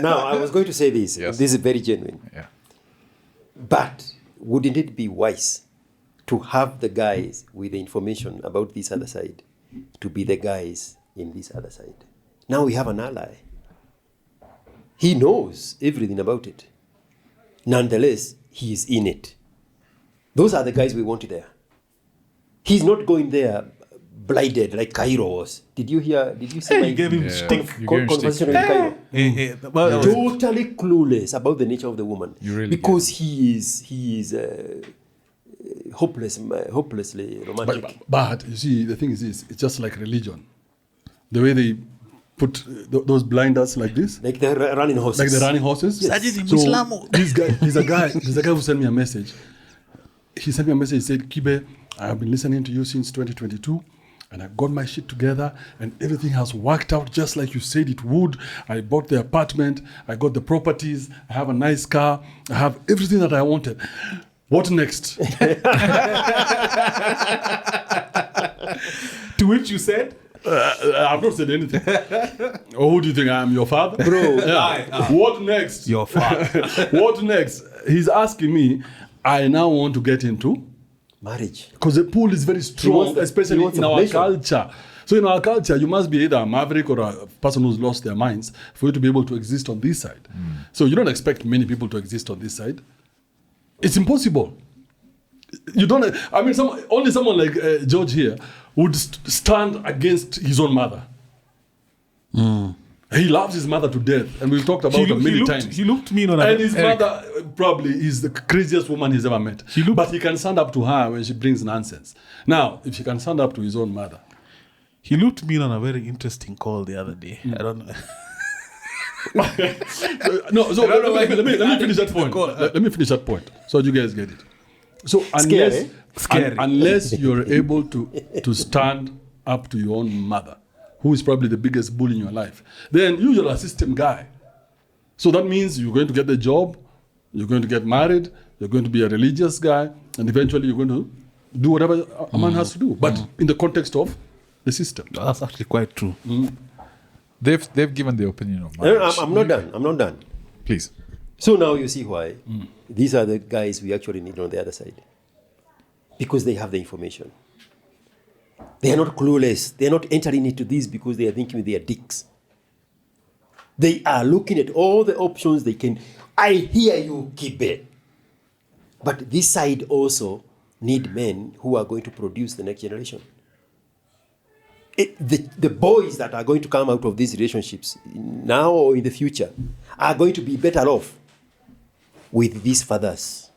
Now, I was going to say this. Yes. This is very genuine. Yeah. But wouldn't it be wise to have the guys with the information about this other side to be the guys in this other side? Now we have an ally. He knows everything about it. Nonetheless, he is in it. Those are the guys we want there. He's not going there blinded like Cairo was. Did you see You gave him stick. conversation with Cairo? Totally clueless about the nature of the woman. You really because he is hopelessly romantic. But you see, the thing is this, it's just like religion. The way they put those blinders like this, Like the running horses. like the running horses. Islamu. This guy, there's a guy who sent me a message. He sent me a message, he said, Kibe, I have been listening to you since 2022. And I got my shit together and everything has worked out just like you said it would. I bought the apartment, I got the properties, I have a nice car, I have everything that I wanted. What next? To which you said, I've not said anything. Oh, who do you think I am? Your father? Bro. Yeah. What next? your father. What next? He's asking me, I now want to get into Marriage. because the pool is very strong, he especially wants in a our pleasure. culture. So in our culture, you must be either a maverick or a person who's lost their minds for you to be able to exist on this side. So you don't expect many people to exist on this side. It's impossible. You don't. I mean, only someone like George here would stand against his own mother. He loves his mother to death, and we've talked about it many times. He looked mean on And his mother probably is the craziest woman he's ever met. But he can stand up to her when she brings nonsense. Now, if he can stand up to his own mother. He looked mean on a very interesting call the other day. I don't know. No, so let me finish that point. Let me finish that point so you guys get it. So Scary. unless you're able to stand up to your own mother, who is probably the biggest bully in your life, then you're a system guy. So that means you're going to get the job, you're going to get married, you're going to be a religious guy, and eventually you're going to do whatever a man has to do, but in the context of the system. That's actually quite true. They've given their opinion of No, no, marriage. I'm not done. Please. So now you see why these are the guys we actually need on the other side. Because they have the information. They are not clueless. They are not entering into this because they are thinking they are dicks. They are looking at all the options they can. I hear you, Kibe. But this side also need men who are going to produce the next generation. The boys that are going to come out of these relationships now or in the future are going to be better off with these fathers.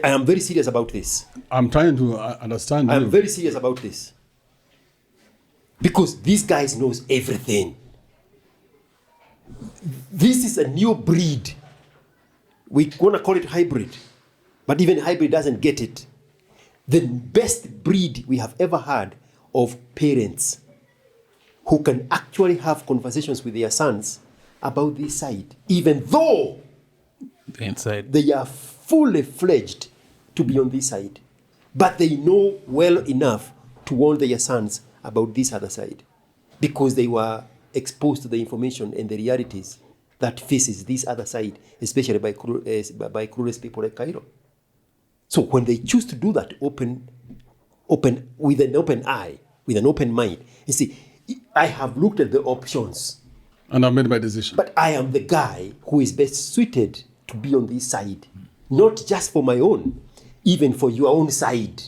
I am very serious about this. I'm trying to understand I'm you. very serious about this. Because these guys knows everything. This is a new breed. We want to call it hybrid. But even hybrid doesn't get it. The best breed we have ever had of parents who can actually have conversations with their sons about this side, even though Inside. they are fully fledged to be on this side. But they know well enough to warn their sons about this other side because they were exposed to the information and the realities that faces this other side, especially by clueless people like Cairo. So when they choose to do that open with an open eye, with an open mind, you see, I have looked at the options. And I've made my decision. But I am the guy who is best suited to be on this side. Not just for my own, even for your own side.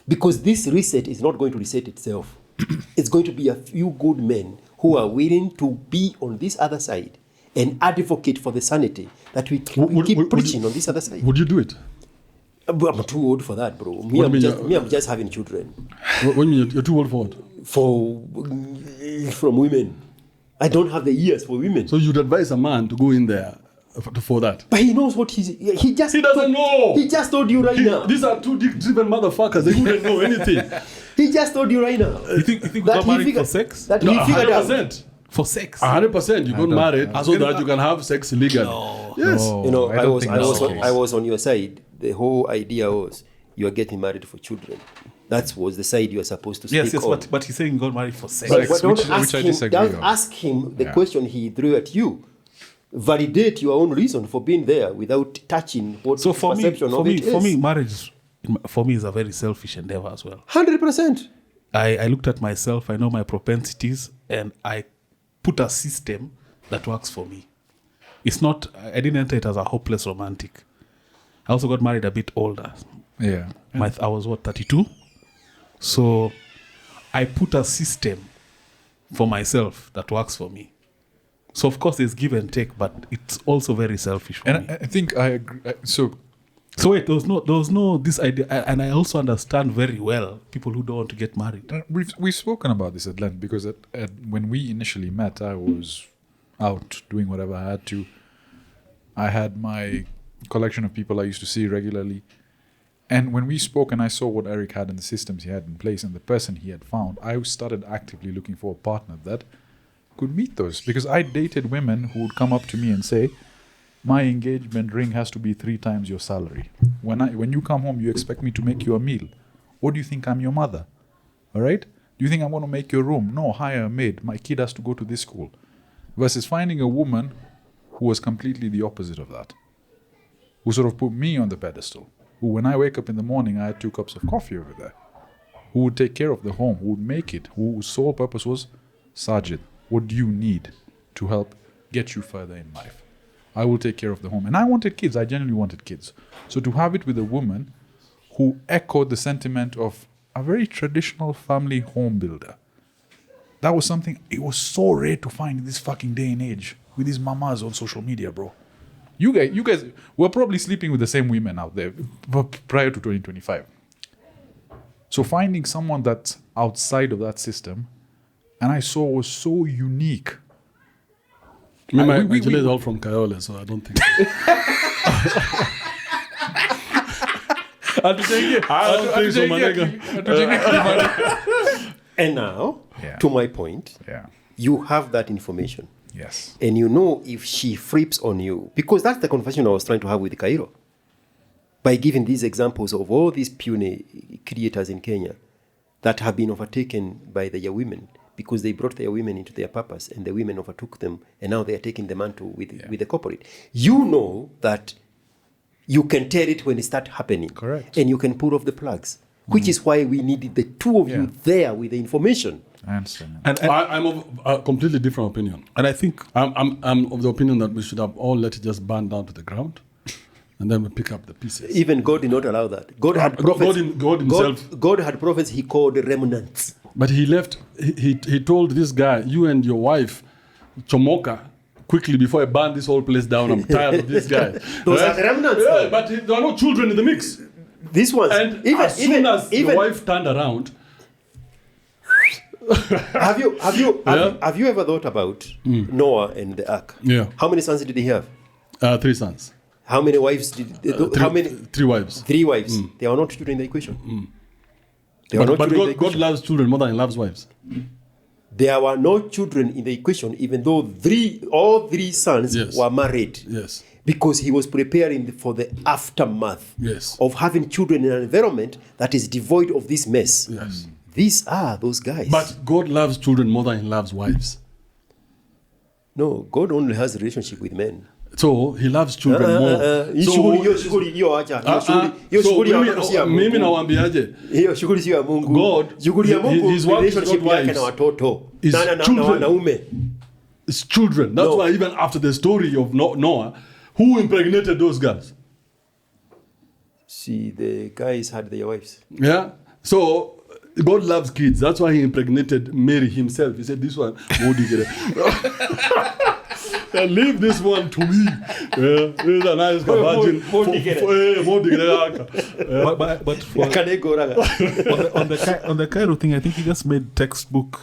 Because this reset is not going to reset itself. It's going to be a few good men who are willing to be on this other side and advocate for the sanity that we keep preaching on this other side. Would you do it? I'm too old for that, bro. I'm just having children. What do you mean you're too old for what? From women. I don't have the ears for women. So you'd advise a man to go in there for that? But he knows what he doesn't know. He just told you right now. These are two dick-driven motherfuckers. They wouldn't know anything. He just told you right now. You think we got married for sex? That No, he figured 100%. out. For sex? 100%. You got married so that you can have sex legally. Yes. No, You know, I don't think that's the case. I was on your side. The whole idea was you are getting married for children. That was the side you are supposed to speak Yes, on. but he's saying he got married for sex. But Which- don't which ask I him, disagree don't on. ask him the Yeah. question he threw at you. Validate your own reason for being there without touching what So for me, perception of it is. marriage for me is a very selfish endeavor as well. 100%. I looked at myself, I know my propensities, and I put a system that works for me. It's not, I didn't enter it as a hopeless romantic. I also got married a bit older. Yeah. I was 32? So I put a system for myself that works for me. So of course there's give and take, but it's also very selfish for me. And I think I agree. So So wait, there was no this idea, and I also understand very well people who don't want to get married. we've spoken about this at length because when we initially met, I was out doing whatever I had to. I had my collection of people I used to see regularly. And when we spoke and I saw what Eric had and the systems he had in place and the person he had found, I started actively looking for a partner that could meet those. Because I dated women who would come up to me and say, my engagement ring has to be 3 times your salary. When you come home, you expect me to make you a meal. What do you think? I'm your mother? All right? Do you think I'm going to make your room? No, hire a maid. My kid has to go to this school. Versus finding a woman who was completely the opposite of that. Who sort of put me on the pedestal. Who, when I wake up in the morning, I had 2 cups of coffee over there. Who would take care of the home, who would make it, whose sole purpose was, Sajid, what do you need to help get you further in life? I will take care of the home. And I wanted kids. I genuinely wanted kids. So to have it with a woman who echoed the sentiment of a very traditional family home builder, that was something, it was so rare to find in this fucking day and age with these mamas on social media, bro. You guys were probably sleeping with the same women out there prior to 2025. So finding someone that's outside of that system, and I saw was so unique. I mean, my chile is all from Kayole, so I don't think. I don't think so, my nigga. And now, Yeah. to my point, Yeah. you have that information. Yes. And you know if she flips on you, because that's the conversation I was trying to have with Cairo. By giving these examples of all these puny creators in Kenya that have been overtaken by their women because they brought their women into their purpose and the women overtook them and now they are taking the mantle with the corporate. You know that you can tell it when it starts happening. Correct. And you can pull off the plugs. which is why we needed the two of you there with the information. I understand. And I'm of a completely different opinion. and I think I'm of the opinion that we should have all let it just burn down to the ground, and then we pick up the pieces. Even God did not allow that. God had prophets. God himself. God had prophets he called remnants. But he left. He told this guy, "You and your wife, Chomoka, quickly before I burn this whole place down. I'm tired of this guy." Those are the remnants. Yeah, but there are no children in the mix. These ones. And as soon as the wife turned around, have you ever thought about Noah and the ark? Yeah. How many sons did he have? 3 sons, How many wives did? How many? 3 wives. 3 wives. They are not children in the equation. They are But not children in the God equation. loves children more than he loves wives. There were no children in the equation, even though all 3 sons Yes. were married. Yes. Because he was preparing for the aftermath Yes. of having children in an environment that is devoid of this mess. Yes. These are those guys. But God loves children more than he loves wives. no, God only has a relationship with men. So he loves children more. Mimi nawaambiaje? Hiyo shughuli sio ya Mungu. God, shughuli ya Mungu, his work is relationship not yake wives. na watoto. Is Na children. wanaume. It's children. That's No. why even after the story of Noah, who impregnated those girls? See, the guys had their wives. Yeah. So God loves kids. That's why he impregnated Mary himself. He said, "This one, leave this one to me. Yeah, this is a nice virgin. but for, on the Cairo thing, I think he just made textbook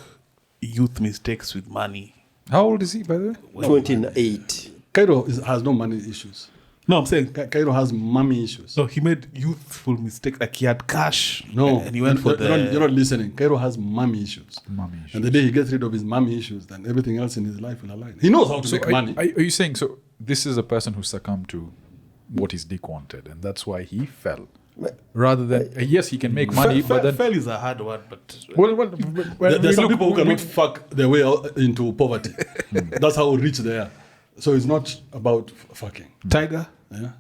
youth mistakes with money. How old is he, by the way? 28. Cairo has no money issues. No, I'm saying Cairo has mommy issues. so he made youthful mistake, like he had cash. No, and he went for you're not listening. Cairo has mommy issues. Mommy issues. And the day he gets rid of his mommy issues, then everything else in his life will align. He knows how to So make money. are you saying, so this is a person who succumbed to what his dick wanted, and that's why he fell? Rather than, yes, he can make money, but then... Fell is a hard word, but There's some people who cannot fuck their way into poverty. That's how rich they are. So it's not about fucking. Tiger. Yeah.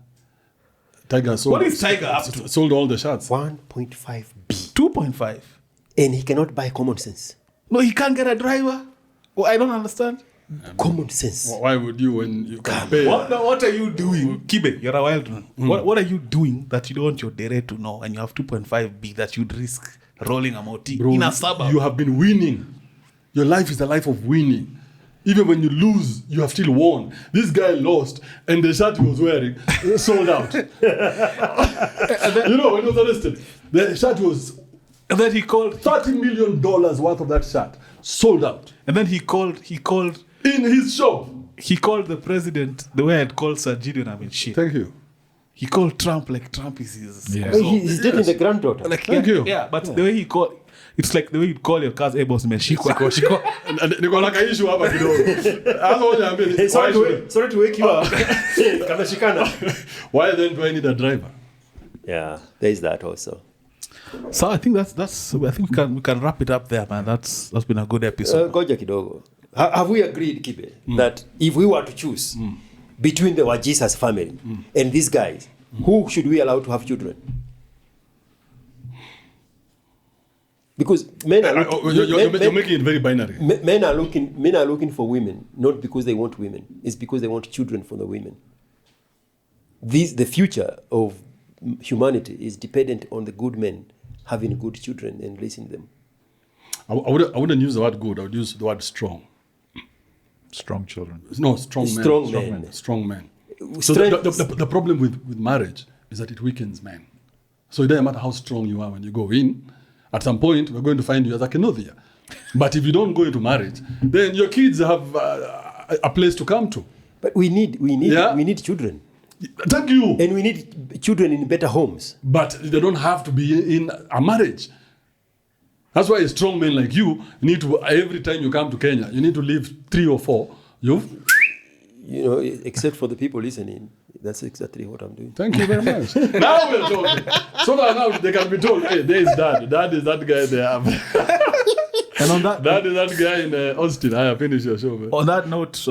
Tiger sold. What is Tiger up to? Sold all the shots. 1.5 B. 2.5. And he cannot buy common sense. No, he can't get a driver. Well, I don't understand. Common sense. Why would you when you can pay? What are you doing? Kibe, you're a wild man. What are you doing that you don't want your dere to know, and you have 2.5B that you'd risk rolling a moti Bro, in a suburb? you have been winning. Your life is a life of winning. Even when you lose, you have still won. This guy lost, and the shirt he was wearing sold out. When he was arrested, the shirt was And then he called, $30 million worth of that shirt sold out and then he called in his shop. He called the president the way I'd called Sajid Vayani shit. Thank you. He called Trump like Trump is his. Yeah. Well, he's dating the granddaughter. Like, Thank yeah, you. Yeah, but the way he called, it's like the way you'd call your car's boss meshikwa. Niko na kaishu hapa kidogo. Sasa ngoja niambie. Sorry to wake you up. Kameshikana. Why then do I need a driver? Yeah, there is that also. So I think that's. I think we can wrap it up there, man. That's been a good episode. Goja kidogo. Have we agreed, Kibe, that if we were to choose between the Wajisa's family and these guys, who should we allow to have children? Because men are You're making it very binary. men are looking for women, not because they want women. It's because they want children for the women. The future of humanity is dependent on the good men having good children and raising them. I wouldn't use the word good. I would use the word strong. Strong children. No, strong men. Strong men. Strong men. So the problem with marriage is that it weakens men. So it doesn't matter how strong you are when you go in. At some point, we're going to find you as a Kenothia. But if you don't go into marriage, then your kids have a place to come to. But we need children. Thank you. And we need children in better homes. But they don't have to be in a marriage. That's why a strong man like you need to, every time you come to Kenya, you need to leave 3 or 4. Except for the people listening, that's exactly what I'm doing. Thank you very much. Now we're talking. So that now they can be told, hey, there is dad. Dad is that guy they have. And on that, That is that guy in Austin. I have finished your show, man. on that note,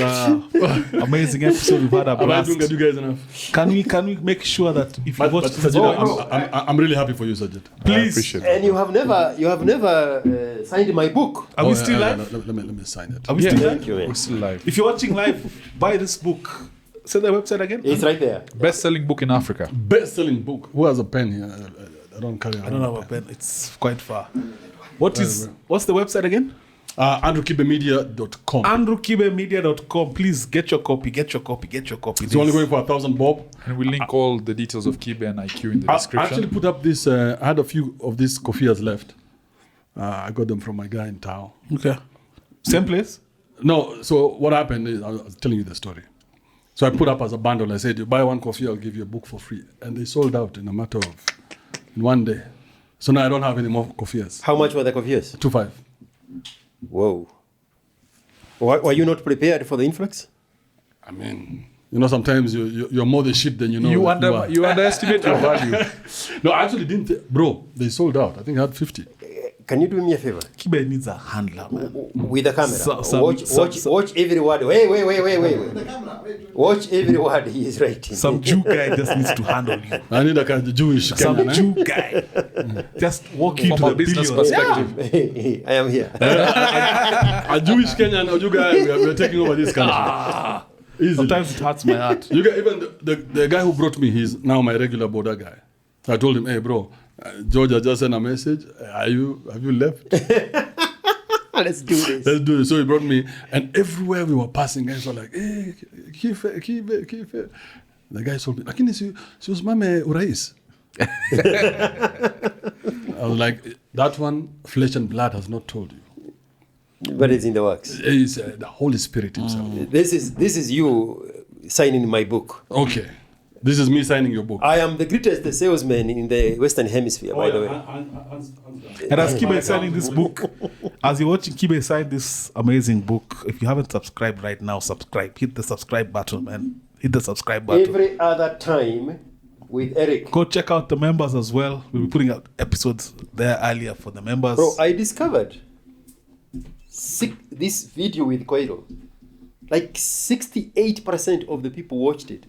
amazing episode. We've had a Am I blast. doing you guys enough? Can we make sure that if you But watch Sajid, I'm really happy for you, Sajid. please, appreciate And you have never signed my book. are we still live? No, let me sign it. Are we Yeah. still live? Thank you, man. We're still live. If you're watching live, buy this book. Say the website again. It's right there. Best-selling book in Africa. Best-selling book. Who has a pen here? I don't carry. I don't have a pen. It's quite far. What's the website again? AndrewKibemedia.com. AndrewKibemedia.com. Please get your copy. Get your copy. Get your copy. It's only going for 1,000 bob. And we'll link all the details of Kibe and IQ in the I description. actually put up this. I had a few of these kofias left. I got them from my guy in town. Okay. Same place. No, so what happened is I was telling you the story. So I put up as a bundle. I said, you buy one coffee, I'll give you a book for free. And they sold out in a matter of in one day. So now I don't have any more coffees. How much were the coffees? 2.5. Whoa. Were you not prepared for the influx? I mean, sometimes you're more the shit than you know. You underestimate your value. No, I actually didn't. Bro, they sold out. I think I had 50. Can you do me a favor? Kibe needs a handler, man. With the camera. Some- Watch every word. Wait. Watch every word he is writing. Some Jew guy just needs to handle you. I need a kind of Jewish Some Kenyan, Jew guy just walk you From to a the business billions. perspective. I am here. A Jewish Kenyan or you guys, we're taking over this country. Easy. Sometimes it hurts my heart. You guys, even the guy who brought me, he's now my regular border guy. So I told him, hey, bro, Georgia just sent a message. Have you left? Let's do this. Let's do it. So he brought me, and everywhere we were passing, guys were like, hey, Kibe. The guy told me, lakini si usimame urais. I was like, that one, flesh and blood has not told you. But it's in the works. It's the Holy Spirit himself. This is you signing my book. Okay. This is me signing your book. I am the greatest salesman in the Western Hemisphere, by the way. And as Kibe is signing this book, as you're watching Kibe sign this amazing book, if you haven't subscribed right now, subscribe. Hit the subscribe button, man. Hit the subscribe button. Every other time with Eric. Go check out the members as well. We'll be putting out episodes there earlier for the members. Bro, I discovered this video with Koiro. Like 68% of the people watched it.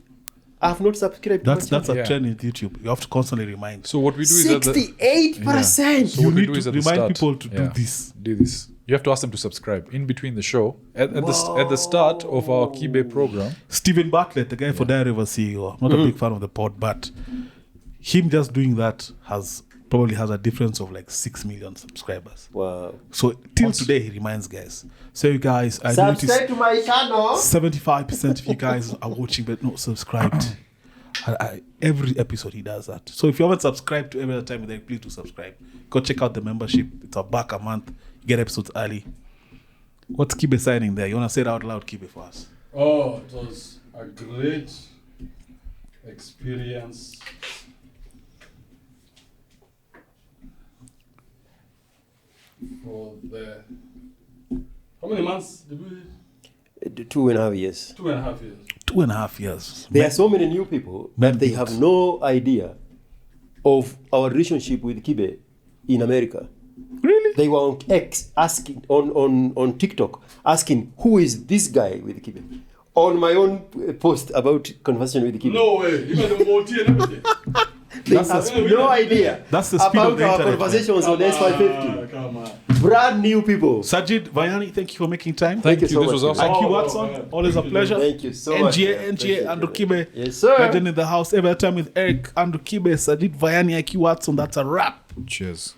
I have not subscribed to that's my a Yeah. trend in YouTube. You have to constantly remind. So what we do is at the, 68%. So You what we need do to is at the remind start. people to do this. Do this. You have to ask them to subscribe in between the show. At the start of our Kibe program. Stephen Bartlett, the guy for Diary of a CEO. I'm not a big fan of the pod, but him just doing that probably has a difference of like 6 million subscribers. Wow. So till today, he reminds guys. So you guys, I noticed Subscribe to my channel. 75% of you guys are watching but not subscribed. Every episode he does that. So if you haven't subscribed to every other time, then please do subscribe. Go check out the membership. It's $1 a month. You get episodes early. What's Kibe signing there? You want to say it out loud, Kibe, for us? Oh, it was a great experience. For the how many months did we? 2.5 years. 2.5 years. 2.5 years. There are so many new people that they have no idea of our relationship with Kibe in America. Really? They were on X asking on TikTok asking who is this guy with Kibe. On my own post about conversation with Kibe. No way. Even the multi and everything. They have no idea That's the speed about of the our internet, conversations on S550. Come on. Brand new people. Sajid Vayani, thank you for making time. Thank you so This much. was awesome. IQ Oh, Watson, man. always a pleasure. Thank you so much. man. NGA, Andrew Kibe. Yes, sir. Legend in the house every time with Eric, Andrew Kibe, Sajid Vayani, IQ Watson. That's a wrap. Cheers.